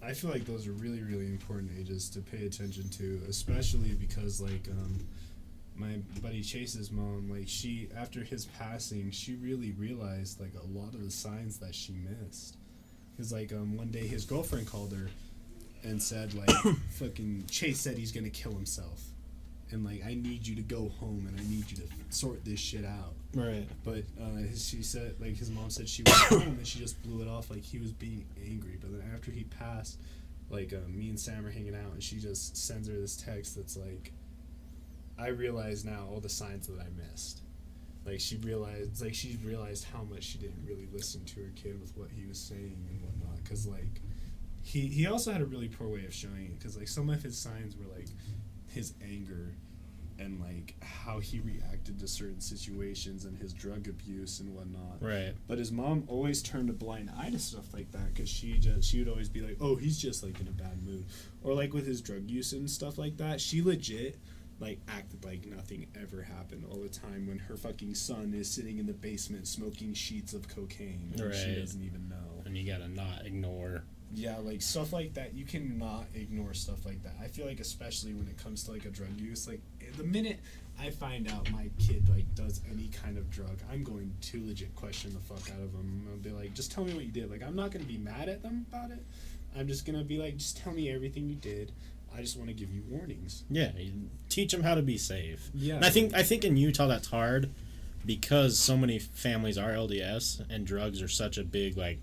I feel like those are really, really important ages to pay attention to, especially because like my buddy Chase's mom, like she, after his passing, she really realized like a lot of the signs that she missed. Because like one day his girlfriend called her and said like fucking Chase said he's gonna kill himself, and like I need you to go home and I need you to sort this shit out. Right. But she said, like, his mom said she went home and she just blew it off like he was being angry. But then after he passed, like, me and Sam are hanging out and she just sends her this text that's like, I realize now all the signs that I missed. Like, she's realized how much she didn't really listen to her kid with what he was saying and whatnot. Because, like, he also had a really poor way of showing it. Because, like, some of his signs were, like, his anger and like how he reacted to certain situations and his drug abuse and whatnot. Right. But his mom always turned a blind eye to stuff like that because she would always be like, oh, he's just like in a bad mood, or like with his drug use and stuff like that. She legit like acted like nothing ever happened all the time when her fucking son is sitting in the basement smoking sheets of cocaine and she doesn't even know. And you gotta not ignore. Yeah, like stuff like that. You cannot ignore stuff like that. I feel like especially when it comes to like a drug use, like the minute I find out my kid like does any kind of drug, I'm going to legit question the fuck out of them. I'm gonna be like, just tell me what you did. Like, I'm not gonna be mad at them about it. I'm just gonna be like, just tell me everything you did. I just want to give you warnings. Yeah, you teach them how to be safe. Yeah, and I think in Utah that's hard because so many families are LDS and drugs are such a big like,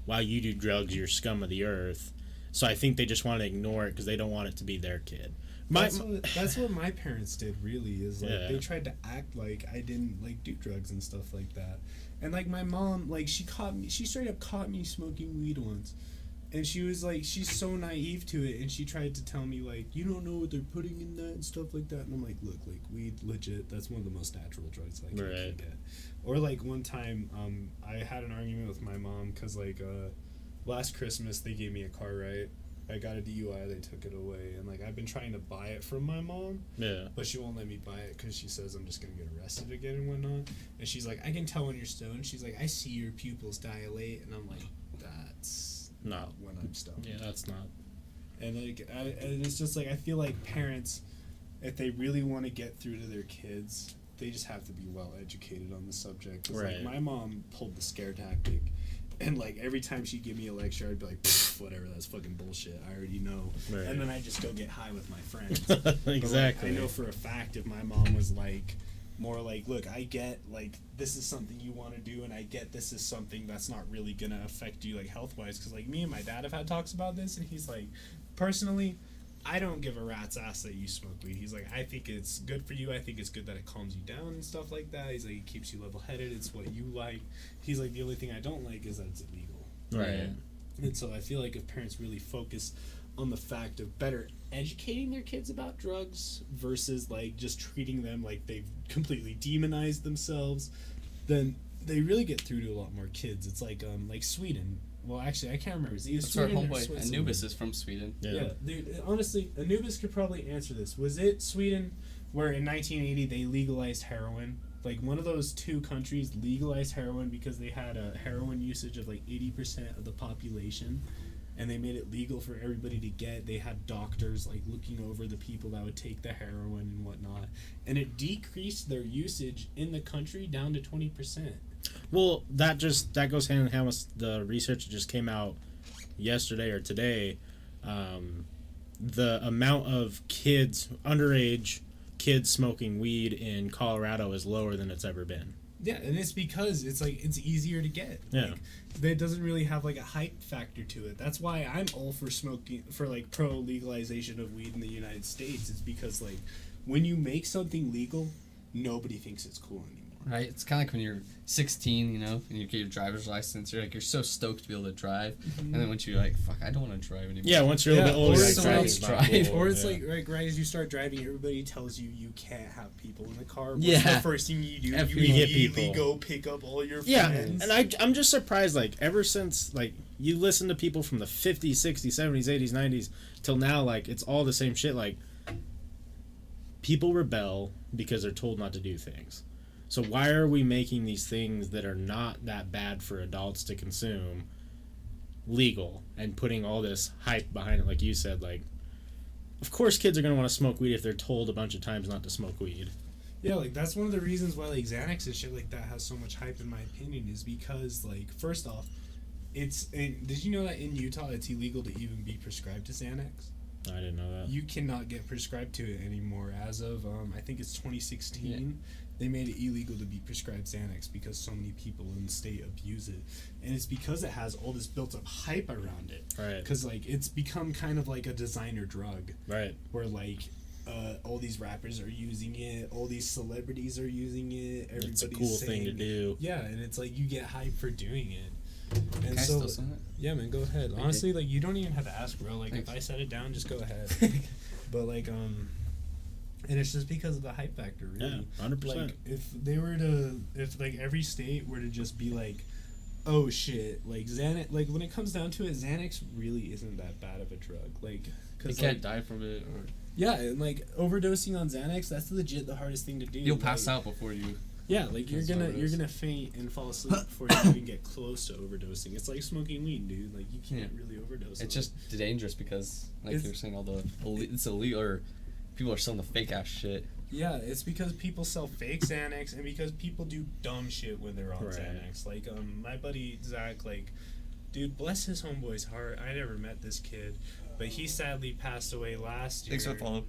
wow, you do drugs, you're scum of the earth. So I think they just want to ignore it because they don't want it to be their kid. That's what my parents did, really, is like Yeah. they tried to act like I didn't like do drugs and stuff like that. And like my mom, like she straight up caught me smoking weed once. And she was like, she's so naive to it, and she tried to tell me like, you don't know what they're putting in that and stuff like that. And I'm like, look, like weed, legit, that's one of the most natural drugs like you can get. Or like one time, I had an argument with my mom because like last Christmas they gave me a car, right? I got a DUI, they took it away, and like I've been trying to buy it from my mom, but she won't let me buy it because she says I'm just gonna get arrested again and whatnot. And she's like, I can tell when you're stoned. She's like, I see your pupils dilate, and I'm like, that's not when I'm stoned. Yeah, that's not. And like, and it's just like I feel like parents, if they really want to get through to their kids, they just have to be well educated on the subject. 'Cause, like, my mom pulled the scare tactic. And, like, every time she'd give me a lecture, I'd be like, whatever, that's fucking bullshit. I already know. Right. And then I'd just go get high with my friends. Exactly. But, like, I know for a fact if my mom was, like, more like, look, I get, like, this is something you want to do, and I get this is something that's not really going to affect you, like, health-wise. Because, like, me and my dad have had talks about this, and he's like, personally, I don't give a rat's ass that you smoke weed. He's like, I think it's good for you. I think it's good that it calms you down and stuff like that. He's like, it keeps you level-headed. It's what you like. He's like, the only thing I don't like is that it's illegal. Right. And so I feel like if parents really focus on the fact of better educating their kids about drugs versus like just treating them like they've completely demonized themselves, then they really get through to a lot more kids. It's like Sweden. Well, actually, I can't remember. It's either That's our Sweden or homeboy. Switzerland. Anubis is from Sweden. Yeah, dude, honestly, Anubis could probably answer this. Was it Sweden where in 1980 they legalized heroin? Like, one of those two countries legalized heroin because they had a heroin usage of like 80% of the population, and they made it legal for everybody to get. They had doctors like looking over the people that would take the heroin and whatnot, and it decreased their usage in the country down to 20%. Well, that goes hand in hand with the research that just came out yesterday or today. The amount of underage kids smoking weed in Colorado is lower than it's ever been. Yeah, and it's because it's like it's easier to get. Yeah. Like, it doesn't really have like a hype factor to it. That's why I'm all for like pro legalization of weed in the United States. It's because like when you make something legal, nobody thinks it's cool anymore. Right? It's kind of like when you're 16, you know, and you get your driver's license, you're so stoked to be able to drive, and then once you're like, fuck, I don't want to drive anymore. Yeah, once you're a little bit older, or like, it's driving's like- not cool. Or it's Yeah. like right as you start driving, everybody tells you you can't have people in the car. What's Yeah. the first thing you do? You You get immediately people. go pick up all your Yeah, friends. and I'm just surprised, like, ever since, like, you listen to people from the 50s, 60s, 70s, 80s, 90s, till now, like, it's all the same shit, like, people rebel because they're told not to do things. So why are we making these things that are not that bad for adults to consume legal and putting all this hype behind it, like you said, like, of course kids are going to want to smoke weed if they're told a bunch of times not to smoke weed. Yeah, like, that's one of the reasons why, like, Xanax and shit like that has so much hype, in my opinion, is because, like, first off, did you know that in Utah it's illegal to even be prescribed to Xanax? I didn't know that. You cannot get prescribed to it anymore. As of, I think it's 2016, they made it illegal to be prescribed Xanax because so many people in the state abuse it. And it's because it has all this built-up hype around it. Right. Because, like, it's become kind of like a designer drug. Right. Where, like, all these rappers are using it, all these celebrities are using it, everybody's It's a cool thing to do. Yeah, and it's like you get hype for doing it. And Can I so, still sing it? yeah, man, go ahead. Honestly, like, you don't even have to ask, bro. Like, Thanks. if I set it down, just go ahead. But, like, and it's just because of the hype factor, really. Yeah, 100%. Like, if like every state were to just be like, oh shit, like Xanax, like when it comes down to it, Xanax really isn't that bad of a drug. Like, You cause can't like, die from it, or yeah, and like overdosing on Xanax, that's legit the hardest thing to do. you'll pass like, out before you. Yeah, like you're That's gonna overdose. faint and fall asleep before you even get close to overdosing. It's like smoking weed, dude. Like you can't really overdose. It's on just dangerous because, like It's- you were saying, all the it's illegal, or people are selling the fake ass shit. Yeah, it's because people sell fake Xanax and because people do dumb shit when they're on Right. Xanax. Like, my buddy Zach, like, dude, bless his homeboy's heart. I never met this kid, but he sadly passed away last year. Thanks for following.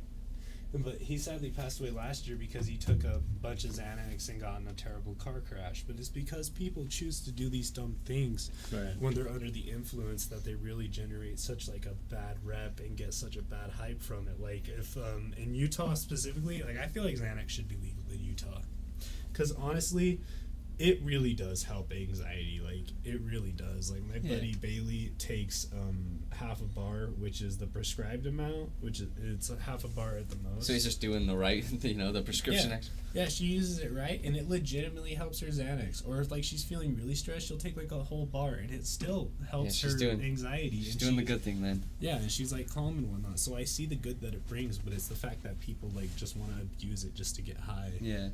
But he sadly passed away last year because he took a bunch of Xanax and got in a terrible car crash. But it's because people choose to do these dumb things Right. when they're under the influence that they really generate such like a bad rep and get such a bad hype from it. Like if in Utah specifically, like I feel like Xanax should be legal in Utah, because honestly, it really does help anxiety. Like it really does. Like my buddy Bailey takes half a bar, which is the prescribed amount, which is it's a half a bar at the most. So he's just doing the right, the prescription. Yeah. Yeah, she uses it right, and it legitimately helps her Xanax. Or if like she's feeling really stressed, she'll take like a whole bar, and it still helps she's her doing- anxiety. She's and doing the good thing then. Yeah, and she's like calm and whatnot. So I see the good that it brings, but it's the fact that people like just want to abuse it just to get high. Yeah,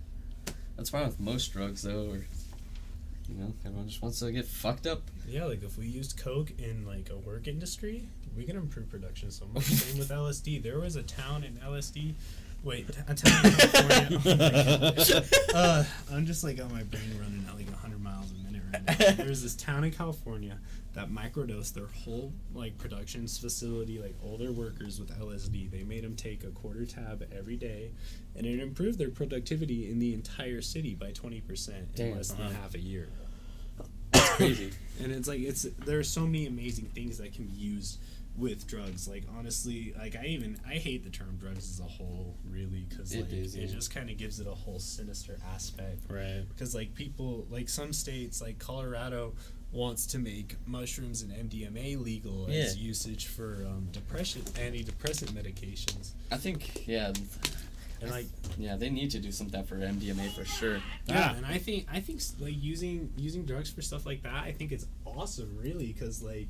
that's fine with most drugs though, or everyone just wants to get fucked up. Yeah, like if we used coke in like a work industry, we can improve production so much. Same with LSD. There was a town in LSD. Wait, a town in California. Oh my God. I'm just like on my brain running at like 100 miles a minute right now. There was this town in California that microdosed their whole like production facility, like all their workers with LSD. They made them take a quarter tab every day, and it improved their productivity in the entire city by 20% in Damn. less than half a year. That's crazy. And it's like there are so many amazing things that can be used with drugs. Like honestly, like I hate the term drugs as a whole, really, because like it just kind of gives it a whole sinister aspect. Right. Because like people, like some states, like Colorado, wants to make mushrooms and MDMA legal as usage for antidepressant medications. I think And like they need to do something for MDMA for sure. yeah, and I think like using drugs for stuff like that, I think it's awesome, really, because like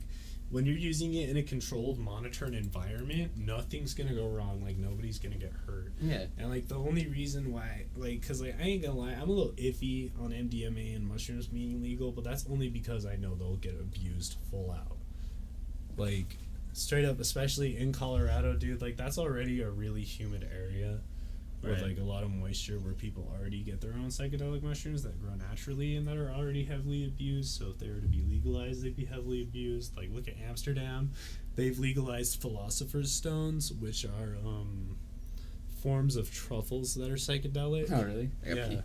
when you're using it in a controlled, monitored environment, nothing's gonna go wrong. Like nobody's gonna get hurt. Yeah. And like the only reason why, like, cause like I ain't gonna lie, I'm a little iffy on MDMA and mushrooms being legal, but that's only because I know they'll get abused full out. Like straight up, especially in Colorado, dude. Like that's already a really humid area. With like a lot of moisture, where people already get their own psychedelic mushrooms that grow naturally and that are already heavily abused. So if they were to be legalized, they'd be heavily abused. Like look at Amsterdam, they've legalized philosopher's stones, which are forms of truffles that are psychedelic. Oh really? Yeah,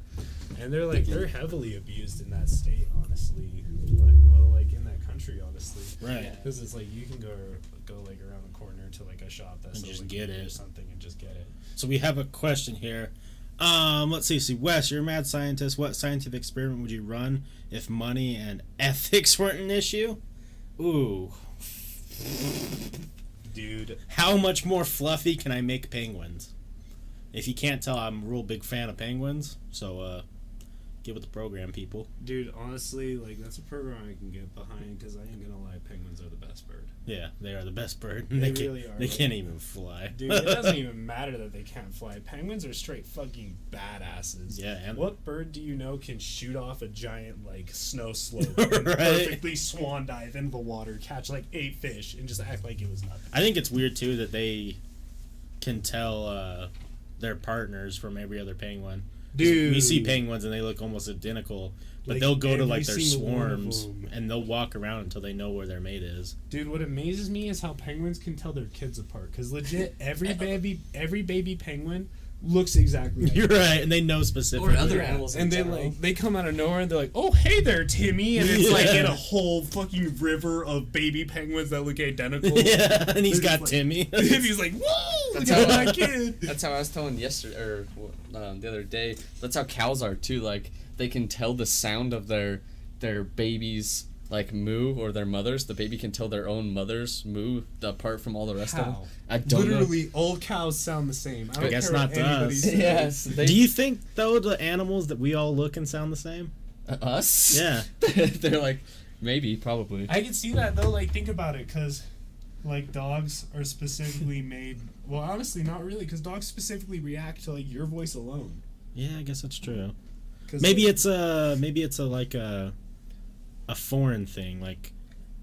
and they're heavily abused in that state, honestly. Like in that country, honestly. Right. Because it's like you can go like around the corner to like a shop that And sells just like get weed or it. something and just get it. So we have a question here. Let's see. So Wes, you're a mad scientist. What scientific experiment would you run if money and ethics weren't an issue? Ooh. Dude, How much more fluffy can I make penguins? If you can't tell, I'm a real big fan of penguins. So, Get with the program, people. Dude, honestly, like, that's a program I can get behind because I ain't gonna lie, penguins are the best bird. Yeah, they are the best bird. They They really are. They can't even fly. Dude, it doesn't even matter that they can't fly. Penguins are straight fucking badasses. Yeah, and What bird do you know can shoot off a giant, like, snow slope and Right. perfectly swan dive into the water, catch, like, 8 fish, and just act like it was nothing? I think it's weird too that they can tell their partners from every other penguin. Dude. We see penguins and they look almost identical, but Like, they'll go to every like their single one of swarms them. and they'll walk around until they know where their mate is. Dude, what amazes me is how penguins can tell their kids apart. Because legit, every baby penguin looks exactly like You're right, and they know specifically. Or other animals in and they general. like they come out of nowhere and they're like, "Oh, hey there, Timmy," and it's like in a whole fucking river of baby penguins that look identical. Yeah, and he's They're got just like- Timmy. And he's like, "Whoa, That's look at how- my kid." That's how I was telling yesterday or the other day. That's how cows are too. Like they can tell the sound of their babies like moo or their mothers. The baby can tell their own mothers moo apart from all the rest of them. How? I don't Literally, all cows sound the same. I don't guess care not what to anybody us. know. says. Yes. They, Do you think though the animals that we all look and sound the same? us? Yeah. They're like maybe, probably. I can see that though. Like, think about it, because like dogs are specifically made. Well, honestly, not really, because dogs specifically react to like your voice alone. Yeah, I guess that's true. 'Cause, Maybe like, it's a like a foreign thing, like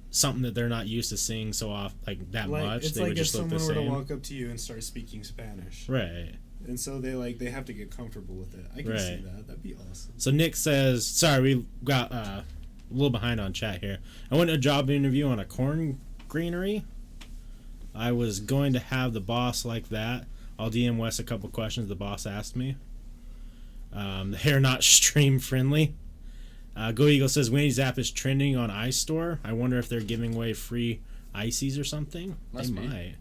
something that they're not used to seeing so often, like that much. It's They like would if just look someone the were to same. walk up to you and start speaking Spanish, Right. and so they have to get comfortable with it. I can see Right. that. That'd be awesome. So Nick says, sorry, we got a little behind on chat here. I went to a job interview on a corn greenery. I was going to have the boss like that. I'll DM Wes a couple questions the boss asked me. They're not stream friendly. Go Eagle says Winnie's app is trending on iStore. I wonder if they're giving away free ices or something. Must they be. might.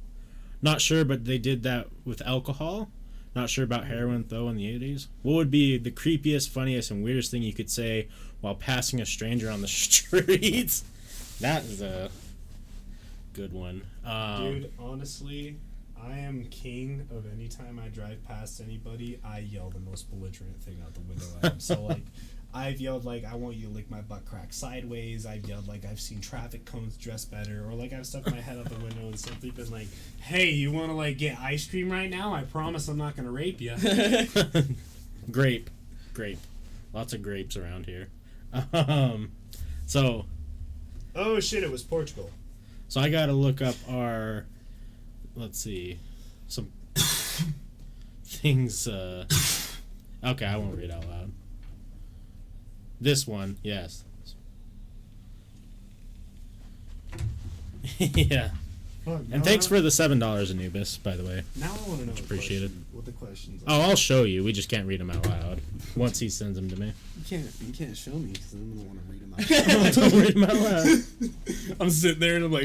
Not sure, but they did that with alcohol. Not sure about heroin though in the 80s. What would be the creepiest, funniest, and weirdest thing you could say while passing a stranger on the streets? That is a good one. Dude, honestly, I am king of any time I drive past anybody, I yell the most belligerent thing out the window at them. So, like, I've yelled, like, I want you to lick my butt crack sideways. I've yelled, like, I've seen traffic cones dress better. Or, like, I've stuck my head out the window and simply been like, hey, you want to, like, get ice cream right now? I promise I'm not going to rape you. Grape. Lots of grapes around here. So Oh, shit, it was Portugal. I gotta look up our, let's see, some things. Okay, I won't read out loud. This one, yes. Yeah. Fuck, And now thanks I- for the $7 Anubis, by the way. Now I want to know appreciated. what the questions Oh, are. I'll show you. We just can't read them out loud once he sends them to me. You can't show me because I'm going to want to read them out. Don't read them out loud. I'm sitting there and I'm like,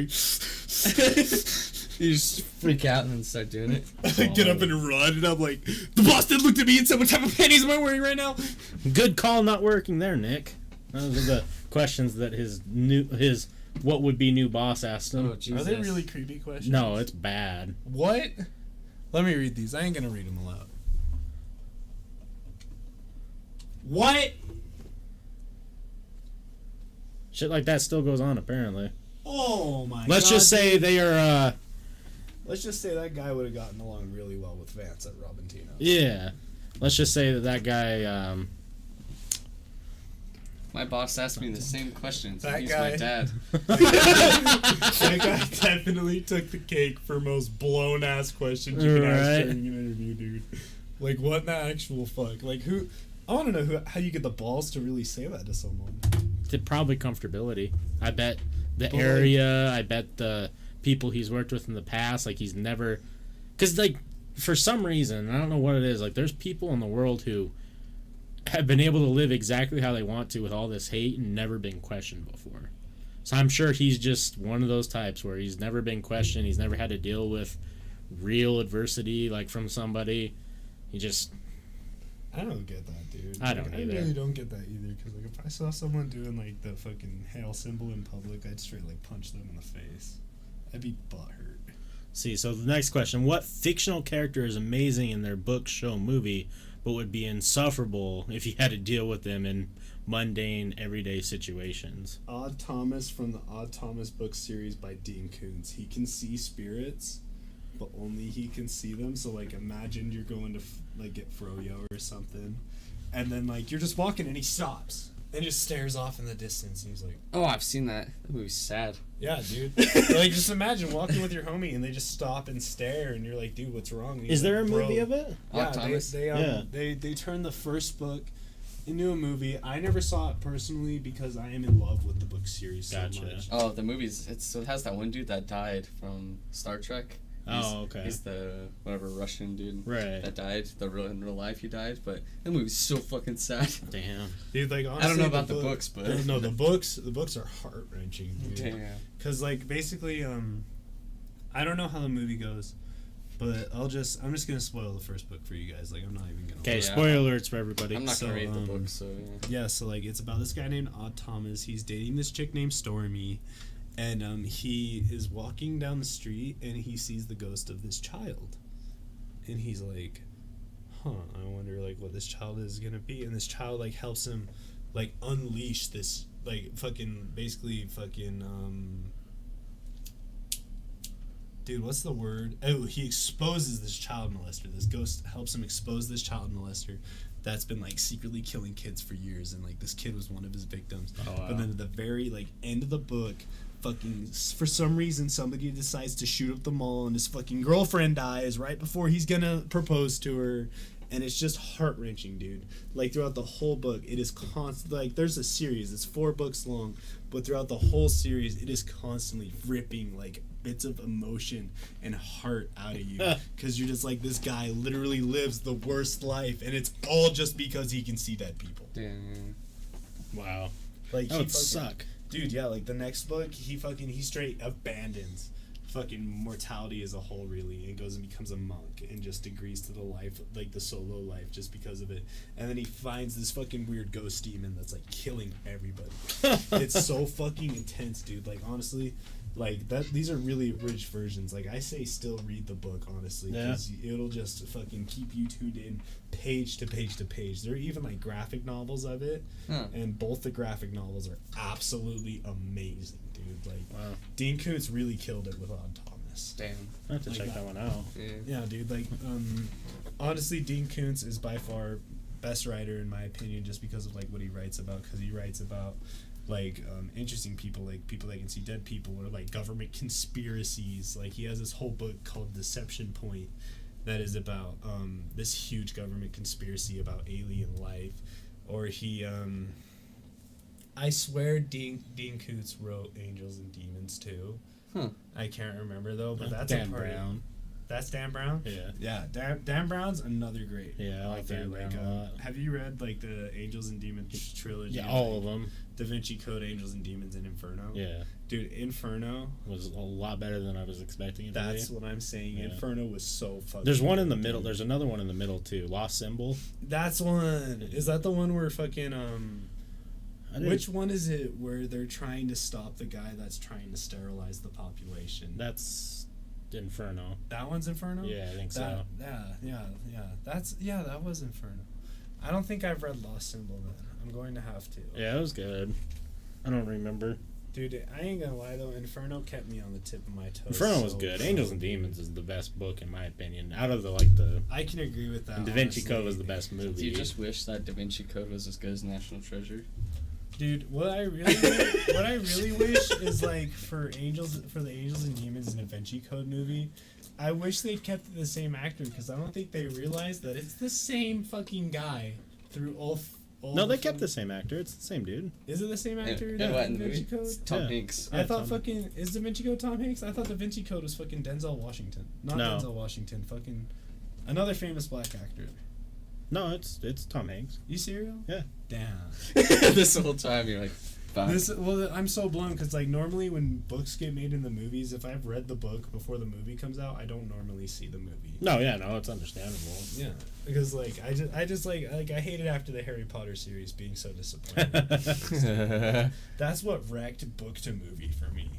You just freak out and then start doing it. I get up and run, and I'm like, the boss did look at me and said, what type of panties am I wearing right now? Good call not working there, Nick. Those are the questions that his what would be new boss asked him. Oh, Jesus. Are they really creepy questions? No, it's bad. What? Let me read these. I ain't gonna read them aloud. What? Shit like that still goes on, apparently. Oh my god. Let's just say they are, Let's just say that guy would have gotten along really well with Vance at Robintino. yeah. Let's just say that guy, My boss asked me the same questions. That He's guy. my dad. That guy definitely took the cake for most blown ass questions you can ask Right. during an interview, dude. Like, what in the actual fuck? Like, who? I want to know how you get the balls to really say that to someone. probably comfortability. I bet the But, like- area, I bet the people he's worked with in the past, like he's never, because like for some reason, I don't know what it is, like there's people in the world who have been able to live exactly how they want to with all this hate and never been questioned before. So I'm sure he's just one of those types where he's never been questioned, he's never had to deal with real adversity like from somebody. He just, I don't get that, dude. I don't I either. really don't get that either. Because like, if I saw someone doing like the fucking hail symbol in public, I'd straight like punch them in the face. I'd be butthurt. See, so the next question: what fictional character is amazing in their book, show, movie, but would be insufferable if you had to deal with them in mundane, everyday situations? Odd Thomas from the Odd Thomas book series by Dean Koontz. He can see spirits, but only he can see them. So, like, imagine you're going to, like, get froyo or something, and then, like, you're just walking and he stops and just stares off in the distance, and he's like, Oh, I've seen that. That movie's sad. yeah, dude. Like, just imagine walking with your homie and they just stop and stare, and you're like, dude, what's wrong? And he's Is there a like, movie "Bro." of it? Yeah, Odd Thomas? they turned the first book into a movie. I never saw it personally because I am in love with the book series so Gotcha. It much. has that one dude that died from Star Trek. Oh, okay. He's the whatever Russian dude Right. that died. In real life he died, but that movie's so fucking sad. Damn. Dude, like, honestly, I don't know about the books, but no, the books are heart wrenching, dude. damn. Because, like, basically, I don't know how the movie goes, but I'm just gonna spoil the first book for you guys. Like, I'm not even gonna. Okay, Yeah. spoiler alerts for everybody. I'm not So, gonna read the book, so yeah. Yeah, so, like, it's about this guy named Odd Thomas. He's dating this chick named Stormy, and he is walking down the street and he sees the ghost of this child, and he's like, I wonder, like, what this child is gonna be. And this child, like, helps him, like, unleash this, like, dude, what's the word? Oh, he exposes this child molester. This ghost helps him expose this child molester that's been, like, secretly killing kids for years, and, like, this kid was one of his victims. Oh, wow. But then at the very, like, end of the book, for some reason somebody decides to shoot up the mall, and his fucking girlfriend dies right before he's gonna propose to her, and it's just heart-wrenching, dude. Like, throughout the whole book, it is constant. Like, there's a series, it's 4 books long, but throughout the whole series, it is constantly ripping, like, bits of emotion and heart out of you, because you're just like, this guy literally lives the worst life, and it's all just because he can see dead people. Damn. Wow. Like, That would suck. Dude, yeah, like, the next book, he straight abandons fucking mortality as a whole, really, and goes and becomes a monk and just agrees to the life, like, the solo life, just because of it. And then he finds this fucking weird ghost demon that's, like, killing everybody. It's so fucking intense, dude. Like, honestly, like, these are really rich versions. Like, I say still read the book, honestly, because it'll just fucking keep you tuned in page to page to page. There are even, like, graphic novels of it, and both the graphic novels are absolutely amazing, dude. Like, Wow. Dean Koontz really killed it with Odd Thomas. Damn. I have to Like check that one out. Yeah. Yeah, dude. Like, honestly, Dean Koontz is by far best writer in my opinion, just because of, like, what he writes about. Because he writes about, like, interesting people, like people that can see dead people, or, like, government conspiracies. Like, he has this whole book called Deception Point that is about this huge government conspiracy about alien life. Or he I swear Dean Koontz wrote Angels and Demons too. I can't remember though, but that's Dan a part. Brown. That's Dan Brown. Yeah. Dan Brown's another great. Yeah, I like author. Dan Brown a lot. Have you read, like, the Angels and Demons trilogy? Yeah, all of them. Da Vinci Code, Angels and Demons, and Inferno. Yeah. Dude, Inferno. Was a lot better than I was expecting it to That's be. what I'm saying. Yeah. Inferno was so fucking. There's one in the good, middle. dude. There's another one in the middle too. Lost Symbol. That's one. Is that the one where fucking I didn't- Which one is it where they're trying to stop the guy that's trying to sterilize the population? That's Inferno. That one's Inferno? Yeah, I think That, so. yeah. That was Inferno. I don't think I've read Lost Symbol then. I'm going to have to. Yeah, it was good. I don't remember. Dude, I ain't gonna lie though, Inferno kept me on the tip of my toes. Inferno was so good. far. Angels and Demons is the best book in my opinion. Out of the I can agree with that. and Da Vinci honestly. Code was the best movie. Do you just wish that Da Vinci Code was as good as National Treasure? Dude, what I really wish is, like, for the Angels and Demons and Da Vinci Code movie, I wish they'd kept it the same actor, because I don't think they realized that it's the same fucking guy through all. No, they kept the same actor. It's the same dude. Is it the same actor? And what Da in the Vinci movie? Code? It's Tom Yeah. Hanks. I thought Tom- is Da Vinci Code Tom Hanks? I thought Da Vinci Code was fucking Denzel Washington. Not No. Denzel Washington. Fucking another famous black actor. No, it's Tom Hanks. You serious? Yeah. Damn. This whole time you're like, fuck. I'm so blown because, like, normally when books get made in the movies, if I've read the book before the movie comes out, I don't normally see the movie. No, yeah, no, it's understandable. Yeah, because like I just like I hated after the Harry Potter series being so disappointing. That's what wrecked book to movie for me.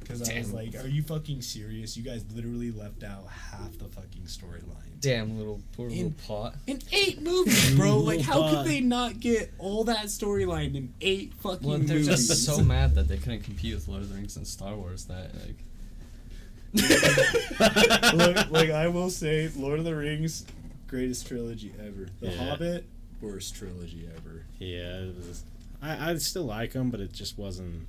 Because I was like, are you fucking serious? You guys literally left out half the fucking storyline. Damn little poor little pot. In 8 movies, bro. Like, how Pot. could they not get all that storyline in 8 fucking Well, they're movies? just so mad that they couldn't compete with Lord of the Rings and Star Wars that like. Look, like I will say, Lord of the Rings, greatest trilogy ever. The Yeah. Hobbit, worst trilogy ever. Yeah, it was, I still like them, but it just wasn't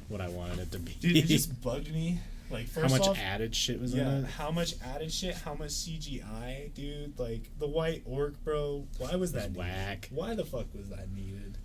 what I wanted it to be. Dude, it just bugged me. Like, how first much off, added shit was in yeah, it. how much added shit, how much CGI, dude. Like, the white orc, bro, why was that needed? Whack. Why the fuck was that needed?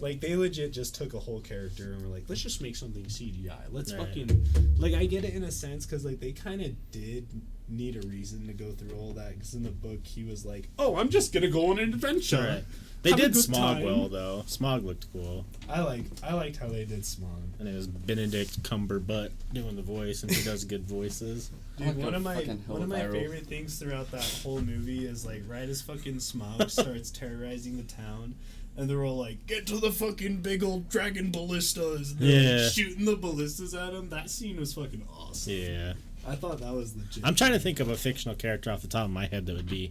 Like, they legit just took a whole character and were like, let's just make something CGI. Let's Right. fucking... Like, I get it in a sense, because, like, they kind of did need a reason to go through all that, because in the book, he was like, oh, I'm just gonna go on an adventure. Right. They Have a did good Smog time. well, though. Smog looked cool. I liked how they did Smog. And it was Benedict Cumberbatch doing the voice, and he does good voices. Dude, I'll go one of my fucking hell viral. favorite things throughout that whole movie is like right as fucking Smog starts terrorizing the town, and they're all like, "Get to the fucking big old dragon ballistas!" And they're Yeah. like, shooting the ballistas at him. That scene was fucking awesome. Yeah. I thought that was legit. I'm trying to think of a fictional character off the top of my head that would be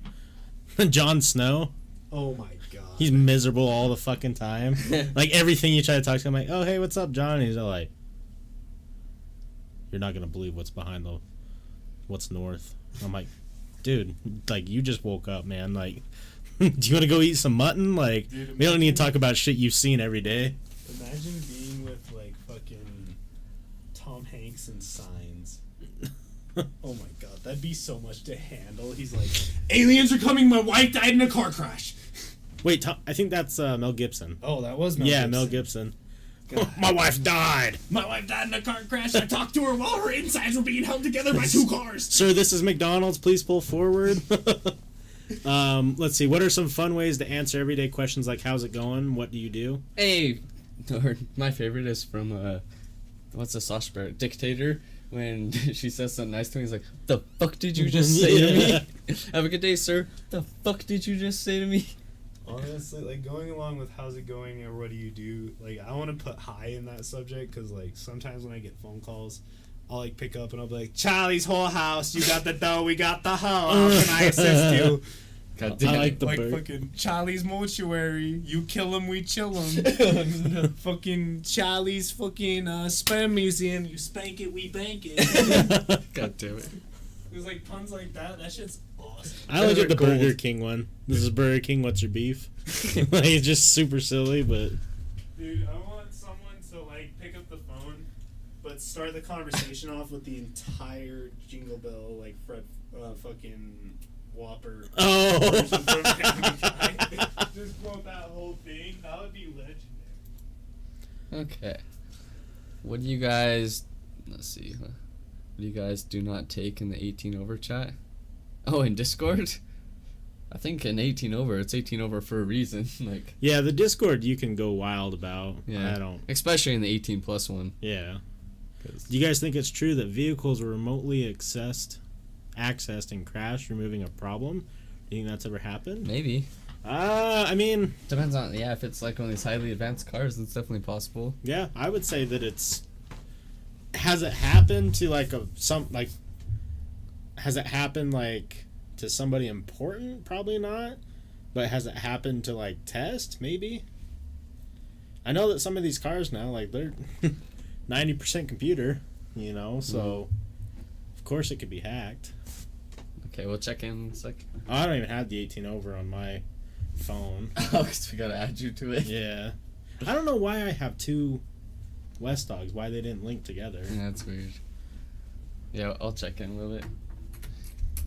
Jon Snow. Oh my god. He's miserable all the fucking time. Like, everything you try to talk to him, like, oh, hey, what's up, John? And he's all like, you're not going to believe what's behind what's north. I'm like, dude, like, you just woke up, man. Like, do you want to go eat some mutton? Like, Dude, we don't need to talk about shit you've seen every day. Imagine being with like fucking Tom Hanks and Signs. Oh my god, that'd be so much to handle. He's like, aliens are coming. My wife died in a car crash. Wait, I think that's Mel Gibson. Oh, that was Mel Gibson. My wife died. My wife died in a car crash. I talked to her while her insides were being held together by 2 cars. Sir, this is McDonald's. Please pull forward. Let's see. What are some fun ways to answer everyday questions like, how's it going? What do you do? Hey, or my favorite is from what's the Sausage Bear Dictator, when she says something nice to me. He's like, "The fuck did you just say to me? Have a good day, sir. The fuck did you just say to me?" Honestly, like going along with how's it going or what do you do, like I want to put hi in that subject because like sometimes when I get phone calls, I'll like pick up and I'll be like, Charlie's whorehouse, you got the dough, we got the hoe, how can I assist you? God I damn like it. the Like bird. fucking Charlie's mortuary, you kill him, we chill him. Fucking Charlie's fucking sperm museum, you spank it, we bank it. God damn it. There's like puns like that. That shit's awesome. I only Those did the are gold. Burger King one. This is Burger King. What's your beef? Like, it's just super silly, but Dude, I want someone to like pick up the phone, but start the conversation off with the entire Jingle Bell like Fred fucking Whopper. oh, version from Family Guy. Just quote that whole thing. That would be legendary. Okay. What do you guys... Let's see. What do you guys do not take in the 18 over chat? Oh, in Discord? I think in 18 over, it's 18 over for a reason. Like, yeah, the Discord you can go wild about. yeah. I don't. Especially in the 18 plus one. Yeah. 'Cause- Do you guys think it's true that vehicles were remotely accessed and crashed, removing a problem? Do you think that's ever happened? Maybe. I mean, Depends on, yeah, if it's like one of these highly advanced cars, it's definitely possible. yeah, I would say that it's. Has it happened to has it happened like to somebody important? Probably not. But has it happened to like test? Maybe. I know that some of these cars now, like, they're 90% computer, you know, so of course it could be hacked. Okay, we'll check in a sec. Oh, I don't even have the 18 over on my phone. Oh, because we gotta add you to it. Yeah. I don't know why I have 2 West Dogs, why they didn't link together. Yeah, that's weird. Yeah, I'll check in a little bit.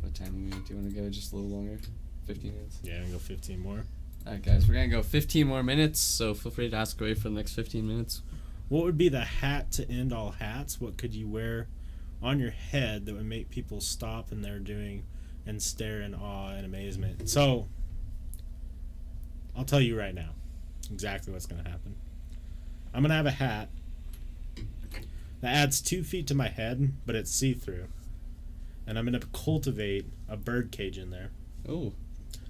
What time do you want to go? Just a little longer? 15 minutes? Yeah, and go 15 more. Alright, guys, we're gonna go 15 more minutes, so feel free to ask away for the next 15 minutes. What would be the hat to end all hats? What could you wear on your head that would make people stop in their doing and stare in awe and amazement? So, I'll tell you right now exactly what's going to happen. I'm going to have a hat that adds 2 feet to my head, but it's see-through. And I'm going to cultivate a bird cage in there. Oh.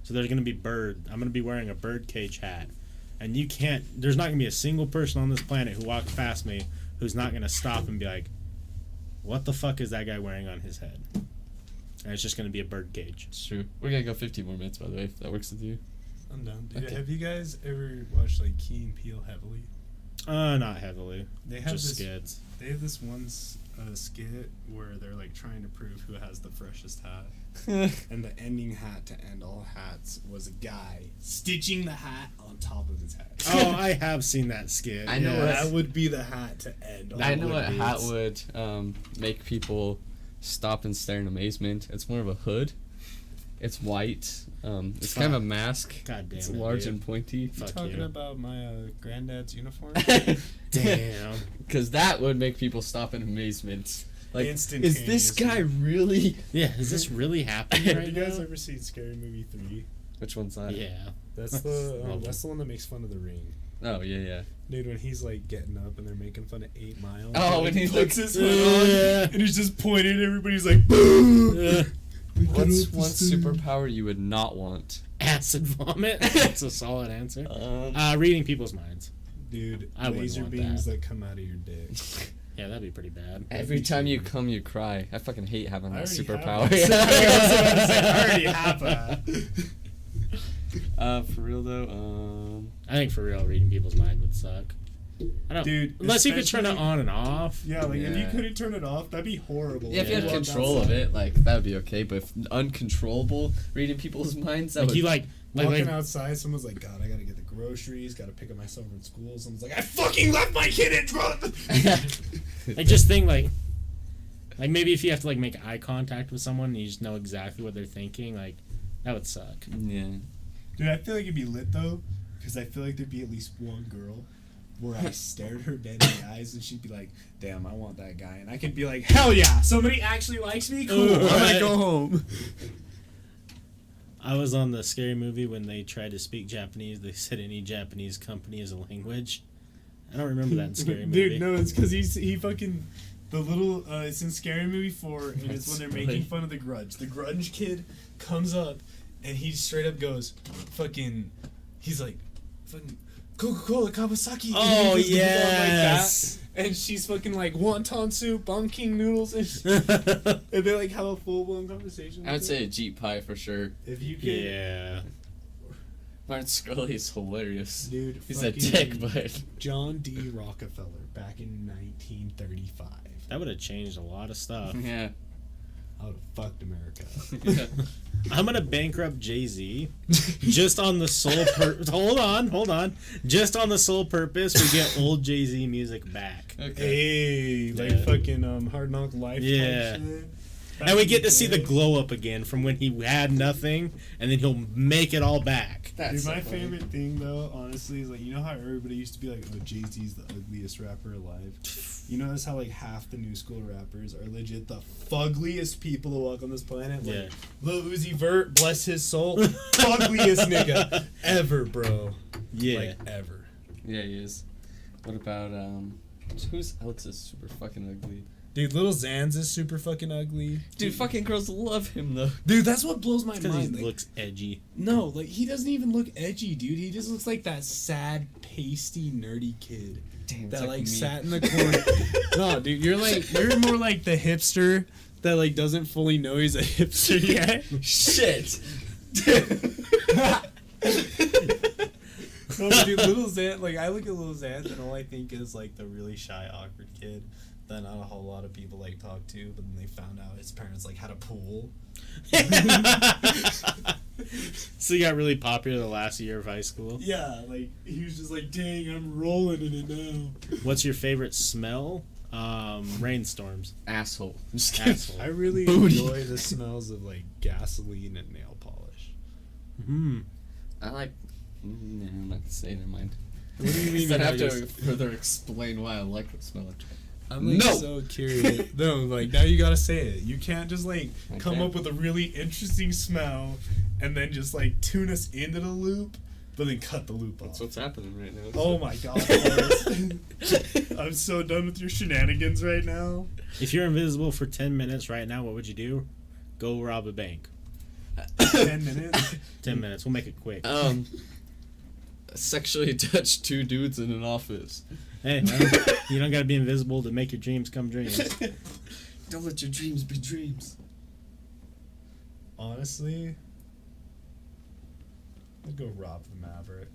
So there's gonna be I'm gonna be wearing a bird cage hat, and you can't. There's not gonna be a single person on this planet who walks past me who's not gonna stop and be like, "What the fuck is that guy wearing on his head?" And it's just gonna be a bird cage. It's true. We're gonna go 15 more minutes, by the way, if that works with you. I'm down. Dude, Okay. have you guys ever watched like Key and Peele heavily? Not heavily. They have Just this skits. They have this one skit where they're like trying to prove who has the freshest hat. And the ending hat to end all hats was a guy stitching the hat on top of his head. Oh, I have seen that skit. I know yeah. what- That would be the hat to end all I know what would-be's. hat would make people stop and stare in amazement. It's more of a hood. It's white. It's kind of a mask. God damn It's it, large dude. and pointy. Fuck Talking you. about my granddad's uniform. Damn. Because that would make people stop in amazement. Like, is this Instantaneously. guy really? Yeah, is this really happening Have right you guys now? ever seen Scary Movie 3? Which one's that? Yeah. That's that's the one that makes fun of the ring. Oh, yeah. Dude, when he's like getting up and they're making fun of 8 Mile. Oh, when he puts looks- his hood on and he's just pointing at everybody's like, boo! What's one superpower you would not want? Acid vomit. That's a solid answer. Reading people's minds. Dude, I wouldn't laser want beams that. that come out of your dick. Yeah, that'd be pretty bad. Every time you come, you cry. I fucking hate having I that already superpower. have that. I already have that. For real though, I think for real, reading people's mind would suck. I don't. Dude, unless you could turn it especially- on and off. Yeah, like if you Yeah. couldn't turn it off, that'd be horrible. yeah, if you had Yeah. control of it, like that would be okay. But if uncontrollable, reading people's minds, that Like would. you like Walking outside, someone's like, God, I gotta get the groceries, gotta pick up my son from school. Someone's like, I fucking left my kid in front like just think like maybe if you have to like make eye contact with someone and you just know exactly what they're thinking, like that would suck. Yeah. Dude, I feel like it'd be lit though, because I feel like there'd be at least one girl where I stared her dead in the eyes and she'd be like, damn, I want that guy. And I could be like, hell yeah, somebody actually likes me? Cool, I might Right. go home. I was on the Scary Movie when they tried to speak Japanese. They said any Japanese company is a language. I don't remember that in Scary Movie. Dude, no, it's because he fucking... The little... it's in Scary Movie 4, and it's when they're That's making funny. fun of the Grudge. The Grudge kid comes up, and he straight up goes, fucking... He's like, fucking... Coca-Cola, Kawasaki. and Oh, he puts the ball yes. like that, and she's fucking like, wonton soup, Bon King noodles, and they like have a full-blown conversation. I would with say her. a Jeep pie for sure. If you could... Yeah. Martin Scully is hilarious. Dude, He's a fucking dick, but John D. Rockefeller back in 1935. That would have changed a lot of stuff. yeah. I would have fucked America. yeah. I'm gonna bankrupt Jay-Z just on the sole hold on. Just on the sole purpose we get old Jay-Z music back. Okay. Hey, like Yeah. fucking Hard Knock Life. Yeah. Type shit. And we get to see the glow up again from when he had nothing, and then he'll make it all back. That's Dude, so my funny. favorite thing though, honestly, is like, you know how everybody used to be like, oh, Jay-Z's the ugliest rapper alive. You notice how like half the new school rappers are legit the fuggliest people to walk on this planet. Like Yeah. Lil Uzi Vert, bless his soul, fuggliest nigga ever, bro. Yeah. Like ever. Yeah, he is. What about who's else is super fucking ugly? Dude, Lil Xans is super fucking ugly. Dude, fucking girls love him though. Dude, that's what blows my Because he mind. Like, looks edgy. no, like he doesn't even look edgy, dude. He just looks like that sad, pasty, nerdy kid Damn, that like me. sat in the corner. No, dude, you're more like the hipster that like doesn't fully know he's a hipster yet. Shit. No, but dude, Lil Xan, like I look at Lil Xan and all I think is like the really shy, awkward kid that not a whole lot of people like talk to, but then they found out his parents like had a pool. So he got really popular the last year of high school. Yeah, like he was just like, dang, I'm rolling in it now. What's your favorite smell? Rainstorms. Asshole. I'm just kidding. Asshole. I really Booty. enjoy the smells of like gasoline and nail polish. Hmm. I like. No, I'm not gonna say. Never mind. What do you mean? I you have to just- further explain why I like the smell of. I'm like No! so curious. No, like now you gotta say it. You can't just like I come can't. up with a really interesting smell and then just like tune us into the loop, but then cut the loop off. That's what's happening right now. Oh my god, Horace. I'm so done with your shenanigans right now. If you're invisible for 10 minutes right now, what would you do? Go rob a bank. 10 minutes. 10 minutes. We'll make it quick. Sexually touch 2 dudes in an office. Hey, you don't gotta be invisible to make your dreams come dreams. Don't let your dreams be dreams. Honestly, I'd go rob the Maverick.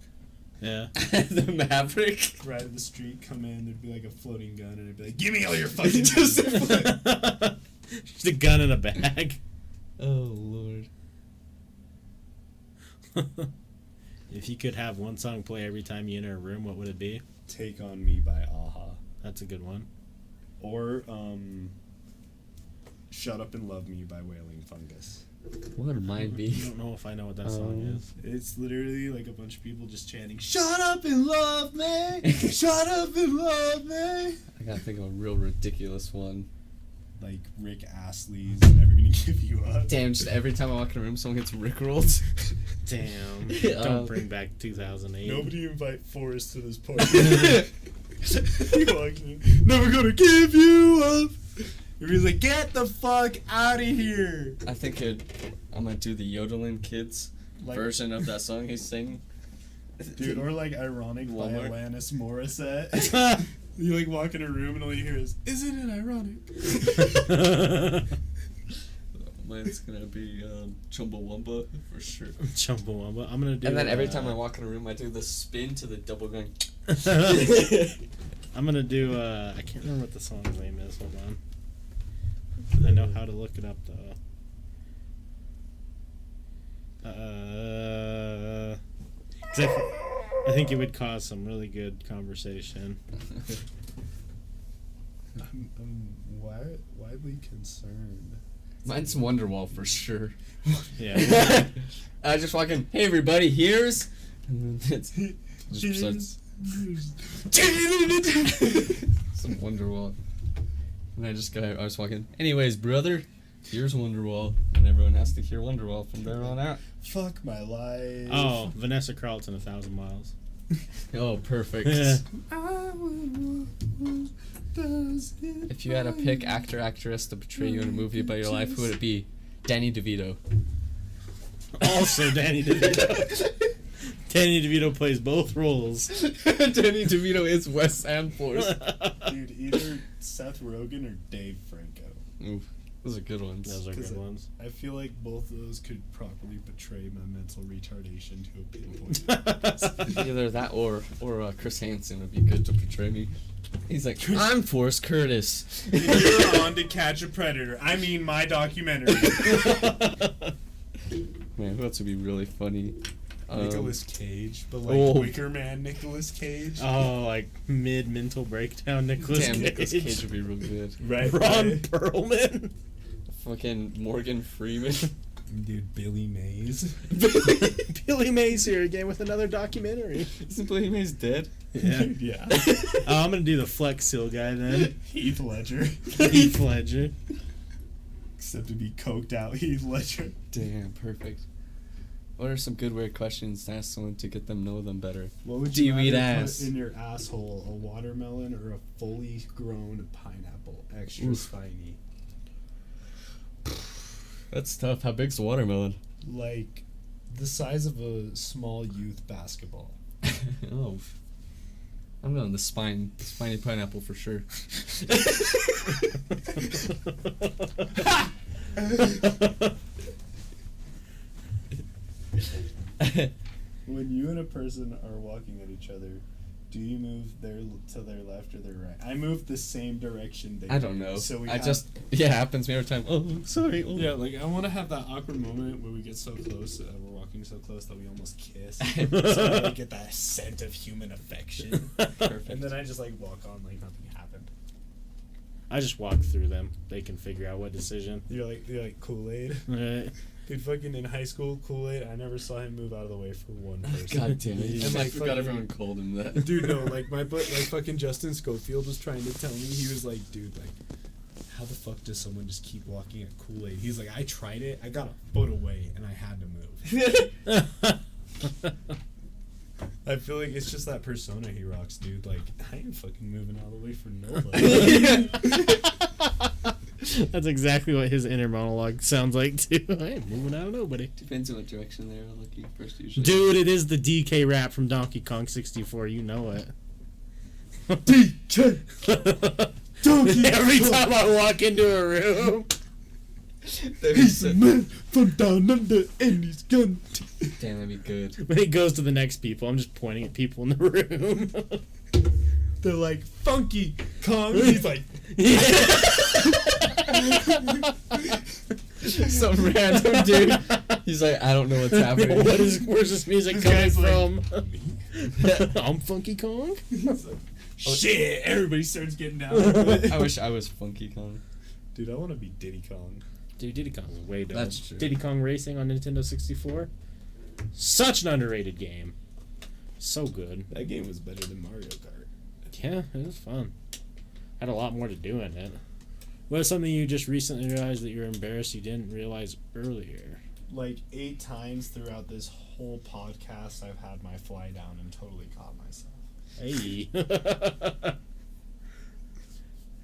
Yeah. The Maverick? Ride in the street, come in, there'd be like a floating gun, and it'd be like, give me all your fucking Just a gun in a bag. Oh, Lord. If you could have one song play every time you enter a room, what would it be? Take on Me by Aha. That's a good one. Or, Shut Up and Love Me by Wailing Fungus. What would mine I be? don't know if I know what that song is. It's literally like a bunch of people just chanting, "Shut up and love me! Shut up and love me!" I gotta think of a real ridiculous one. Like Rick Astley's Never Gonna Give You Up. Damn, just every time I walk in a room, someone gets rickrolled. Damn. Yeah. Don't bring back 2008. Nobody invite Forrest to this party. He walks in, "Never gonna give you up." He's like, "Get the fuck out of here!" I think I'm gonna do the yodeling kids Like- version of that song he's singing. Dude, or like Ironic by Walmart. Alanis Morissette. You like walk in a room and all you hear is, "Isn't it ironic?" Mine's gonna be Chumbawamba for sure. Chumbawamba. I'm gonna do. And then every time I walk in a room, I do the spin to the double gun. I'm gonna do. I can't remember what the song's name is. Hold on. I know how to look it up though. 'Cause I think it would cause some really good conversation. I'm widely concerned. Mine's Wonderwall for sure. Yeah. I just walk in. Hey everybody, here's. And then it's just starts some Wonderwall. And I was walking. Anyways, brother, here's Wonderwall, and everyone has to hear Wonderwall from there on out. Fuck my life. Oh, Vanessa Carlton, 1,000 Miles. Oh, perfect. If you had to pick actor, actress to portray you in a movie about your life, who would it be? Danny DeVito. Also, Danny DeVito. Danny DeVito plays both roles. Danny DeVito is Wes Amforth. Dude, either Seth Rogen or Dave Franco. Ooh, those are good ones. Those are 'Cause good ones. I feel like both of those could properly portray my mental retardation to a pinpoint. Either that or Chris Hansen would be good to portray me. He's like, I'm Forrest Curtis. If you're on To Catch a Predator, I mean my documentary. Man, who else would be really funny? Nicolas Cage, but like Oh. Wicker Man Nicolas Cage. Oh, like mental breakdown Nicolas Damn, Cage. Nicolas Cage would be real good. Right, Ron right. Perlman. Fucking Morgan Freeman. Dude, Billy Mays. Billy Mays here again with another documentary. Isn't Billy Mays dead? Yeah. Yeah. I'm gonna do the Flex Seal guy then. Heath Ledger. Heath Ledger. Except to be coked out Heath Ledger. Damn, perfect. What are some good weird questions to ask someone to get them know them better? What would Do you eat rather ass? put in your asshole, a watermelon or a fully grown pineapple? Extra Oof. spiny. That's tough. How big's the watermelon? Like the size of a small youth basketball. Oh. I'm going the spiny pineapple for sure. When you and a person are walking at each other, do you move to their left or their right? I move the same direction they I don't do, know. So It happens to me every time. Oh, sorry. Oh. Yeah, like I want to have that awkward moment where we get so close, we're walking so close that we almost kiss. So I like, get that scent of human affection. Perfect. And then I just like walk on like nothing happened. I just walk through them. They can figure out what decision. You're like Kool-Aid. Right. Dude, fucking in high school, Kool-Aid, I never saw him move out of the way for one person. God damn it. And I like forgot fucking- everyone called him that. Dude, no, like fucking Justin Schofield was trying to tell me, he was like, dude, like, how the fuck does someone just keep walking at Kool-Aid? He's like, I tried it, I got a foot away, and I had to move. I feel like it's just that persona he rocks, dude. Like, I ain't fucking moving all the way for nobody. That's exactly what his inner monologue sounds like too. I ain't moving out of nobody. Depends on what direction they're looking first, usually. Dude, it is the DK rap from Donkey Kong 64. You know it. DK. Donkey Every Kong. time I walk into a room, He's a man from down under and he's gone. Damn, that'd be good. when he goes to the next people, I'm just pointing at people in the room. They're like, Funky Kong. He's like, Some random dude. He's like, I don't know what's happening. Where's this music This coming guy's from? I'm Funky Kong? shit. Everybody starts getting down. I wish I was Funky Kong. Dude, I want to be Diddy Kong. Dude, Diddy Kong is way dope. That's true. Diddy Kong Racing on Nintendo 64. Such an underrated game. So good. That game was better than Mario Kart. Yeah, it was fun. Had a lot more to do in it. What is something you just recently realized that you're embarrassed you didn't realize earlier? Like 8 times throughout this whole podcast, I've had my fly down and totally caught myself. Hey.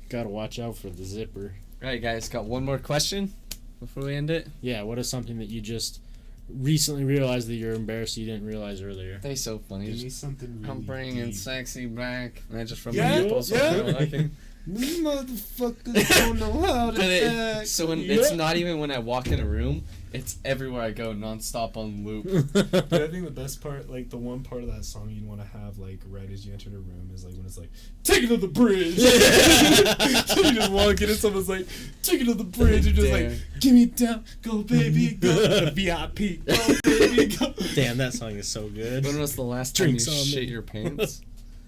Gotta watch out for the zipper. Alright, guys, got one more question before we end it. Yeah, what is something that you just recently realized that you're embarrassed you didn't realize earlier? They're so funny. Give me something really I'm bringing deep. sexy back. And I just from Yeah, Neatles. yeah. These motherfuckers don't know how to act. So when it's not even when I walk in a room, it's everywhere I go, nonstop on loop. But I think the best part, like the one part of that song you'd want to have like right as you enter the room is like when it's like, take it to the bridge. So you just walk in and someone's like, take it to the bridge. You're just Damn. like, give me down, go baby, go. The VIP, go baby, go. Damn, that song is so good. When was the last time Drinks you on shit me. your pants?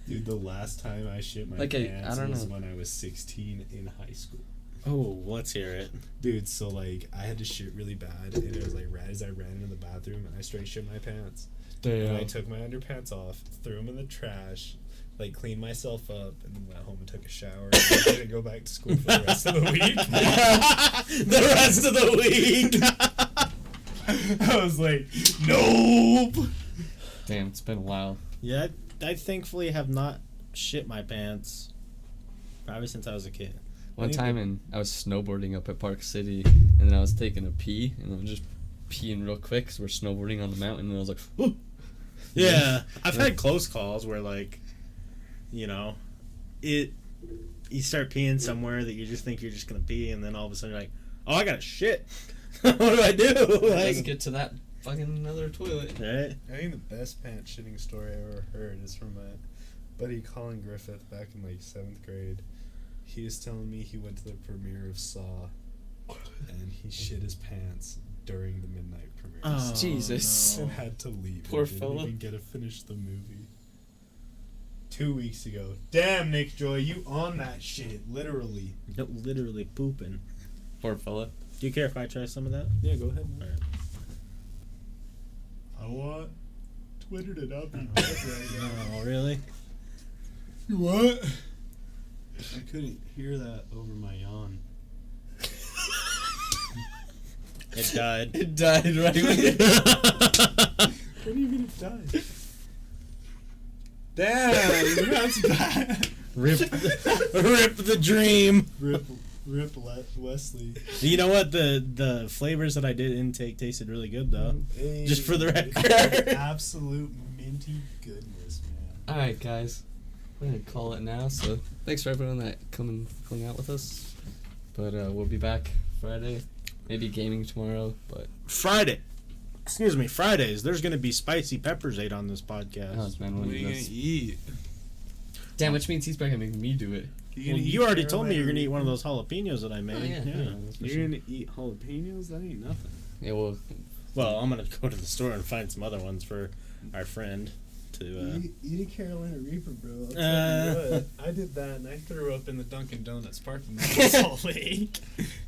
Dude, the last time I shit my Like pants I don't was know. when I was 16 in high school. Oh, let's hear it. Dude, so like I had to shit really bad, and it was like right as I ran into the bathroom, and I straight shit my pants. And I took my underpants off, threw them in the trash, like cleaned myself up, and then went home and took a shower. And I didn't go back to school for the rest of the week. The rest of the week. I was like, nope. Damn, it's been a while. Yeah, I thankfully have not shit my pants probably since I was a kid. One time I was snowboarding up at Park City, and then I was taking a pee, and I was just peeing real quick because we're snowboarding on the mountain, and I was like, "Whoa." Yeah, I've had close calls where like, you know, you start peeing somewhere that you just think you're just gonna pee, and then all of a sudden you're like, oh, I gotta shit. What do I do? Let's Like, get to that fucking another toilet. right? I think the best pants shitting story I ever heard is from my buddy Colin Griffith back in like 7th grade. He was telling me he went to the premiere of Saw, and he shit his pants during the midnight premiere. Oh, Jesus. And had to leave. Poor and didn't fella. even get to finish the movie. 2 weeks ago. Damn, Nick Joy, you on that shit, literally. No, literally pooping. Poor fella. Do you care if I try some of that? Yeah, go ahead, man. Alright. I want Twittered it up and right now. Oh, really? You what? I couldn't hear that over my yawn. It died. It died right What do you mean it died? Damn, that's bad. Rip the dream. Rip Wesley. You know what? The flavors that I did intake tasted really good though. Hey, Just for the record. Absolute minty goodness, man. Alright, guys. We're going to call it now. So thanks for everyone that hung out with us. But we'll be back Friday. Maybe gaming tomorrow. But Fridays. There's gonna be spicy peppers ate on this podcast. oh, man, What one are of you gonna those. eat? Damn, which means he's probably going to make me do it. Well, you already told me you're gonna eat one of those jalapenos that I made. Oh, yeah. That's for You're sure. gonna eat jalapenos? That ain't nothing. Yeah, well, Well, I'm gonna go to the store and find some other ones for our friend to. Eat a Carolina Reaper, bro. I'll tell Uh, you what. I did that and I threw up in the Dunkin' Donuts parking lot in Salt Lake.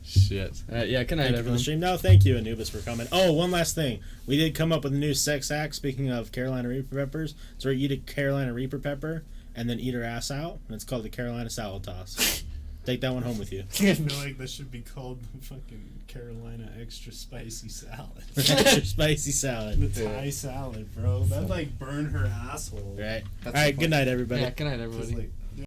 shit. Yeah, good night, Thank you for the everyone. stream. No, thank you, Anubis, for coming. Oh, one last thing. We did come up with a new sex act. Speaking of Carolina Reaper peppers, so we eat a Carolina Reaper pepper and then eat her ass out, and it's called the Carolina Salad Toss. Take that one home with you. I feel like that should be called fucking Carolina Extra Spicy Salad. Extra spicy salad. The Thai salad, bro. That'd like burn her asshole. Right. That's All right. the Good point. night, everybody. Yeah, good night, Just everybody. like